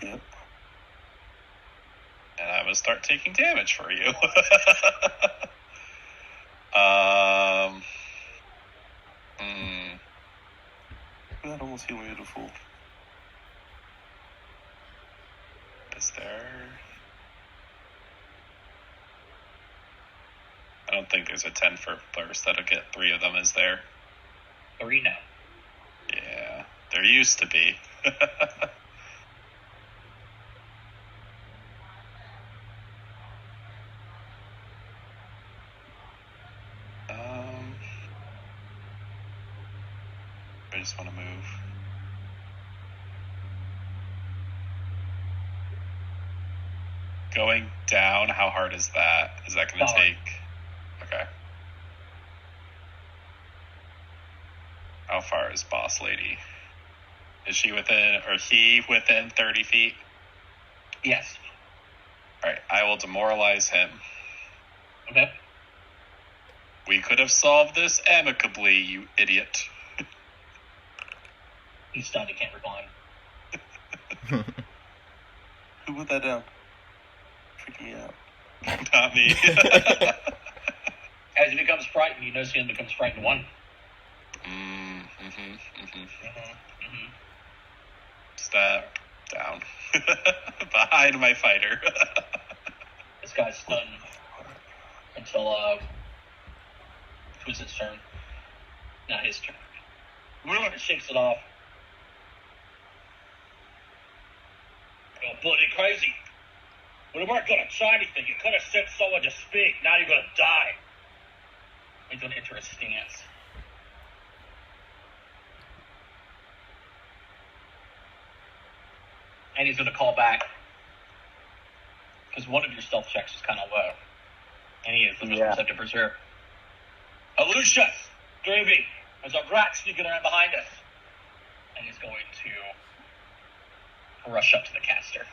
Yep. And I'm gonna start taking damage for you. That almost heal me to full. Is there... I don't think there's a 10 for burst that'll get 3 of them, is there? 3 now. Yeah, there used to be. I just want to move. Going down, how hard is that? Is that going to take... Okay. How far is Boss Lady? Is she within, or he within 30 feet? Yes. Alright, I will demoralize him. Okay. We could have solved this amicably, you idiot. He's stunned. He can't respond. Who put that down? Freaking out. Not me. As he becomes frightened, you notice him becomes frightened 1. Step down. Behind my fighter. This guy's stunned until Twisted turn. Not his turn. Ruin shakes it off. You're bloody crazy. We weren't gonna try anything. You could have sent someone to speak. Now you're gonna die. He's gonna enter a stance. And he's gonna call back. Because one of your stealth checks is kind of low. And he is the most perceptive for sure. Alucius! Gravy! There's a rat sneaking around behind us. And he's going to rush up to the caster.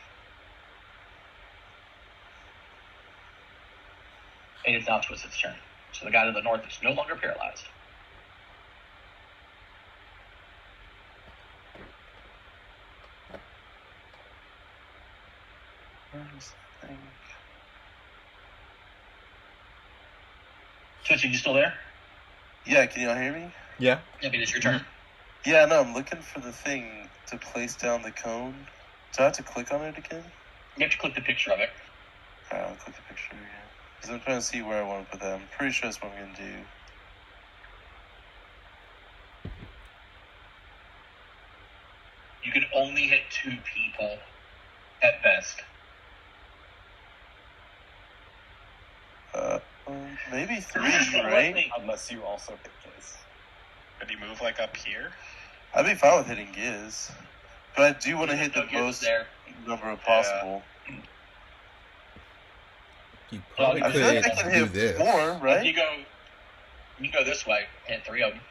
It is now Twisted's turn. So the guy to the north is no longer paralyzed. Twitch, are you still there? Yeah, can y'all hear me? Yeah. Yeah, but it's your turn. Yeah, no, I'm looking for the thing to place down the cone. Do I have to click on it again? You have to click the picture of it. Alright, I'll click the picture again. Because I'm trying to see where I want to put that. I'm pretty sure that's what I'm going to do. You can only hit 2 people at best. Maybe 3, right? Unless you also hit Giz. Could he move like up here? I'd be fine with hitting Giz. But I do want to hit the Giz is most there. number of possible. You probably I feel like I could can do hit this. 4, If right? you go this way, hit 3 of them.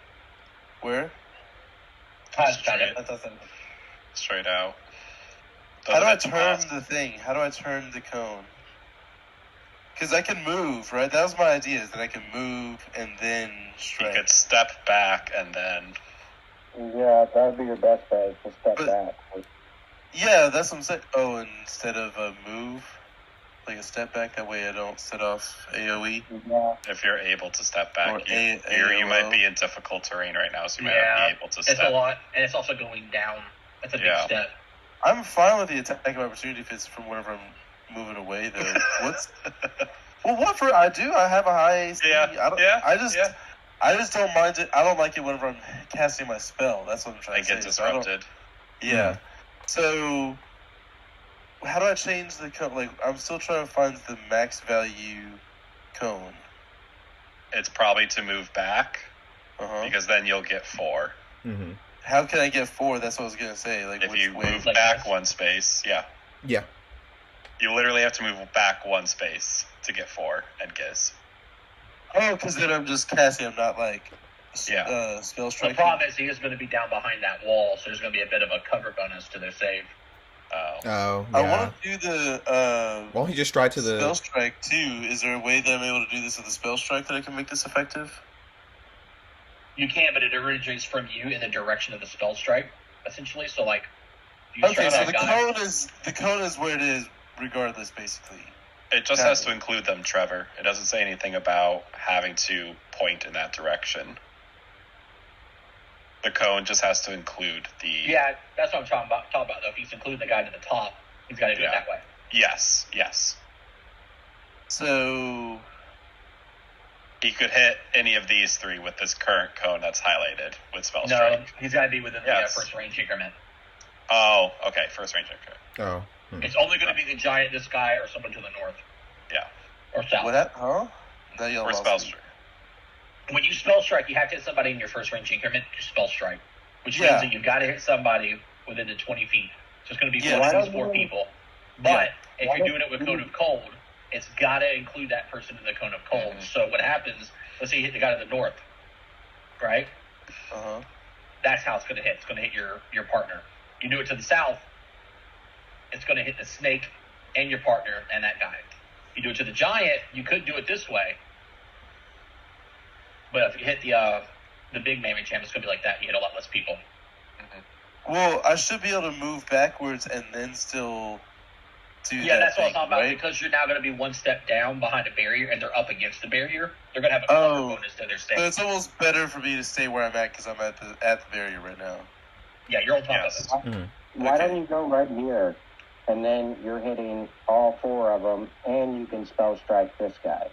Where? Straight. That doesn't. Straight out. How do I Doesn't turn hit the thing? How do I turn the cone? Because I can move, right? That was my idea, is that I can move and then You strike. could step back and then. Yeah, that would be your best bet, is to step But- back. Yeah, that's what I'm saying. Oh, instead of a move, like a step back, that way I don't set off AoE. Yeah, If you're able to step Or back, you might be in difficult terrain right now, so you might not be able to It's step. a lot, and it's also going down. That's a big Yeah. step. I'm fine with the attack of opportunity if it's from whenever I'm moving away, though. What's... Well, what for? I do. I have a high AC. Yeah, I don't, yeah, I just don't mind it. I don't like it whenever I'm casting my spell. That's what I'm I trying get to say. So I don't- disrupted. Yeah. So, how do I change the cone? Like, I'm still trying to find the max value cone. It's probably to move back, Uh-huh. because then you'll get 4. Mm-hmm. How can I get 4? That's what I was gonna say. Like, If which you way? move Like back this? 1 space, yeah. Yeah. You literally have to move back 1 space to get 4 and Giz. Oh, because then I'm just casting. I'm not like, spell The striking. problem is he is going to be down behind that wall, so there's going to be a bit of a cover bonus to their save. Oh. Oh, I yeah. want to do the Why don't you just try to spell the... strike too. Is there a way that I'm able to do this with the spell strike that I can make this effective? You can, but it originates from you in the direction of the spell strike, essentially. So, like, if you Okay, strike so that the guy, cone is where it is, regardless, basically. It just Got has it. to include them, Trevor. It doesn't say anything about having to point in that direction. The cone just has to include the... yeah, that's what I'm talking about. Though, if he's including the guy to the top, he's got to do it Yeah. that way. Yes. So, He could hit any of these 3 with this current cone that's highlighted with spell No, strike. he's got to be within Yes. the first range increment. Oh, okay. First range, okay. Oh. It's only going to be the giant, this guy, or someone to the north. Yeah. Or south. what happened? Huh? Now y'all Or lost spell me. strike. When you spell strike, you have to hit somebody in your first range increment to spell strike, which Yeah. means that you've got to hit somebody within the 20 feet. So it's going to be Yeah. one of Why these 4 don't you- people. But if Why you're don't doing it with you- Cone of Cold, it's got to include that person in the Cone of Cold. Mhm. So what happens, let's say you hit the guy to the north, right? Uh-huh. That's how it's going to hit. It's going to hit your partner. You do it to the south, it's going to hit the snake and your partner and that guy. You do it to the giant, you could do it this way. But if you hit the big melee champ, it's going to be like that. You hit a lot less people. Well, I should be able to move backwards and then still do Yeah, that that's what I'm thing, talking about. right? Because you're now going to be 1 step down behind a barrier, and they're up against the barrier. They're gonna have a cover bonus to their So stand. it's almost better for me to stay where I'm at because I'm at the barrier right now. Yeah, you're on top Yes. of it. Why Okay. don't you go right here, and then you're hitting all 4 of them, and you can spell strike this guy.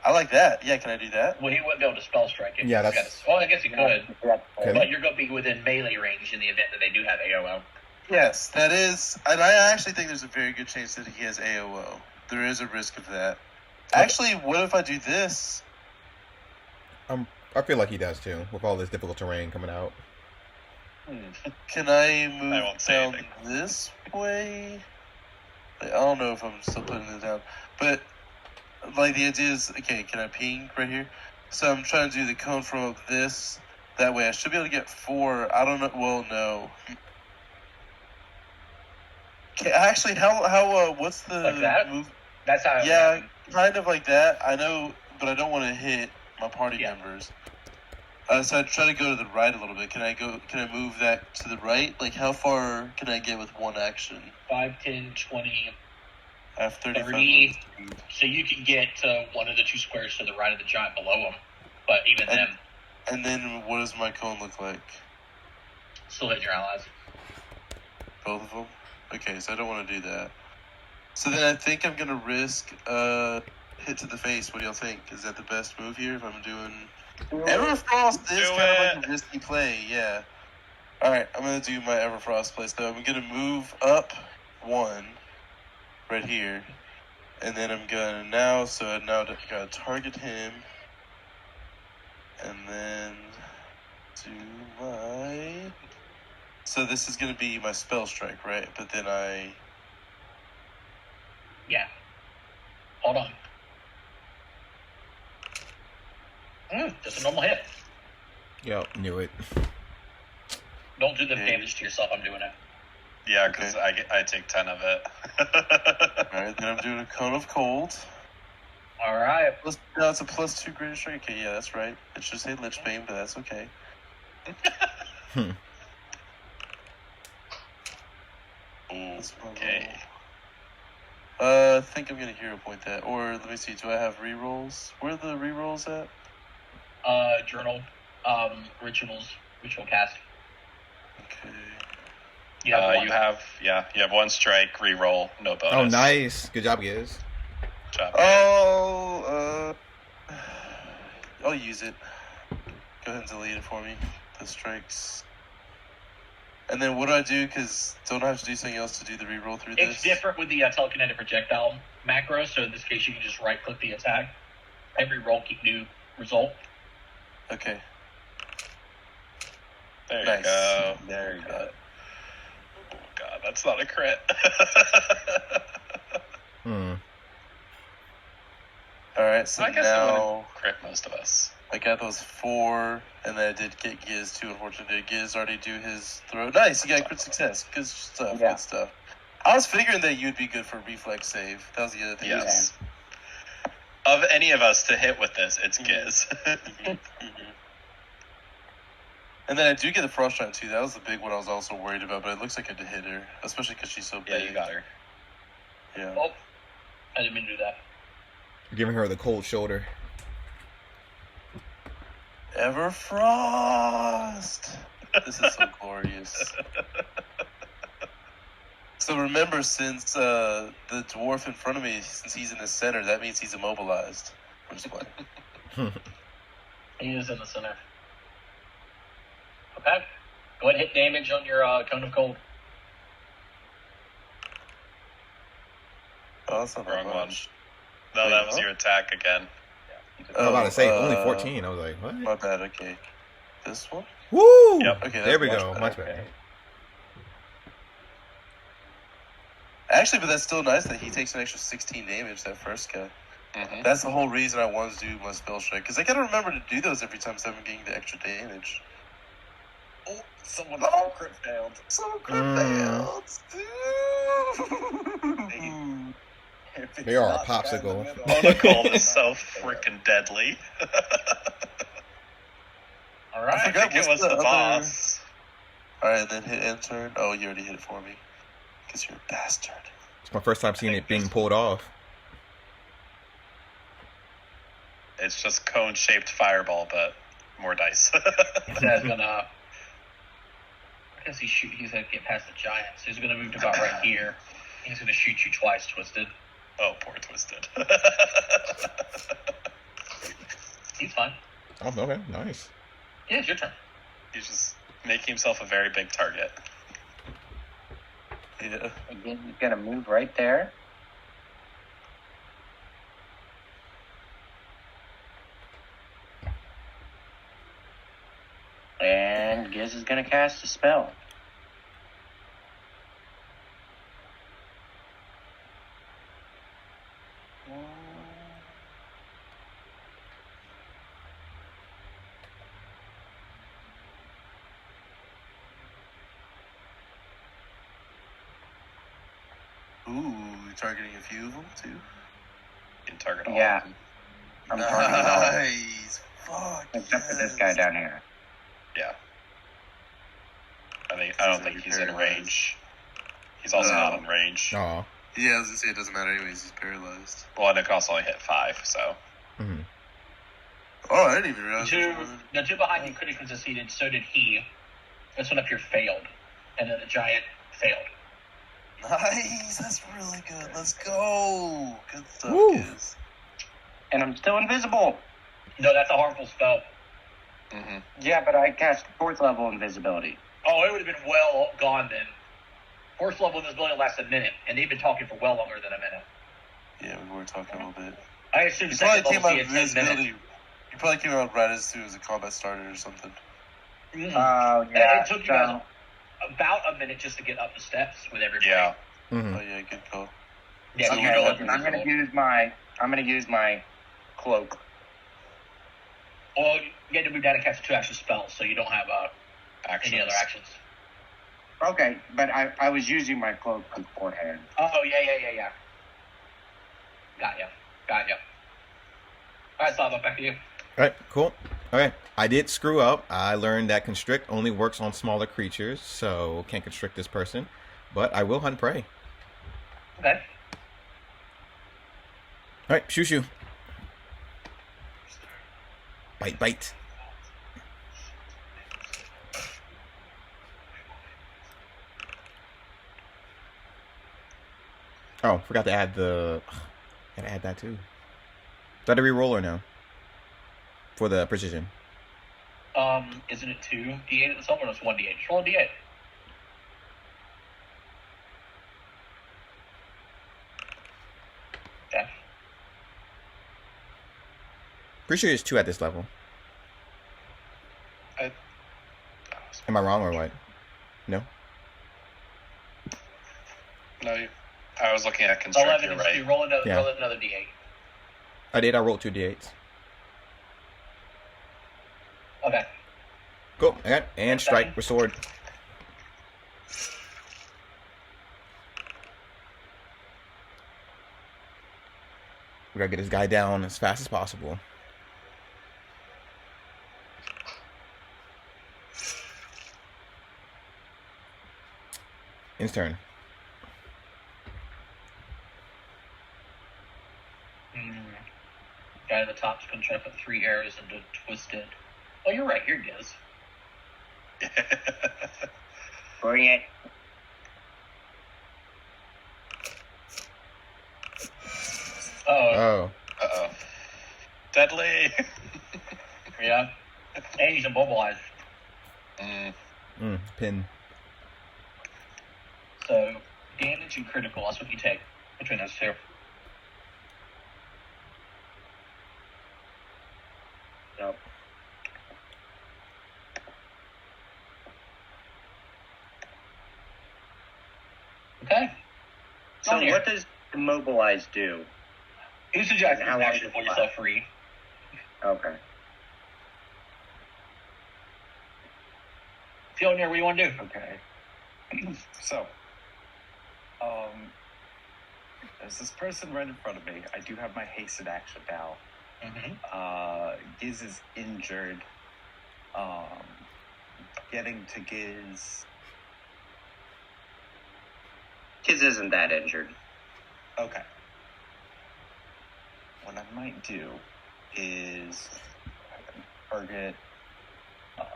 I like that. Yeah, can I do that? Well, he wouldn't be able to spell strike it. Yeah, He's that's- got well, I guess he could, Okay. but you're gonna be within melee range in the event that they do have AOL. Yes, that is. And I actually think there's a very good chance that he has AOO. There is a risk of that. Actually, what if I do this? I feel like he does too, with all this difficult terrain coming out. Can I move I won't say down anything. this way? Like, I don't know if I'm still putting it down, but like the idea is, okay, can I ping right here? So I'm trying to do the cone from up this. That way I should be able to get 4. I don't know. Well, no. Okay, actually, what's the Like that? move? That's how. Yeah, kind of like that. I know, but I don't want to hit my party Yeah. members. So I try to go to the right a little bit. Can I move that to the right? Like, how far can I get with one action? 5, 10, 20, I have 35 30. movement speed. So you can get to one of the 2 squares to the right of the giant below him, but even And- then, And then what does my cone look like? still hit your allies. Both of them? Okay, so I don't want to do that. So then I think I'm gonna risk hit to the face. What do y'all think? Is that the best move here if I'm doing? Everfrost is Do kind of like it. a risky play, yeah. Alright, I'm gonna do my Everfrost play. So I'm gonna move up 1 right here. And then I'm gonna gotta target him. And then do my... So this is gonna be my spell strike, right? But then Yeah. Hold on. Just a normal hit. Yep, knew it. Don't do the Okay. damage to yourself. I'm doing it. Yeah, because I take 10 of it. Alright, then I'm doing a Cone of Cold. All right. No, it's a +2 greater strike. Okay, yeah, that's right. It should say Lich Bane, but that's okay. That's my Okay. roll. I think I'm gonna hero point that. Or let me see, do I have rerolls? Where are the rerolls at? Journal, ritual cast. Okay. You have one. you have 1 strike, reroll, no bonus. Oh, nice. Good job, Giz. Good job. I'll use it. Go ahead and delete it for me. The strikes. And then what do I do? Because don't I have to do something else to do the reroll through this? It's different with the telekinetic projectile macro. So in this case, you can just right click the attack. Every roll keep new result. Okay. There Nice. you go. There you go. Oh, God, that's not a crit. Alright, so I guess it now would crit most of us. I got those 4, and then I did get Giz too, unfortunately. Did Giz already do his throw? Nice, you got crit success. Good stuff, Yeah. good stuff. I was figuring that you'd be good for reflex save. That was the other thing. Yes. Of any of us to hit with this, it's Giz. Mhm. And then I do get the Frost Giant too. That was the big one I was also worried about, but it looks like I did hit her, especially because she's so Yeah, big. you got her. Yeah. Oh, I didn't mean to do that. You're giving her the cold shoulder. Everfrost! This is so glorious. So remember, since the dwarf in front of me, since he's in the center, that means he's immobilized. I'm just playing. He is in the center. Okay. Go ahead and hit damage on your Cone of Cold. Oh, that's not that Wrong one. much. No, Wait, that was what? your attack again. I was about to say, Oh, only 14. I was like, what? My bad, okay. This one? Woo! Yep. Okay, There that's we much go. better, Much okay. better. Actually, but that's still nice that he takes an extra 16 damage, that first guy. Mm-hmm. That's the whole reason I wanted to do my spell strike, because I gotta remember to do those every time so I'm getting the extra damage. Oh, someone crit failed. So crit Mm. failed. If it's They are a not the guy in the popsicle. middle- Monocle is so freaking deadly. All I right. I forgot think it what's was the the other- boss. Alright, then hit end turn. Oh, you already hit it for me. Because you're a bastard. It's my first time seeing it being pulled off. It's just cone-shaped fireball, but more dice. He's gonna. I guess he's gonna get past the giant, so he's gonna move to about right here. He's gonna shoot you twice, Twisted. Oh, poor Twisted. He's fine. Oh, okay, nice. Yeah, it's your turn. He's just making himself a very big target. Yeah. Again, he's gonna move right there. And Giz is gonna cast a spell. Ooh, you're targeting a few of them too. You can target all Yeah. of them. I'm targeting all. Nice. Fuck. Except for this guy down here. Yeah. I don't think he's in range. He's also not in range. Oh. Yeah, I was gonna say it doesn't matter anyways. He's paralyzed. Well, and it can also only hit 5, so. Mm-hmm. Oh, I didn't even realize. The two behind you critically succeeded, so did he. This one up here failed. And then the giant failed. Nice. That's really good. Let's go. Good stuff, Woo. kids. And I'm still invisible. No, that's a harmful spell. Mm-hmm. Yeah, but I cast 4th level invisibility. Oh, it would have been well gone then. Fourth level invisibility lasts a minute, and they've been talking for well longer than a minute. Yeah, we were talking a little bit. I assume You probably second came level out see of it 10 invisibility. minutes. You probably came out right as soon as the combat started or something. Mm. Oh, yeah. It took you guys about a minute just to get up the steps with everybody. Yeah. Mm-hmm. Oh yeah, good call. Yeah, So so you you're know not what- I'm gonna use my cloak. Well, you had to move down and cast a 2-action spell, so you don't have Actions. any other actions. Okay, but I was using my cloak beforehand. Oh, yeah. Got ya. Alright, Slava, back to you. All right, cool. Okay, I did screw up. I learned that constrict only works on smaller creatures, so can't constrict this person. But I will hunt prey. Okay. All right, shoo. Bite. Oh, forgot to add the. Gotta add that too. Do I have to re-roll or no? For the precision. Isn't it 2d8 at the summon, or it's 1d8? Just roll a d8. Okay. Pretty sure it's 2 at this level. Am I wrong or what? No? No, I was looking at constrict, 11 you're is right. 2. Roll another d8. I did. I rolled 2 d8s. Okay. Cool. Okay. And strike with sword. We gotta get this guy down as fast as possible. His turn. Guy at the top's gonna try to put 3 arrows into Twisted. Oh, you're right. Here it is. Bring it. Oh. Uh-oh. Deadly! Yeah. And he's immobilized. Pin. So, damage and critical, that's what you take between those two. Nope. Okay. So what does immobilize do? You suggest How an long action is for it yourself free. Okay. Fjolnir, what do you want to do? Okay. So, there's this person right in front of me. I do have my hasted action now. Giz is injured. Getting to Giz. Giz isn't that injured. Okay. What I might do is target. Let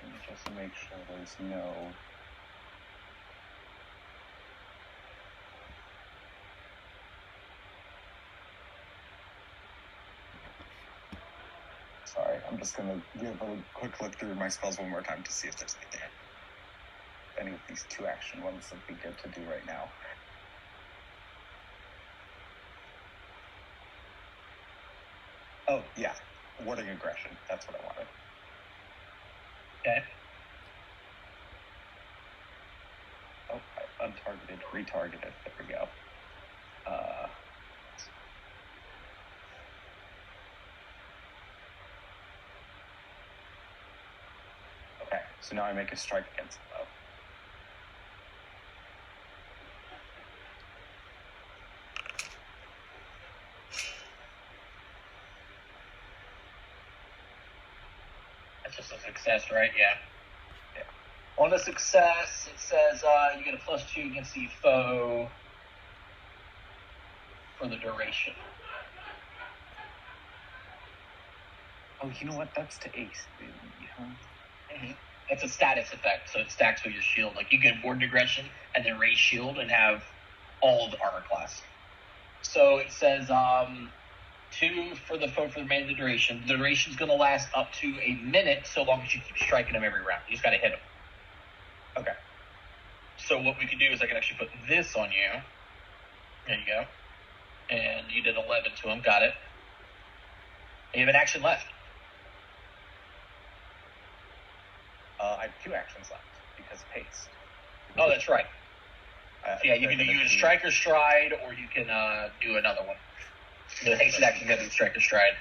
me just make sure there's no. Sorry, I'm just gonna give a quick look through my spells one more time to see if there's anything. Any of these 2-action ones would be good to do right now. Oh, yeah. Warding aggression. That's what I wanted. Okay. Oh, untargeted, retargeted. There we go. Okay, so now I make a strike against the foe. That's just a success, right? Yeah. On a success, it says you get a +2 against the foe for the duration. Oh, you know what? That's to ace. Huh? Mm-hmm. It's a status effect, so it stacks with your shield. Like you can ward aggression and then raise shield and have all of the armor class. So it says 2 for the foe for the remainder of the duration. The duration's going to last up to a minute, so long as you keep striking them every round. You just got to hit them. Okay. So what we can do is I can actually put this on you. There you go. And you did 11 to him. Got it. You have an action left. I have 2 actions left because haste. Oh, that's right. Yeah, you can use strike or stride, or you can do another one. The hasted action can be strike or stride.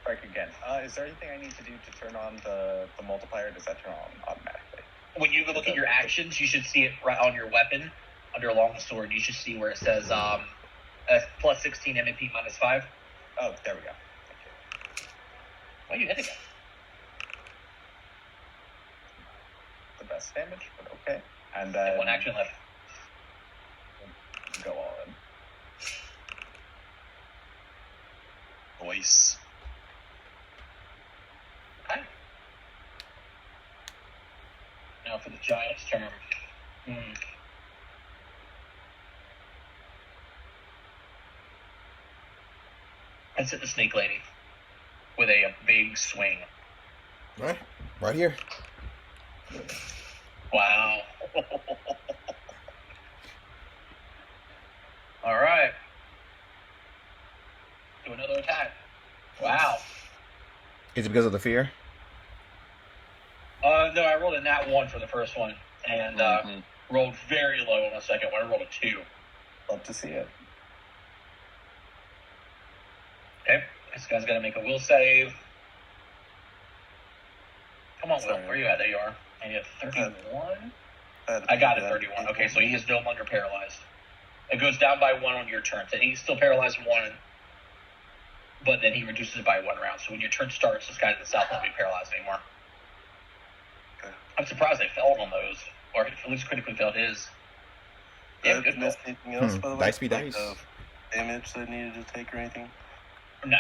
Strike again. Is there anything I need to do to turn on the multiplier? Does that turn on automatically? When you look at your actions, you should see it right on your weapon under longsword. You should see where it says +16 MP -5. Oh, there we go. Thank you. Why you hit again? The best damage, but okay. And then 1 action left. Go all in. Voice. Okay. Now for the giant's turn. Let's hit the snake lady with a big swing. Right here. Wow. All right. Do another attack. Wow. Is it because of the fear? No, I rolled a nat 1 for the first one, and rolled very low on the second one. I rolled a 2. Love to see it. Okay, this guy's got to make a will save. Come on, Will. Where are you at? There you are. And you have 31? I got it, 31. Okay, so he is no longer paralyzed. It goes down by 1 on your turn. So he's still paralyzed 1, but then he reduces it by 1 round. So when your turn starts, this guy to the south won't be paralyzed anymore. Okay. I'm surprised they failed on those, or at least critically failed his. Yeah, good miss anything else, by the way? Dice be dice. Damage that needed to take or anything? No.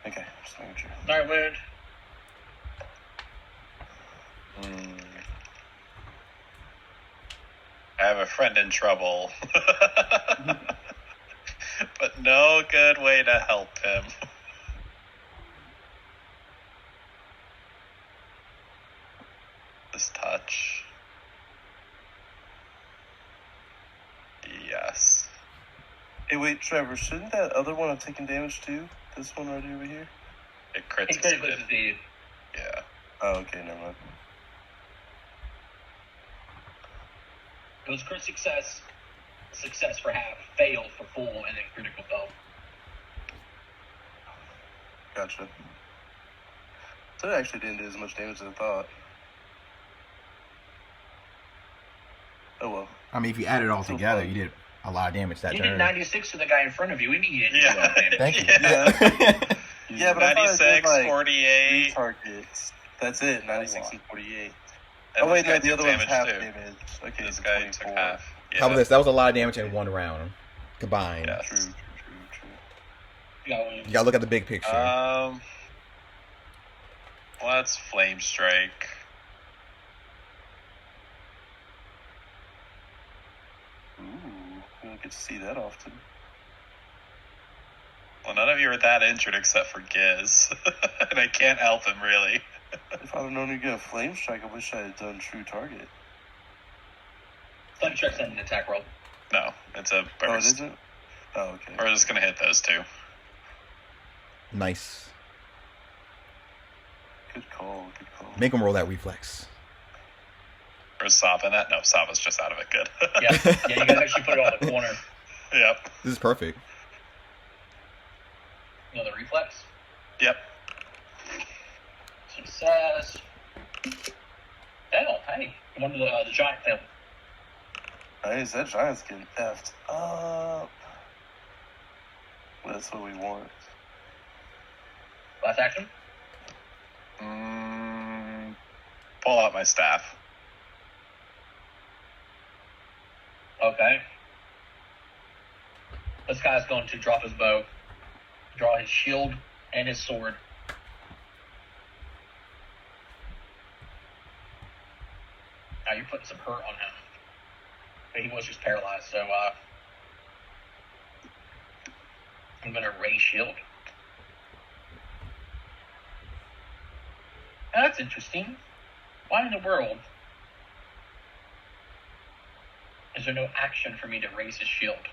Okay, just making sure. Alright, wound. I have a friend in trouble. But no good way to help him. This touch. Yes. Hey, wait, Trevor, shouldn't that other one have taken damage too? This one right over here? It He crits critically succeeded. succeeded. Yeah. Oh, okay, never mind. It was crit success for half, fail for full, and then critical fail. Gotcha. So it actually didn't do as much damage as I thought. Oh well. I mean, if you add it all together, you did a lot of damage that You turn. did 96 to the guy in front of you. We need it. Yeah. Thank you. Yeah. Yeah, but I thought it 96, did, like, 48. 3 targets. That's it, 96 and 48. And Oh wait, this guy no, the took other one's damage, half too. damage. Okay, This so guy 24. took half. Yeah. How about this? That was a lot of damage in 1 round combined. Yeah. True. You gotta look at the big picture. Let's Flame Strike. Ooh, we don't get to see that often. Well, none of you are that injured except for Giz. And I can't help him, really. If I'd have known you'd get a Flame Strike, I wish I had done True Target. Flame Strike's not an attack roll. No, it's a burst. Oh, it isn't? Oh, okay. We're just going to hit those two. Nice. Good call, good call. Make him roll that reflex. Or is Sava in that? No, Sava's just out of it. Good. Yeah, you gotta actually put it on the corner. Yep. This is perfect. You know the reflex? Yep. Success. Fail. Hey, one of the giant failed. Nice, that Giant's getting effed up. Well, that's what we want. Last action? Pull out my staff. Okay. This guy's going to drop his bow, draw his shield and his sword. Now you're putting some hurt on him. But he was just paralyzed, so I'm gonna raise shield. That's interesting. Why in the world is there no action for me to raise his shield?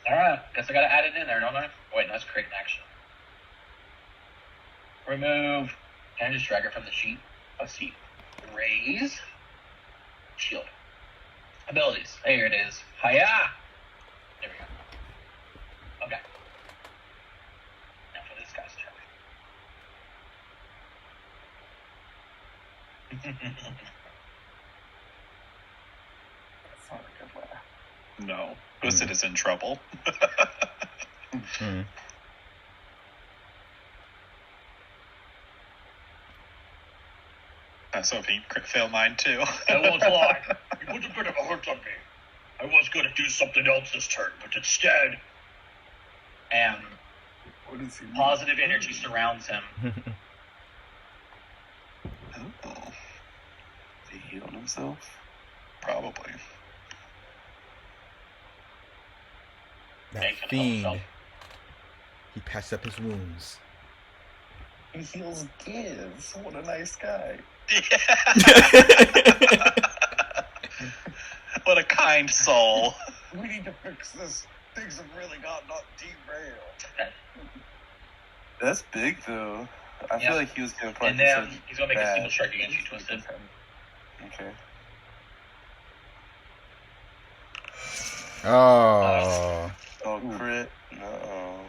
Alright, guess I gotta add it in there, don't I? Wait, no, that's create an action. Remove. Can I just drag it from the sheet? Let's see. Raise. Shield. Abilities. There it is. Hiya! There we go. Okay. Now for this guy's turn. That's not a good laugh. No. Twisted is in trouble. So if he failed mine too. I won't lie. You put a bit of a hurt on me. I was going to do something else this turn, but instead, What is he positive energy surrounds him. Oh. He healed himself? Probably. That Making fiend. himself. He patched up his wounds. He heals Giz. What a nice guy. What a kind soul. We need to fix this. Things have really got not derailed. That's big, though. I feel like he was going to And probably then be he's going to make a bad. single strike against you, Twisted. Okay. Oh. Oh, crit? No.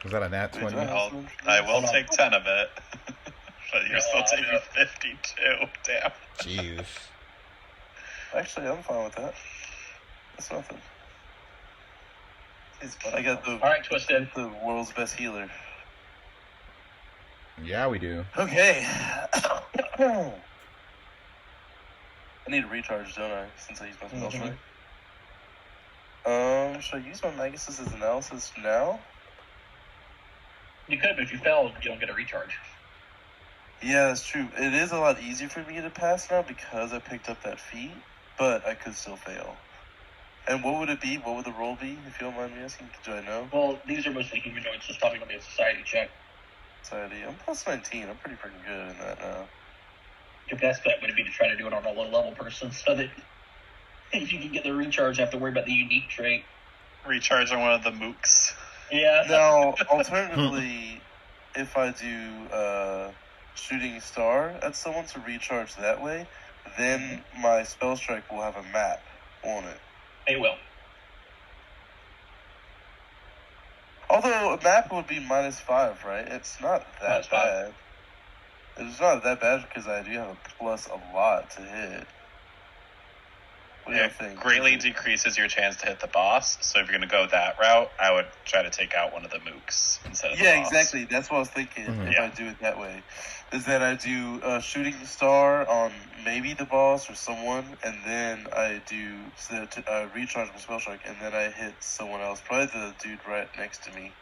Was that a nat 20? I will Hold on. take 10 of it. But you're still No, taking no. 52. Damn. Jeez. Actually, I'm fine with that. That's nothing. His I got the Alright, Twisted. the world's best healer. Yeah, we do. Okay. I need a recharge, don't I? Since I used my spell strike. Should I use my Magus' analysis now? You could, but if you fail, you don't get a recharge. Yeah, that's true. It is a lot easier for me to pass now because I picked up that feat, but I could still fail. And what would it be? What would the roll be, if you don't mind me asking? Do I know? Well, these are mostly humanoids, so it's probably going to be a society check. Society. I'm plus 19. I'm pretty freaking good in that now. Your best bet would be to try to do it on a low-level person so that if you can get the recharge, you have to worry about the unique trait. Recharge on one of the mooks. Yeah. Now, alternatively, if I do shooting star at someone to recharge that way, then my spell strike will have a map on it. It will. Although a map would be -5, right? It's not that -5. bad. It's not that bad because I do have a plus a lot to hit. What do you It think? greatly decreases your chance to hit the boss. So if you're going to go that route, I would try to take out one of the mooks instead of the Yeah, boss. exactly. That's what I was thinking. Mhm. If Yeah. I do it that way, is that I do shooting star on maybe the boss or someone, and then I do recharge my spell strike, and then I hit someone else, probably the dude right next to me.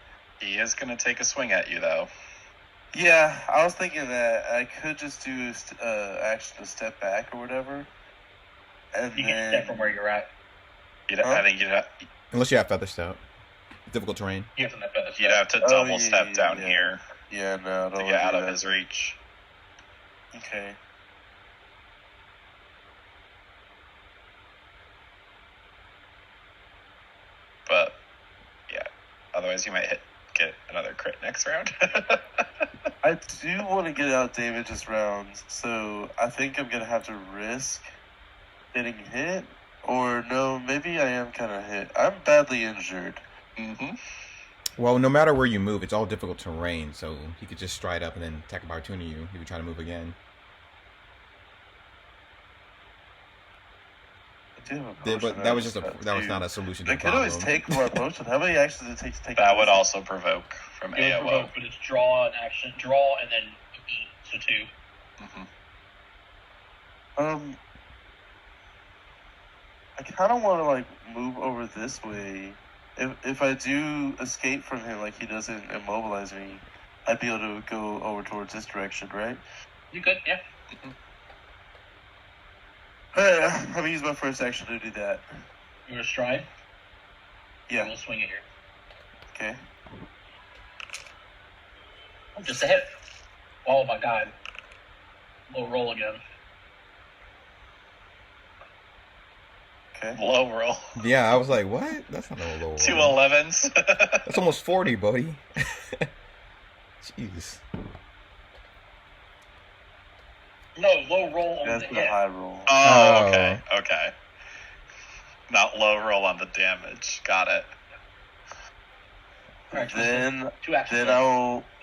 He is going to take a swing at you, though. Yeah, I was thinking that I could just do action to step back or whatever, and You then can step from where you're at. I think you'd Unless you have feather step. Difficult terrain. You have to let feathers. you'd have to Oh, double yeah, step yeah, down yeah. here Yeah, no, I don't to wanna get out do of that. his reach. Okay. But yeah, otherwise you might get another crit next round. I do want to get out damage this round, so I think I'm gonna have to risk getting hit. Or no, maybe I am kind of hit. I'm badly injured. Mm-hmm. Well, no matter where you move, it's all difficult terrain, so he could just stride up and then attack of opportunity you. He would try to move again. I do have a But potion, that I was just just got that was two. not a solution to I the could always problem. take more potion. How many actions does it take to take? That would potion? also provoke from It would AOO. provoke, but it's draw and action. Draw and then eat, so 2. Mm-hmm. I kind of want to like move over this way. If I do escape from him, like he doesn't immobilize me, I'd be able to go over towards this direction, right? You good? Yeah. I'm gonna use my first action to do that. You want to stride? Yeah. We'll swing it here. Okay. Just a hit. Oh my god. Low roll again. Okay. Low roll. Yeah, I was like, what? That's not a low roll. 2 11s. That's almost 40, buddy. Jeez. No, low roll on That's the the hit. high roll. Oh, okay. Not low roll on the damage. Got it. Alright, Then 2 actions.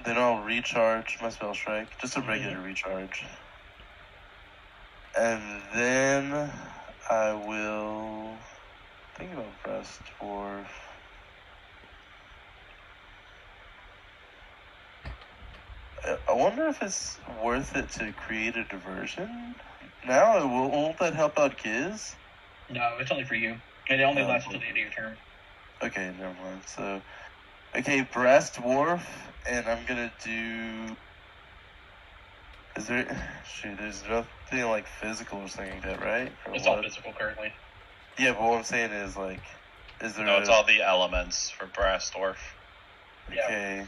then I'll recharge my spell strike, just a regular recharge, and then I will think about Breast Dwarf. I wonder if it's worth it to create a diversion. Now, won't that help out Giz? No, it's only for you. It only Oh, lasts until the end of your turn. Okay, never mind. So, okay, Brass Dwarf, and I'm gonna do. Is there? Shoot, there's nothing like physical or something like that, right? Or It's all what? physical currently. Yeah, but what I'm saying is like, is there? No, it's all the elements for Brasdorf. Yeah. Okay.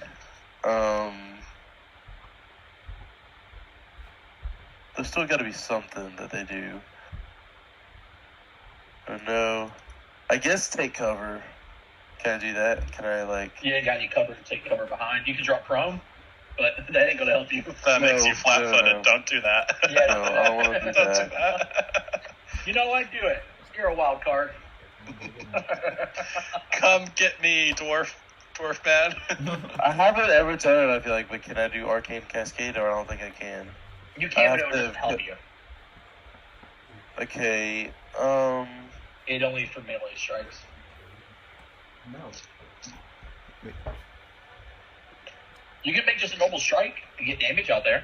There's still got to be something that they do. Or no? I guess take cover. Can I do that? Can I like? You ain't got any cover to take cover behind. You can drop prone, but that ain't gonna help you. That makes you No, flat-footed. no. Don't do that. Yeah, No, I don't want to do Don't do that. that. You know what? Do it. You're a wild card. Come get me, dwarf man. I haven't ever done it. I feel like, but can I do Arcane Cascade? Or I don't think I can. You can't, I but it have doesn't to- help you. Okay. It only for melee strikes. No. You can make just a normal strike and get damage out there.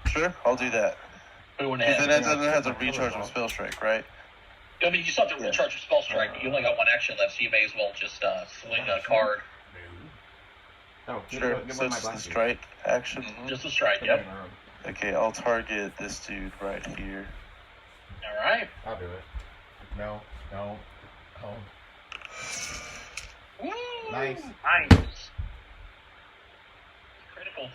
Sure, I'll do that. Who wouldn't Because have? then it doesn't have to recharge my spell strike, right? I mean, you still have to Yeah. recharge your spell strike, but you only got 1 action left, so you may as well just swing a card. Oh, Sure. So it's the strike action. Mhm. Just a strike, yep. Okay, I'll target this dude right here. Alright. I'll do it. No. Oh. Woo! Nice. Nice. Critical.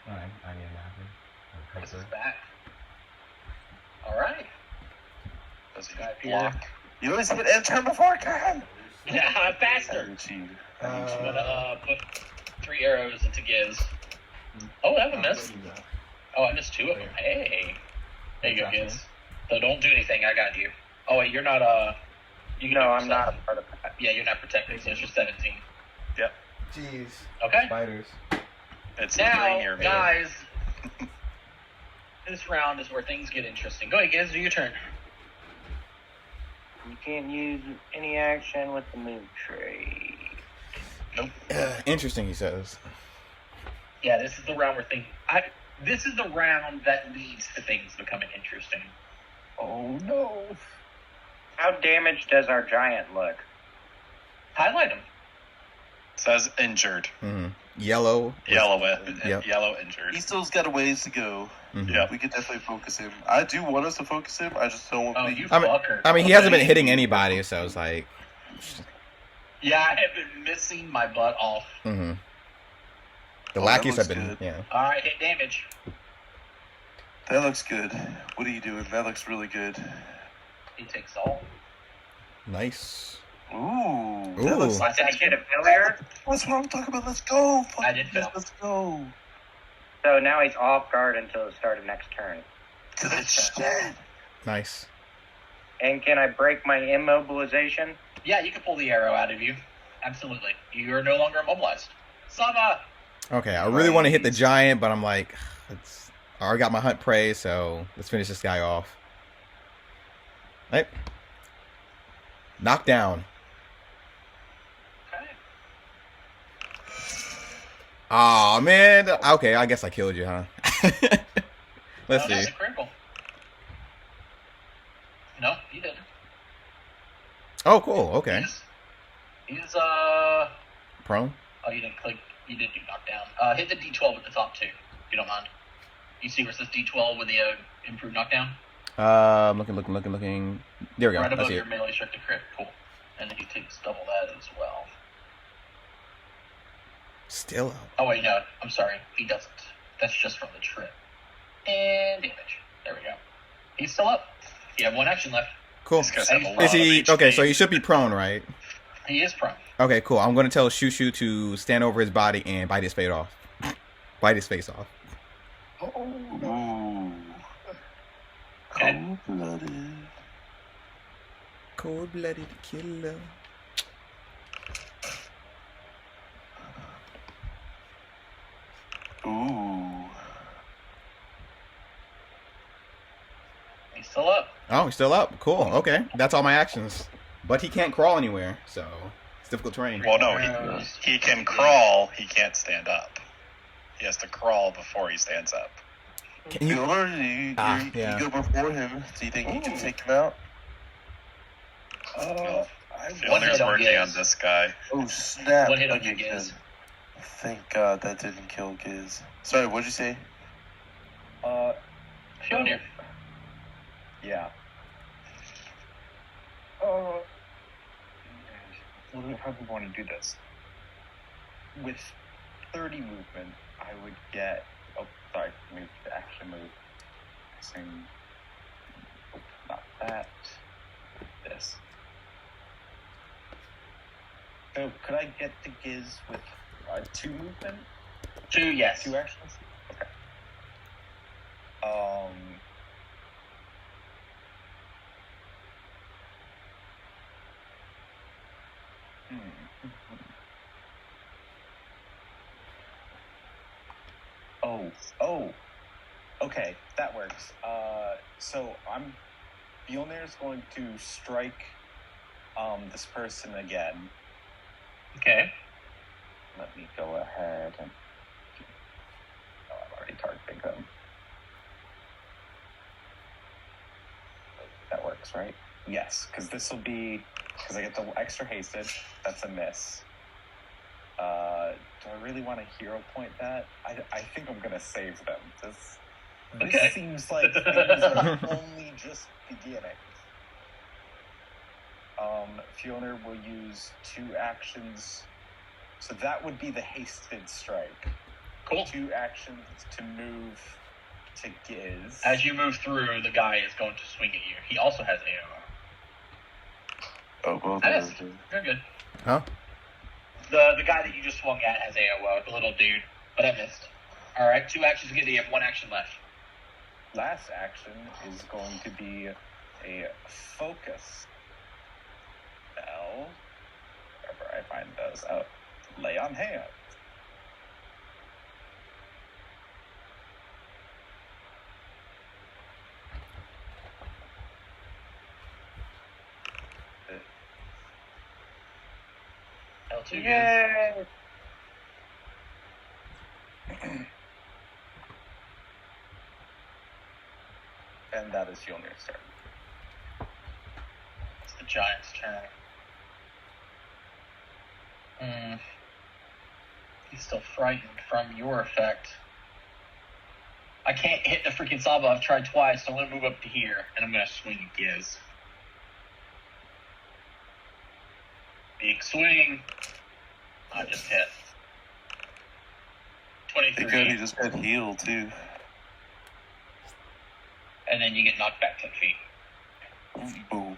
Alright, I need an This is back. Alright. Does he Got block? You always hit end turn before turn! Yeah, I faster. need you. I'm gonna put 3 arrows into Giz. Oh, that one missed. Oh, I missed 2 of them. Hey. There you go, Giz. So don't do anything, I got you. Oh, wait, you're not, you can No, do I'm yourself. not a part of that. Yeah, you're not protected, so it's just 17. Jeez. Okay? Spiders. It's Now, Rainier, man. guys, This round is where things get interesting. Go ahead, Giz. Do your turn. You can't use any action with the move trait. Nope. Interesting, he says. Yeah, this is the round where things. This is the round that leads to things becoming interesting. Oh no. How damaged does our giant look? Highlight him. Says injured. Mm-hmm. Yellow. Yellow injured. He still's got a ways to go. Mm-hmm. Yeah. We could definitely focus him. I do want us to focus him. I just don't want Oh, to. you I mean, fucker. I mean, he hasn't been hitting anybody, so it's like. Yeah, I have been missing my butt off. Mm-hmm. The Oh, lackeys that have been, looks good. yeah. All right, hit damage. That looks good. What are you doing? That looks really good. He takes all. Nice. Ooh. Ooh. That looks Did he get a failure? That's what I'm talking about. Let's go. Fuck I did yes, fail. Let's go. So now he's off guard until the start of next turn. Good shit. Nice. And can I break my immobilization? Yeah, you can pull the arrow out of you. Absolutely. You are no longer immobilized. Sava! Okay, I really want to hit the giant, but I'm like, I already got my hunt prey, so let's finish this guy off. Right. Knock down. Okay. Aw, man. Okay, I guess I killed you, huh? Let's That's see. a critical. No, he didn't. Oh, cool. Okay. He's Prone? oh, you didn't click. You didn't do knockdown. Hit the D12 at the top too, if you don't mind. You see where it says D12 with the improved knockdown? Looking. There we go. Right I above see your it. melee strike to crit. Cool. And then he takes double that as well. Still up. Oh wait, no, I'm sorry. He doesn't. That's just from the trip. And damage. There we go. He's still up. You have one action left. Cool. These guys have a lot Is he of okay? HP. So he should be prone, right? He is prone. Okay, cool. I'm gonna tell Shushu to stand over his body and bite his face off. Bite his face off. Ooh. Okay. Cold-blooded. Cold-blooded killer. Ooh. He's still up. Oh, he's still up. Cool. Okay, that's all my actions. But he can't crawl anywhere, so it's difficult terrain. Well, no, he can crawl. He can't stand up. He has to crawl before he stands up. Can you? You yeah. go before him. Do you think you can take him out? I Fieldner's hit on working Giz. on this guy. Oh snap! One hit on Okay, you, Giz. good. Thank God that didn't kill Giz. Sorry, what'd you say? Fjolnir. Yeah. How do we want to do this? With 30 movement, I would get. Oh, sorry, move the action move. Same. Oh, not that. This. So, could I get to Giz with 2 movement? 2, yes. 2 actions? Okay. Oh. Okay, that works. So Fjolnir's going to strike this person again. Okay. Let me go ahead and. Oh, I'm already targeting them. That works, right? Yes, because this will be. Because I get the extra hasted. That's a miss. Do I really want to hero point that? I think I'm going to save them. This Okay. seems like things are only just beginning. Fjolnir will use 2 actions. So that would be the hasted strike. Cool. 2 actions to move to Giz. As you move through, the guy is going to swing at you. He also has AOO. Oh, both I of missed. them. You're good. Huh? The guy that you just swung at has AOO, the little dude, but I missed. All right, 2 actions to get. You have 1 action left. Last action is going to be a focus spell. Wherever I find those out. Lay on hands. Level 2 Giz. Yay! And that is Fjolnir's turn. It's the Giant's turn. He's still frightened from your effect. I can't hit the freaking Saba. I've tried twice, so I'm going to move up to here, and I'm going to swing at Giz. Big swing. I just hit. Thank God he 23. just got healed too. And then you get knocked back 10 feet. Boom.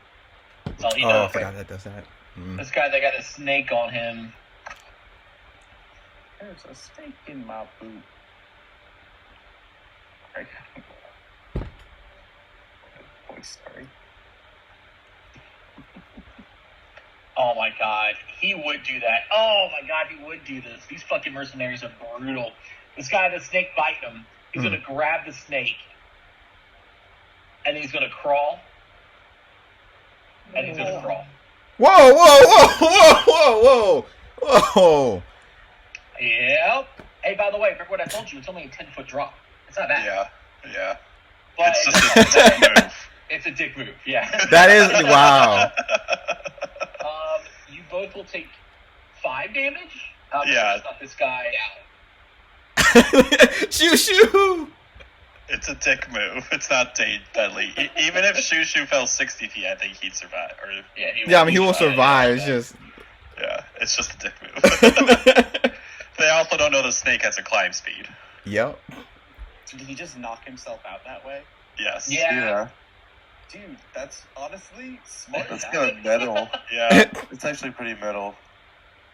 That's all he Oh, I does. forgot that does that. This guy, they got a snake on him. There's a snake in my boot. Right. Boy, sorry. Oh my god, he would do that. Oh my god, he would do this. These fucking mercenaries are brutal. This guy, the snake biting him, he's gonna grab the snake, and he's gonna crawl, and he's gonna crawl. Whoa, whoa, whoa, whoa, whoa, whoa. Yep. Hey, by the way, remember what I told you? It's only a 10-foot drop. It's not bad. Yeah. But It's just a dick move. It's a dick move, yeah. That is, wow. You both will take 5 damage. Yeah. Just not this guy out. Shoo, shoo. It's a dick move. It's not deadly. Even if Shoo Shoo fell 60 feet, I think he'd survive. Or Yeah, I mean, he will survive. It's just. yeah, it's just a dick move. They also don't know the snake has a climb speed. Yep. Did he just knock himself out that way? Yes. Yeah. Dude, that's honestly smart. That's guy. kind of metal. Yeah. It's actually pretty metal.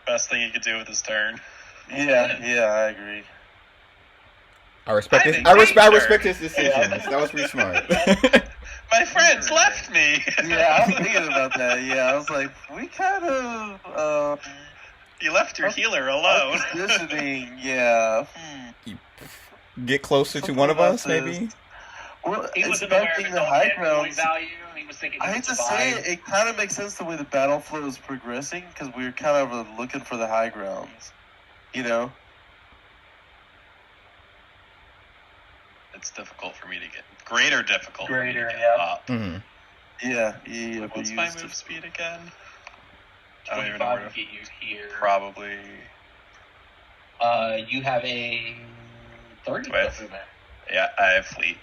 Best thing he could do with his turn. Yeah, I agree. I respect I'm his. in I respect danger. his decisions. That was pretty smart. My friends left me. Yeah, I was thinking about that. Yeah, I was like, we kind of, You left your healer alone. positioning, yeah. Get closer to Something one of about us, maybe. this. Well, He was aware of expecting his the own high hit point grounds. value. He was thinking I he hate could to say it, it kind of makes sense the way the battle flow is progressing because we're kind of looking for the high grounds, you know? It's difficult for me to get greater difficult for me to Greater, get yeah. up. Mm-hmm. Yeah. What's but my used to- move speed again? I don't even know 25 where to to. get you here. Probably. You have a 30 Wait. foot movement. Yeah, I have fleet.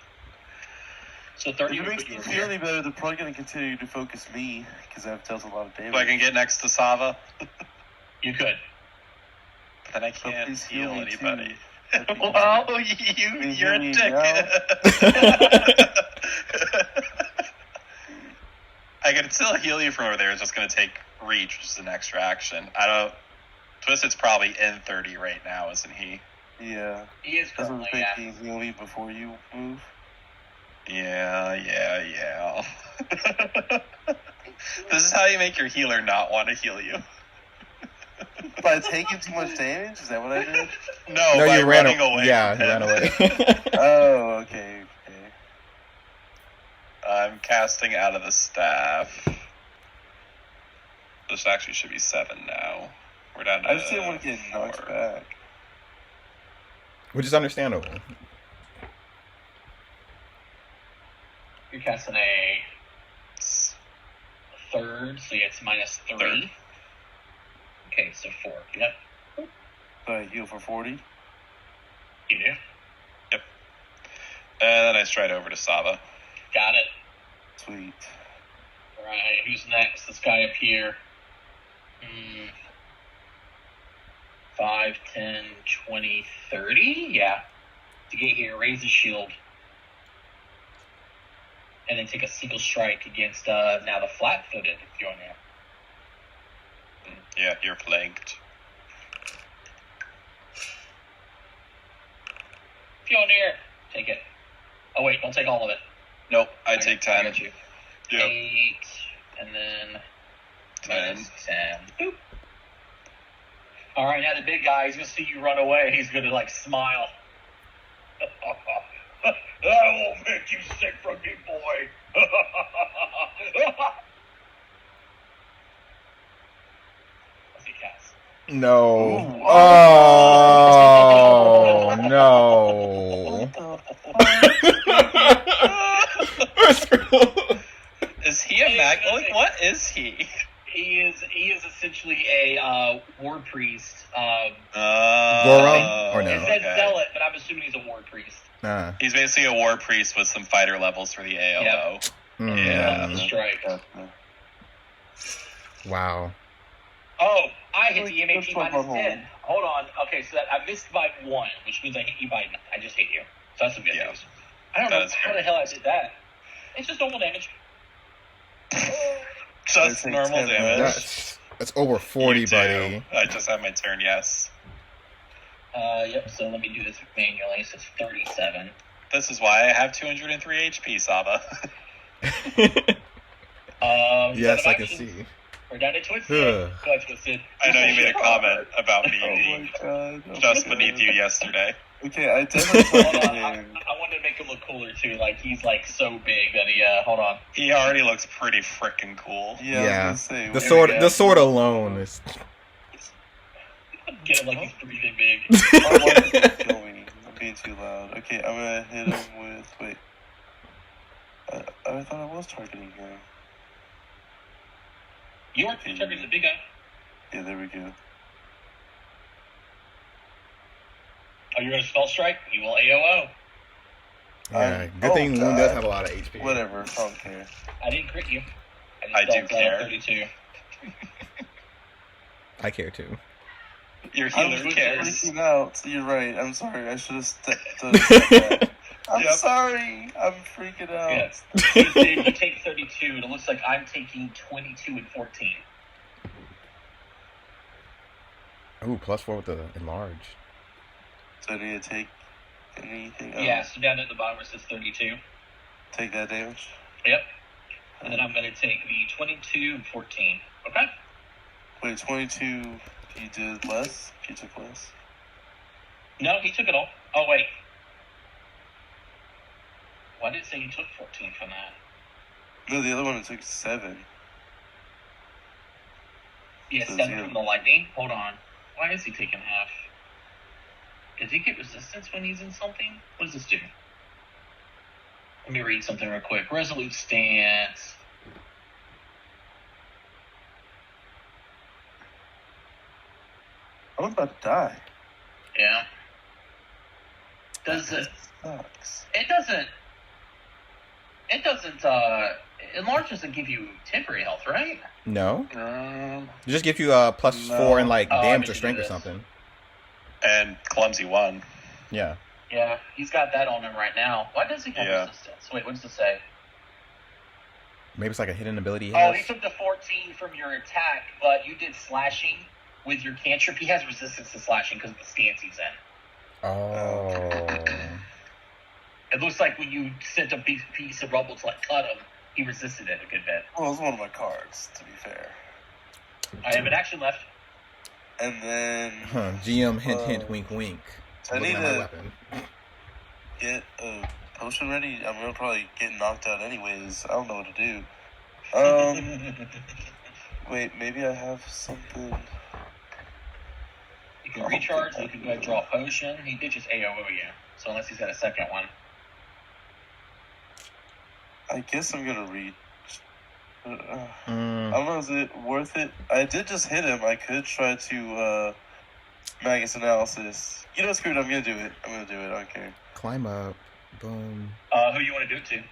So If 30 it would makes put you me over feel any here. better, they're probably going to continue to focus me because I've dealt a lot of damage. So I can get next to Sava, You could. but then I can't please heal heal me too. anybody. That'd be Well, Can you're you a heal me dick. now? I can still heal you from over there. It's just going to take reach, which is an extra action. I don't. Twisted's probably in 30 right now, isn't he? Yeah. He is Doesn't currently, think yeah. you heal me before you move. Yeah. This is how you make your healer not want to heal you. By taking too much damage? Is that what I did? No, No, by you ran running away. Yeah, from you ran him. away. Oh, okay. I'm casting out of the staff. This actually should be 7 now. We're down to I just didn't want to get knocked 4. back. Which is understandable. You're casting a third, so yeah, it's minus 3. Third. Okay, so 4. Yep, So I heal for 40. you do. And then I stride over to Sava. Got it. Sweet. Alright, who's next? This guy up here. 5, 10, 20, 30? Yeah. To get here, raise the shield. And then take a single strike against now the flat-footed Fjornir. Yeah, you're flanked. Fjornir! Take it. Oh wait, don't take all of it. Nope, I take 10. I got you. Yep. 8, and then 10. 10. Boop. Alright, now the big guy, he's gonna see you run away. He's gonna, like, smile. I won't make you sick from me, boy. What's he cast? No. Ooh, Oh no. Is he a mag? Like, what is he? He is essentially a war priest. Goro? Or no? It said Okay. zealot, but I'm assuming he's a war priest. He's basically a war priest with some fighter levels for the AOO. Yeah. Strike. Wow. Oh, I hit the Let's MAP talk minus about 10. Hold on. Okay, so I missed by 1, which means I hit you by 9. I just hit you. So that's some good Yeah. news. I don't That know is how fair. the hell I did that. It's just normal damage. Just take normal 10 damage. That's over 40, You do. buddy. I just had my turn, yes. Yep, so let me do this manually. So it's 37. This is why I have 203 HP, Saba. Yes, Set I of can actions. see. We're down to Twisted. Ugh. Go ahead, Twisted. I know you made a comment about me Oh being my god. Oh just my beneath God. you yesterday. Okay, I definitely Hold talked to on, I him. wanted to make him look cooler too. Like he's like so big that he. Hold on. He already looks pretty freaking cool. Yeah, I was gonna say, The what- sword, go. the sword alone is. Get him like he's breathing big. My wife is gonna kill me. I'm being too loud. Okay, I'm gonna hit him with. Wait. I thought I was targeting him. You are targeting the big guy. Yeah, there we go. Oh, you're gonna spell strike? You will AOO. Yeah, good thing oh, Moon does God. have a lot of HP. Whatever, I don't care. I didn't crit you. I just do spelled, care. 32. I care too. Your I'm healer cares. freaking out. You're right. I'm sorry. I should have said that. I'm Yep. sorry. I'm freaking out. Yes. Twisted, you take 32, and it looks like I'm taking 22 and 14. Ooh, +4 with the enlarge. So I need to take anything? Yeah, so down at the bottom it says 32. Take that damage? Yep. And then I'm gonna take the 22 and 14. Okay? Wait, 22, you did less? You took less? No, he took it all. Oh, wait. Why did it say you took 14 from that? No, the other one took 7. Yeah, So 7 zero. from the lightning. Hold on. Why is he taking half? Does he get resistance when he's in something? What does this do? Let me read something real quick. Resolute stance. I'm about to die. Yeah. Does it? Sucks. It doesn't. Enlarge doesn't give you temporary health, right? No, Um, it just gives you a +4 in like Oh, I damage meant or to strength do or this. something. and Clumsy 1. Yeah. Yeah, he's got that on him right now. Why does he have Yeah. resistance? Wait, what does it say? Maybe it's like a hidden ability he Oh, has. he took the 14 from your attack, but you did slashing with your cantrip. He has resistance to slashing because of the stance he's in. Oh. It looks like when you sent a piece of rubble to like cut him, he resisted it a good bit. Well, it's one of my cards, to be fair. I have an action left. And then Huh. GM hint hint wink wink. I Looking need at my to weapon. get a potion ready. I'm gonna probably get knocked out anyways. I don't know what to do. Wait, maybe I have something. You can recharge, you can go ahead and draw a potion. He did just AOO you, so unless he's got a second one. I guess I'm gonna read. I Mm, don't know, is it worth it? I did just hit him. I could try to Magus analysis. You know, screw it, I'm gonna do it. I don't care. climb up. Boom. Who you want to do it to?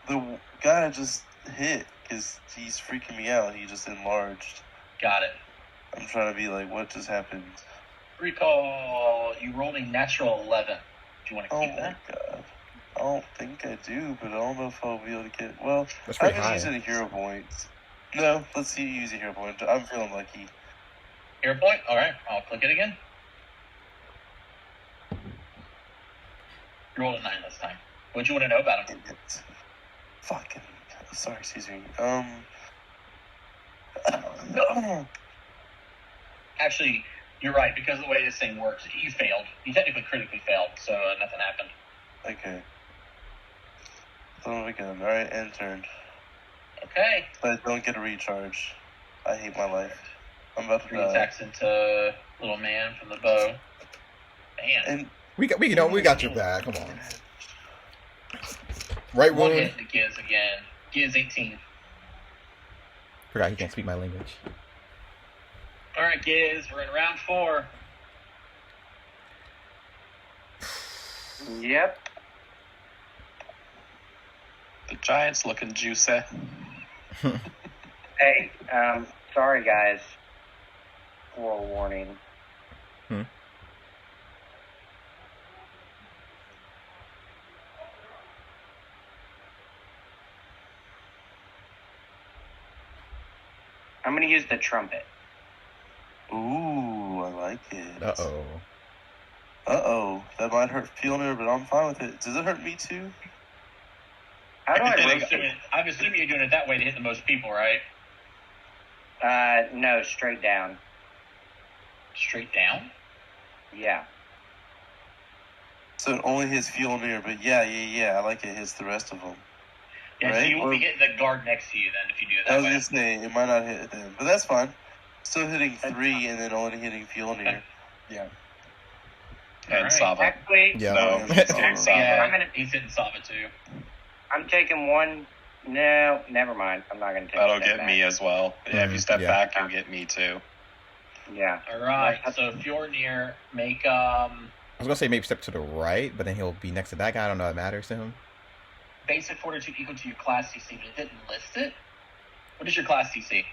The guy I just hit, because he's freaking me out. He just enlarged. Got it. I'm trying to be like, what just happened? Recall, you rolled a natural 11. Do you want to Oh keep my that? god. I don't think I do, but I don't know if I'll be able to get. Well, That's I pretty haven't high. used any hero points. No, let's see you use a hero point. I'm feeling lucky. Hero point? Alright, I'll click it again. You rolled a 9 this time. What do you want to know about him? Idiot. Fucking. Sorry, excuse me. Actually, you're right, because of the way this thing works, you failed. You technically critically failed, so nothing happened. Okay. Throw it again. Alright, end turn. Okay. But I don't get a recharge. I hate my life. I'm about to 3 die. attacks into little man from the bow. Man. And We got your back. Come on. Right One wound. hit to Giz again. Giz 18. Forgot he can't speak my language. Alright, Giz, we're in round 4. Yep. The Giants looking juicy. Hey, sorry guys. Forewarning. I'm gonna use the trumpet. ooh, I like it. Uh-oh. That might hurt Fjolnir, but I'm fine with it. Does it hurt me too? How do I I'm assuming you're doing it that way to hit the most people, right? No, straight down. Straight down? Yeah. So it only hits Fjolnir, but yeah, I like it hits the rest of them. Yeah, so Right? you won't be hitting the guard next to you then if you do it I that was way. gonna say, it might not hit them, but that's fine. Still hitting 3 and then only hitting Fjolnir. Yeah. And Alright. Sava. Actually, Yeah. No, Yeah. he's getting Sava. Yeah, he's hitting Sava too. I'm taking one. No, never mind. I'm not gonna take That'll a step get back. me as well. Yeah, if you step Yeah. back, you'll get me too. Yeah. Alright, so Fjornir, make I was gonna say maybe step to the right, but then he'll be next to that guy. I don't know if that matters to him. basic fortitude equal to your class CC, but it didn't list it. What is your class CC?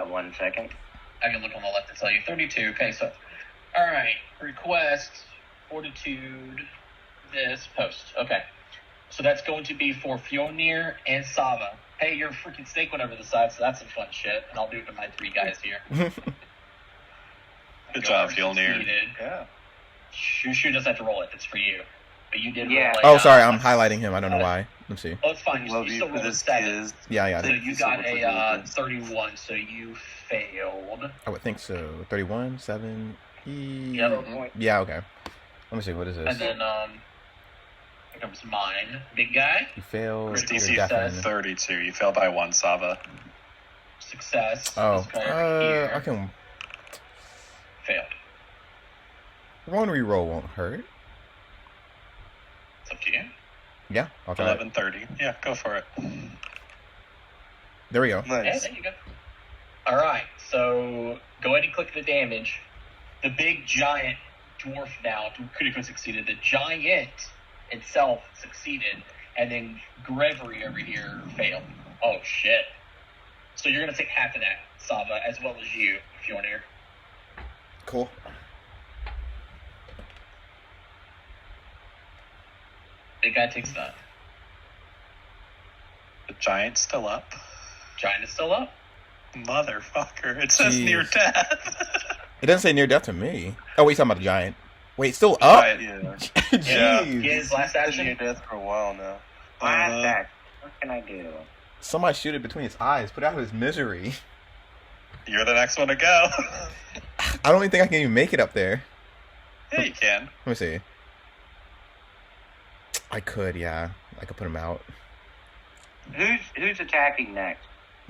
1 second. I can look on the left and tell you. 32. Okay, so alright. Request, fortitude, this, post. Okay. So that's going to be for Fjornir and Sava. Hey, your freaking snake went over the side, so that's some fun shit. And I'll do it to my 3 guys here. Good job, Fjolnir. Succeeded. Yeah. Shushu doesn't have to roll it. It's for you. But you did Yeah. roll Oh, sorry, I'm highlighting him. I don't know why. Let's see. Oh, it's fine. You Love still you for rolled a this 7. kids. Yeah, I got So it. Thank you you so got much for a doing this. 31, so you failed. I would think so. 31, 7. Yep. Yeah, okay. Let me see. What is And this? then, here comes mine. Big guy, You failed. Critical You're success. deafened. 32. You failed by 1, Sava. success. Oh, This guy over here I can. failed. One reroll won't hurt. It's up to you. Yeah, I'll try it. 11:30. Yeah, go for it. There we go. Yeah, Nice. there you go. Alright, so go ahead and click the damage. The big giant dwarf now critically succeeded. The giant itself succeeded. And then Gregory over here failed. Oh, shit. So you're going to take half of that, Sava, as well as you, if you want to hear. Cool. Big guy takes that. The Giant's still up. Giant is still up. Motherfucker. It says Jeez. near death. It doesn't say near death to me. Oh, wait, you're talking about the giant. Wait, still up? Giant. Yeah. Jeez. His last It's been near action. death for a while now. Last act. What can I do? Somebody shoot it between his eyes. Put out his misery. You're the next one to go. I don't even think I can even make it up there. Yeah, you can. Let me see. I could, yeah. I could put him out. Who's attacking next?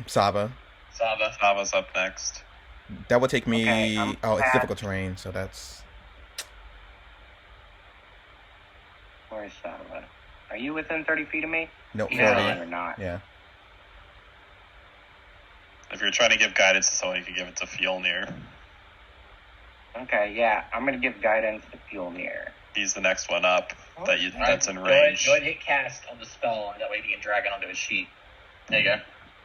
Saba. Sava. Sava's up next. That would take me. Okay, oh, it's fast. difficult terrain, so that's. Where's Sava? Are you within 30 feet of me? Nope, No. 40. You're not. Yeah. If you're trying to give guidance to someone, you can give it to Fjolnir. Okay, yeah. I'm gonna give guidance to Fjolnir. He's the next one up. That's in Go ahead range. and hit cast on the spell, and that way you can drag it onto his sheet. There you go.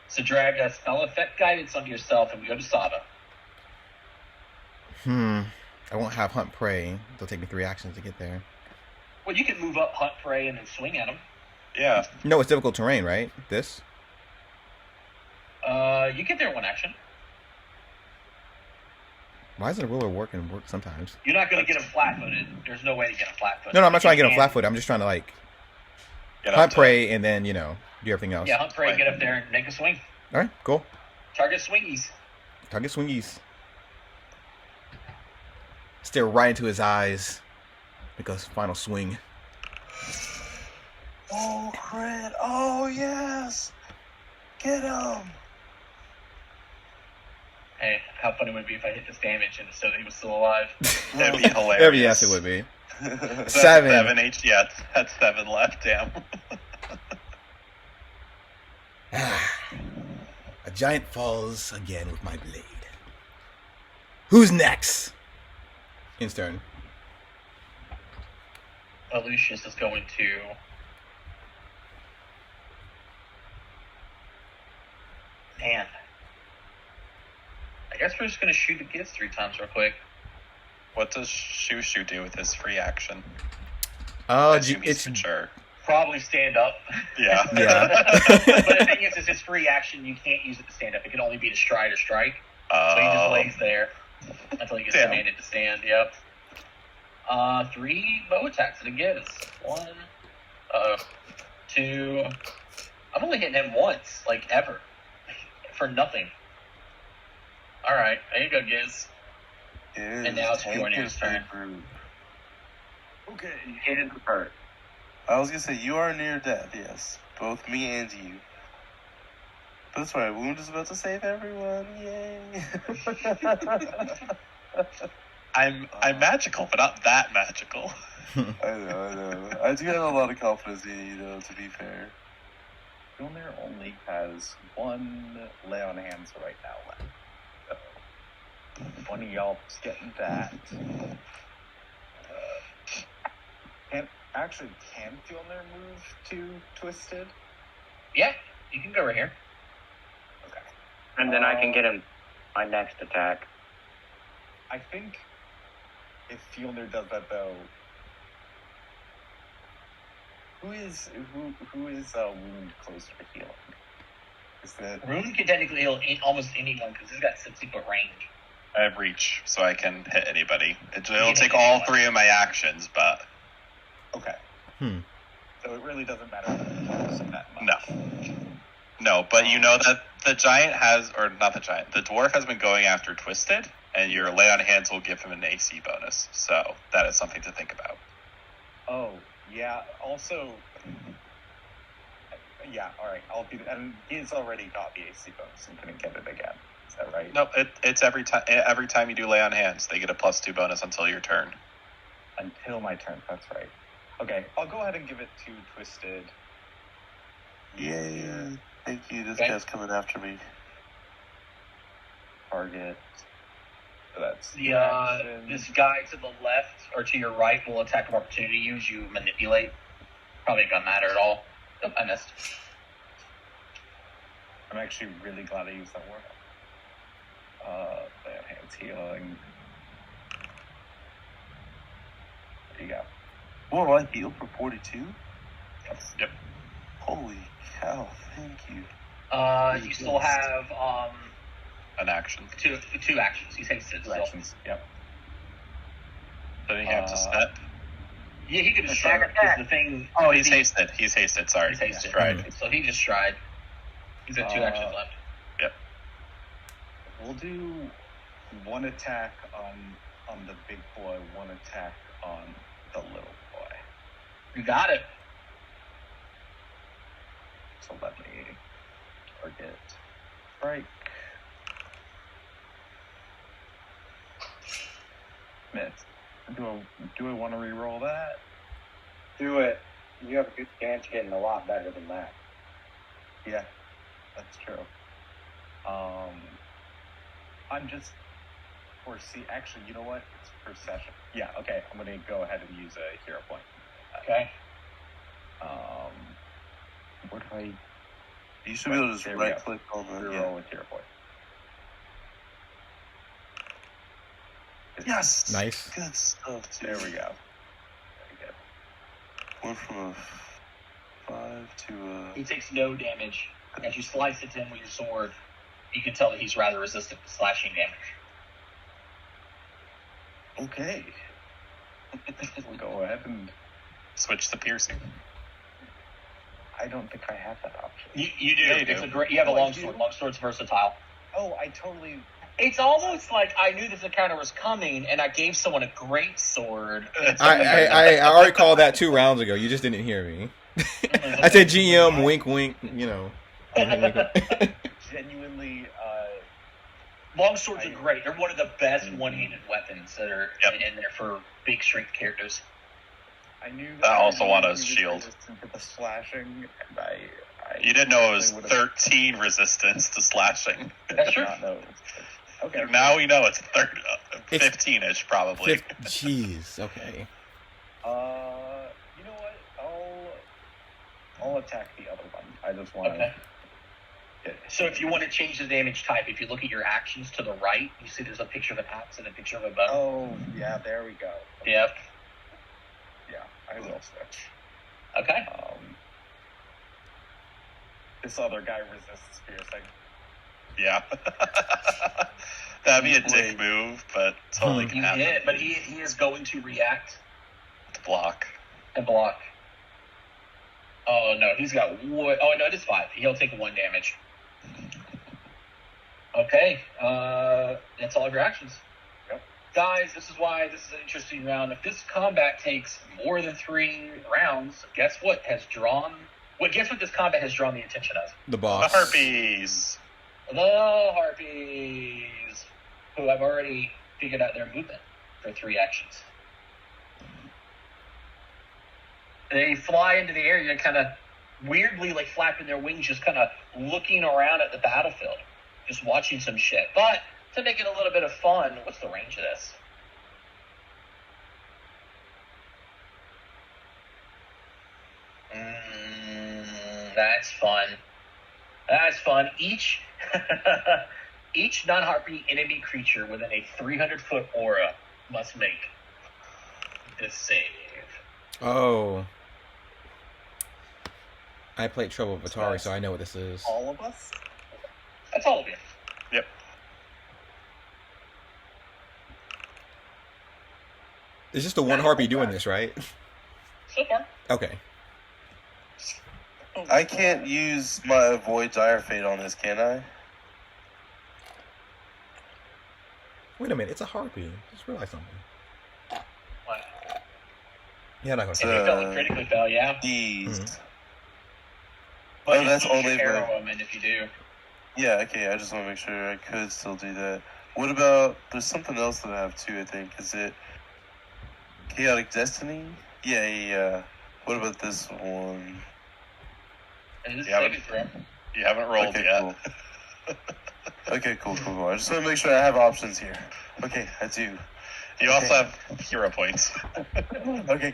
So drag a spell effect guidance onto yourself, and we go to Sava. I won't have hunt prey. It'll take me 3 actions to get there. Well, you can move up, hunt prey, and then swing at him. Yeah. No, it's difficult terrain, right? This? You get there in 1 action. Why does the ruler work and work sometimes? You're not going to get him flat-footed. There's no way to get him flat-footed. No, I'm not trying to get him You flat can- foot. I'm just trying to, like, Get up hunt to- prey and then, do everything else. Yeah, hunt prey, get up there, and make a swing. All right, cool. Target swingies. Target swingies. Stare right into his eyes. Because final swing. Oh, crit. Oh, yes. Get him. Hey, how funny would it be if I hit this damage and so he was still alive? That'd be hilarious. Yes, it would be. That's 7. 7 HP. Yeah, that's 7 left. Damn. A giant falls again with my blade. Who's next? In's turn. Lucius is going to. Man. I guess we're just going to shoot the Giz 3 times real quick. What does Shushu do with his free action? Oh, I assume he's it's mature. Probably stand up. Yeah. yeah. But the thing is his free action, you can't use it to stand up. It can only be to stride or strike. So he just lays there until he gets commanded to stand. Yep. 3 bow attacks at a Giz. 1, 2. I've only hit him once, like ever, for nothing. All right, there you go, Giz. And now it's Bjorn's turn. Okay. Hit it hurt. I was gonna say you are near death. Yes, both me and you. But that's right. Wound is about to save everyone. Yay! I'm magical, but not that magical. I know. I do have a lot of confidence in you, though. To be fair. Filner only has 1 lay on hands right now left. So, one of y'all is getting that. Can Filner move to Twisted? Yeah, you can go right here. Okay. And then I can get him my next attack. I think if Filner does that though, who is wound closer to healing? Is that Rune can technically heal almost anyone because he's got 60-foot range. I have reach, so I can hit anybody. It'll take all 3 of my actions, but okay? So it really doesn't matter that much. no. But you know that the giant not the giant. The dwarf has been going after Twisted, and your lay on hands will give him an AC bonus. So that is something to think about. Oh yeah. Also, yeah. All right. I'll do that. And he's already got the AC bonus and couldn't get it again. Is that right? Nope. It's every time. Every time you do lay on hands, they get a +2 bonus until your turn. Until my turn. That's right. Okay. I'll go ahead and give it to Twisted. Yay! Thank you. This Okay. guy's coming after me. Target. So that's This guy to the left or to your right will attack of opportunity you as you manipulate. Probably not gonna matter at all. Nope, I missed. I'm actually really glad I used that word. Lay on hands healing. There you go. Whoa! I healed for 42. Yep. Holy cow! Thank you. You still have An action. two actions. He's hasted. Two actions. Yep. Doesn't he have to step? Yeah, he could just stride. The thing. Oh, he's hasted. He's hasted. Sorry. He's hasted. Stride. So he just stride. He's got 2 actions left. Yep. We'll do 1 attack on the big boy, 1 attack on the little boy. You got it. So let me target strike. Miss. Do I want to re-roll that? Do it. You have a good chance of getting a lot better than that. Yeah, that's true. I'm just actually, you know what? It's per session. Yeah, okay. I'm gonna go ahead and use a hero point. Okay. Where do I You should be able to just There we right go. click on the. re-roll with hero point? Yes. Nice. Good stuff. Dude. There we go. Very good. Went from a 5 to a. He takes no damage. As you slice it to him with your sword, you can tell that he's rather resistant to slashing damage. Okay. We'll go ahead and. Switch to piercing. I don't think I have that option. You do. Yeah, you It's do. a great. You have a Oh, I long do? sword. Long sword's versatile. Oh, I totally. It's almost like I knew this encounter was coming, and I gave someone a great sword. I already called that 2 rounds ago. You just didn't hear me. I said GM, wink, wink. You know. Genuinely, Longswords are great. They're one of the best one-handed weapons that are in there for big strength characters. I knew I that also want a he was shield. resistant to the slashing, and I You didn't know it was would've 13 resistance to slashing. That's true. not know. Okay. Now we know it's 15-ish probably. Jeez. Okay. You know what? I'll attack the other one. I just want Okay. to. So if you want to change the damage type, if you look at your actions to the right, you see there's a picture of an axe and a picture of a bow. Oh yeah, there we go. Yep. Yeah, I will switch. Okay. This other guy resists piercing. Yeah. That'd be a dick move, but totally can You happen. hit, but he is going to react To block. and block. Oh no, he's got what? Oh no, it is 5. He'll take 1 damage. Okay, that's all of your actions. Yep. Guys, this is why this is an interesting round. If this combat takes more than 3 rounds, guess what has drawn? Guess what this combat has drawn the attention of? The The boss. harpies. The Harpies, who have already figured out their movement for 3 actions. They fly into the area, kind of weirdly, like flapping their wings, just kind of looking around at the battlefield, just watching some shit. But to make it a little bit of fun, what's the range of this? That's fun. That's fun. Each non-harpy enemy creature within a 300-foot aura must make this save. Oh. I played Trouble with Atari, so I know what this is. All of us? That's all of you. Yep. It's just the one harpy doing this, right? So far. Okay. I can't use my Avoid Dire Fate on this, can I? Wait a minute, it's a harpy. Just realized something. What? Yeah, I'm not gonna If say you fell, critically fell, yeah. These. Mhm. But Oh, that's you only should for- arrow them, and if you do, Yeah, okay, I just want to make sure I could still do that. What about, there's something else that I have too, I think. Is it Chaotic Destiny? Yeah. What about this one? and this Yeah, saving throw. You haven't rolled Okay, yet. cool. Okay, cool. I just want to make sure I have options here. Okay, I do. You also have hero points. Okay,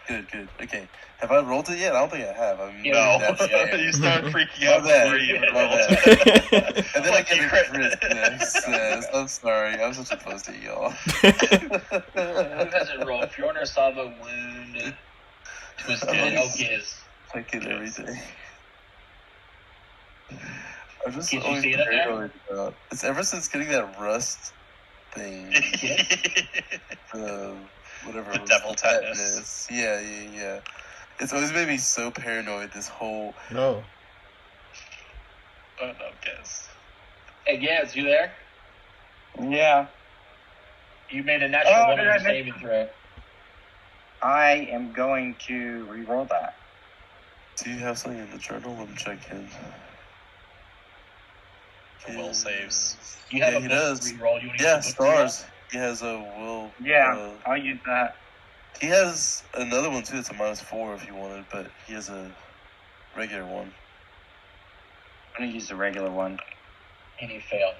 Good. Okay. Have I rolled it yet? I don't think I have. I mean, Yeah. No. that's fair. You start freaking My out bad. before you even My rolled. bad. And then I get a Crit. crit. Yes. I'm sorry. I'm such a pussy, y'all. Who hasn't rolled? Fjorner, Sava, Wound, Twisted, Giz. I get everything. I'm just Did you always see it in there? paranoid about. It's ever since getting that rust thing. Whatever. The it was, devil tetanus. Yeah. It's always made me so paranoid. This whole. No. Oh, no, guess. Hey, Giz, you there? Yeah, You made a natural Oh, one did on I your make- saving throw. I am going to re-roll that. Do you have something in the journal? Let me check in. For will saves. You have Yeah, a he book does. to reroll. You want to Yeah, use the book to reroll? stars. He has a will. Yeah, I'll use that. He has another one too. It's a -4 if you wanted, but he has a regular one. I'm gonna use the regular one. And he failed.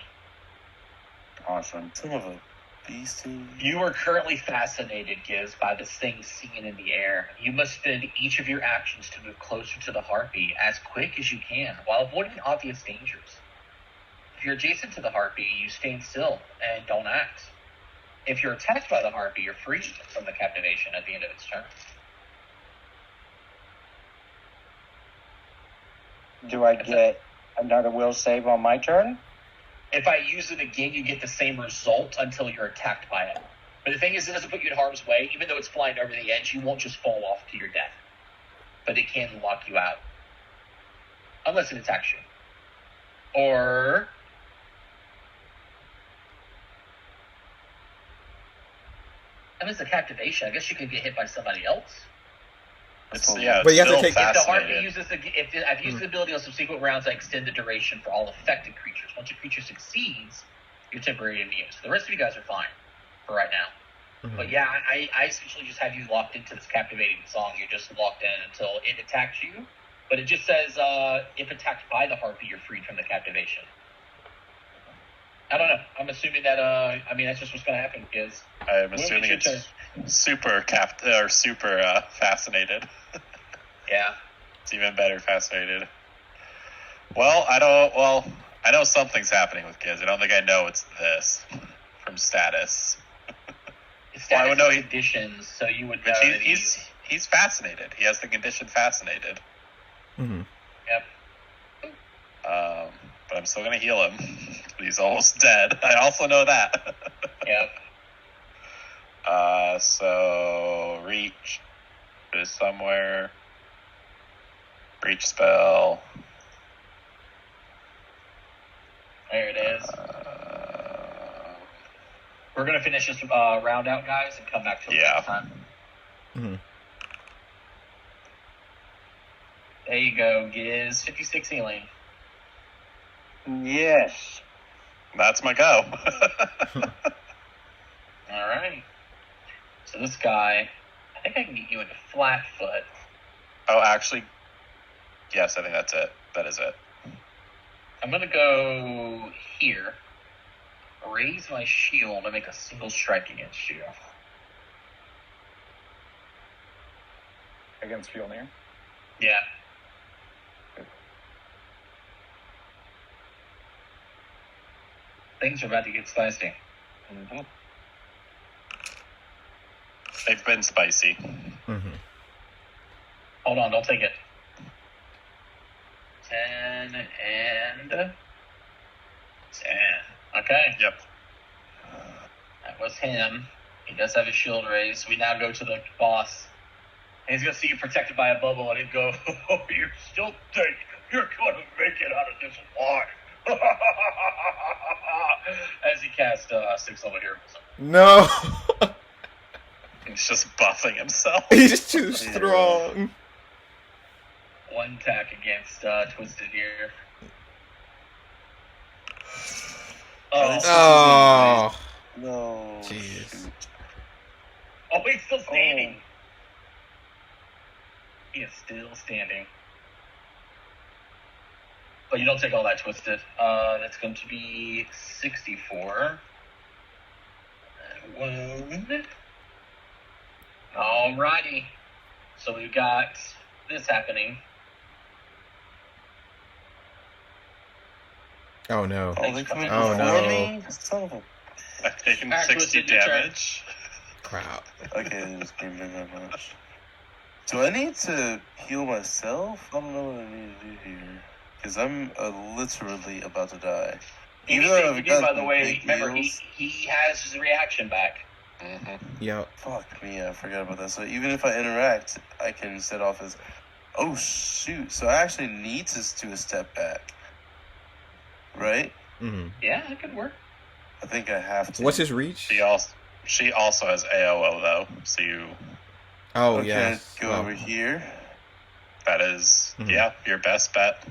Awesome. Son of a beastie. You are currently fascinated, Giz, by this thing seen in the air. You must spend each of your actions to move closer to the harpy as quick as you can, while avoiding obvious dangers. If you're adjacent to the harpy, you stand still and don't act. If you're attacked by the harpy, you're free from the captivation at the end of its turn. Do I get another will save on my turn? If I use it again, you get the same result until you're attacked by it. But the thing is, it doesn't put you in harm's way. Even though it's flying over the edge, you won't just fall off to your death. But it can lock you out. Unless it attacks you. Or... I mean, it's a captivation. I guess you could get hit by somebody else. Yeah, But you have to still take- If the harpy fascinated. uses if I've used the ability on subsequent rounds, I extend the duration for all affected creatures. Once a creature succeeds, you're temporarily immune. So the rest of you guys are fine for right now. Mhm. But yeah, I essentially just have you locked into this captivating song. You're just locked in until it attacks you. But it just says, if attacked by the harpy, you're freed from the captivation. I don't know. I'm assuming that, that's just what's going to happen, because... I'm assuming it's super fascinated. Yeah. It's even better fascinated. Well, I know something's happening with kids. I don't think I know it's this from status. It's Well, I would know status conditions, so you would know But that he's fascinated. He has the condition fascinated. Mhm. Yep. But I'm still gonna heal him. He's almost dead. I also know that. Yep. So reach is somewhere. Reach spell. There it is. We're going to finish this round out, guys, and come back to it next time. Mhm. There you go. Giz 56 healing. Yes. That's my go. All right. So this guy, I think I can get you into flat foot. Oh, actually, yes, I think that's it. That is it. I'm going to go here. Raise my shield and make a single strike against you. Against Fjolnir? Yeah. Things are about to get spicy. Mm-hmm. They've been spicy. Mhm. Hold on, don't take it. 10 and 10. Okay. Yep. That was him. He does have his shield raised. We now go to the boss. And he's going to see you protected by a bubble, and he'd go, oh, you still think you're going to make it out of this alive? As he casts 6 level heroes. No. He's just buffing himself. He's too strong. One attack against Twisted here. Oh. No. Jeez. Shoot. Oh, he's still standing. He is still standing. But you don't take all that, Twisted. That's going to be 64. Wound. Alrighty. So we've got this happening. Oh no. Oh, they coming Oh, before no. me? Son of a... I've taken Alright, 60 Twisted, your turn. damage. Crap. Okay, this game didn't that much. Do I need to heal myself? I don't know what I need to do here. Because I'm literally about to die. Even though Anything I've you do, got by the some way, big remember, heals- he has his reaction back. Mm-hmm. Yep. Fuck me, I forgot about that. So even if I interact, I can set off as... Oh, shoot. So I actually need to do a step back. Right? Mhm. Yeah, that could work. I think I have to. What's his reach? She also has AOO though, so Oh Okay, yes. go Oh. over here. that is Mhm. your best bet.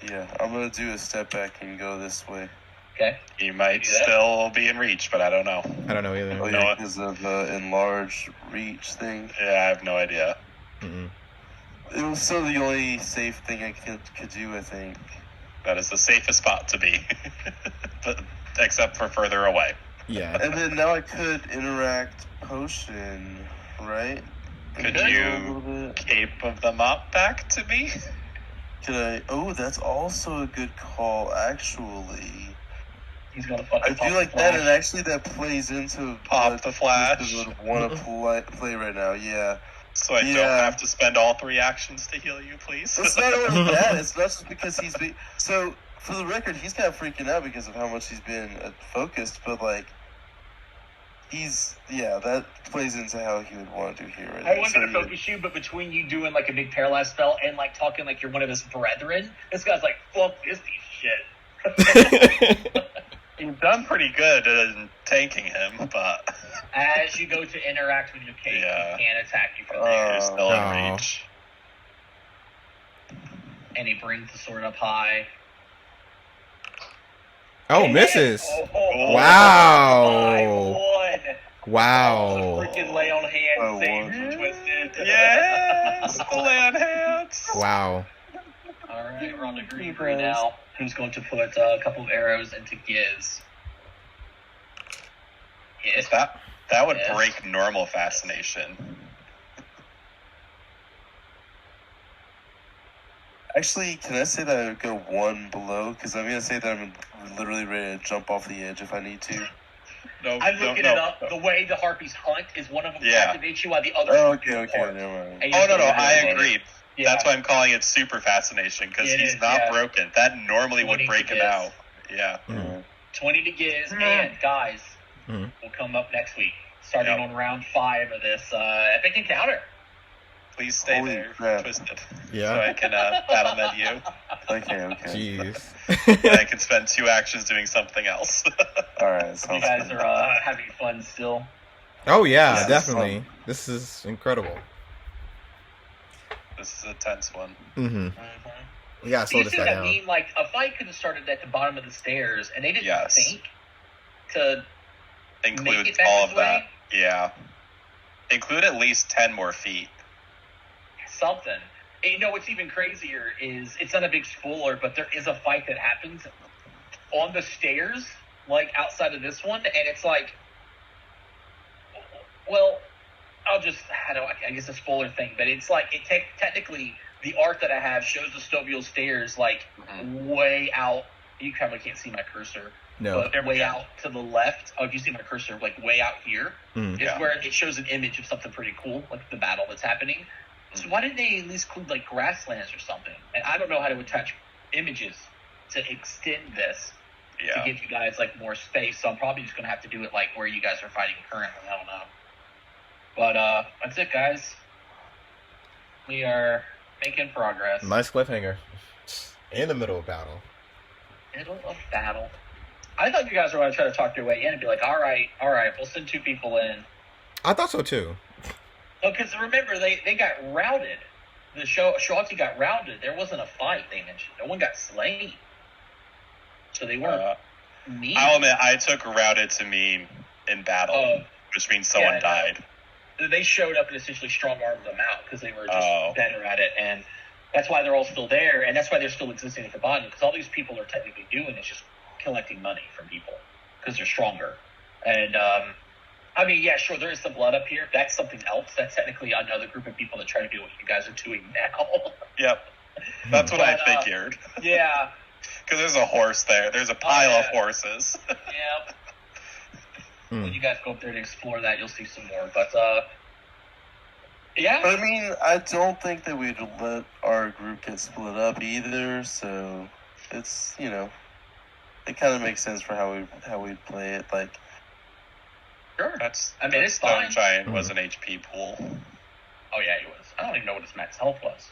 Yeah, I'm gonna do a step back and go this way. Okay. You might Do that. still be in reach, but I don't know. I don't know either. Oh No, yeah, it- because of the enlarged reach thing. Yeah, I have no idea. Mm-mm. It was still the only safe thing I could do, I think. That is the safest spot to be, but, except for further away. Yeah. And then now I could interact potion, right? Could And go you- a little bit. Cape of the Mop back to me. Could I? Oh, that's also a good call, actually. He's gonna fucking I pop do like the that, flash. and actually that plays into Pop what the flash. Twisted would want to play right now. Yeah. So I don't Yeah. have to spend all 3 actions to heal you, please. It's not only that. It's not just because he's been. So, for the record, he's kind of freaking out because of how much he's been focused, but, like, that plays into how he would want to do here. Right I now. wasn't So, gonna focus you, but between you doing like a big paralyzed spell and like talking like you're one of his brethren, this guy's like, fuck this piece of shit. You've done pretty good in tanking him, but As you go to interact with your cape, Yeah. he can't attack you from there. you're still in Oh. reach. And he brings the sword up high. Oh, And- misses. Oh, Wow. 5-1. Wow. Freaking lay on hands, Oh, save one. Twisted. Yes, the land hands. Wow. All right, we're on the green tree now. Who's going to put a couple of arrows into Giz? Giz. That would Yes. break normal fascination. Actually, can I say that I would go one below? Because I'm gonna say that I'm literally ready to jump off the edge if I need to. No, I'm no, looking no. it up. The way the harpies hunt is one of them Yeah. activates you while the other Oh, two okay, apart. never mind. And you Oh, no, just no, go I ahead. agree. Yeah. That's why I'm calling it super fascination, because It he's is, not yeah. broken. That normally would 20 break to him Giz. out. Yeah. Mm. 20 to Giz, and guys, Mm. will come up next week, starting Yep. on round 5 of this epic encounter. Please stay Holy there, crap. Twisted. Yeah. So I can battle med you. Okay. Jeez. And I can spend 2 actions doing something else. Alright, You sounds guys good. are having fun still. Oh yeah, This is definitely. fun. This is incredible. This is a tense one. Mm-hmm. Mm-hmm. We gotta slow You this see guy what I down. mean? Like, a fight could have started at the bottom of the stairs, and they didn't Yes. think to Include make it back all this of that. way? Yeah. Include at least 10 more feet. Something. And you know what's even crazier is, it's not a big spoiler, but there is a fight that happens on the stairs, like outside of this one, and it's like, well, I guess a spoiler thing, but it's like, technically, the art that I have shows the Stovio stairs, like, way out. You probably can't see my cursor, No. but way out to the left. Oh, if you see my cursor, like, way out here, Mm. is Yeah. where it shows an image of something pretty cool, like the battle that's happening. So why didn't they at least include, like, grasslands or something? And I don't know how to attach images to extend this to Yeah. give you guys, like, more space. So I'm probably just going to have to do it, like, where you guys are fighting currently. I don't know. But that's it, guys. We are making progress. Nice cliffhanger. In the middle of battle. Middle of battle. I thought you guys were going to try to talk your way in and be like, all right, we'll send 2 people in. I thought so too. No, because remember, they got routed. The Shawty got routed. There wasn't a fight, they mentioned. No one got slain. So they weren't mean. I'll admit, I took routed to mean in battle, Oh. which means someone Yeah, died. They showed up and essentially strong-armed them out because they were just Oh. better at it. And that's why they're all still there, and that's why they're still existing at the bottom, because all these people are technically doing is just collecting money from people because they're stronger. And, I mean, yeah, sure, there is some blood up here. That's something else. That's technically another group of people that try to do what you guys are doing now. Yep. That's what I But, figured. Yeah. Because there's a horse there. There's a pile of yeah. horses. Yeah. Mm. When you guys go up there to explore that, you'll see some more. But, yeah. But I mean, I don't think that we'd let our group get split up either, so it's, it kind of makes sense for how we'd play it. Like, Sure. That's, I mean, that it's Stone fine. Giant was an HP pool. Oh, yeah, he was. I don't even know what his max health was.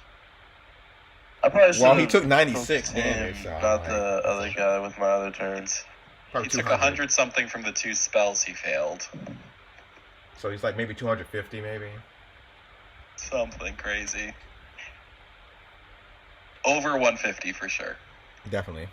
I probably Well, he should've took 96 focused him, damage, so not like- the other guy with my other turns. Probably He took 200. 100 something from the 2 spells he failed. So he's like maybe 250 maybe. Something crazy. Over 150 for sure. Definitely.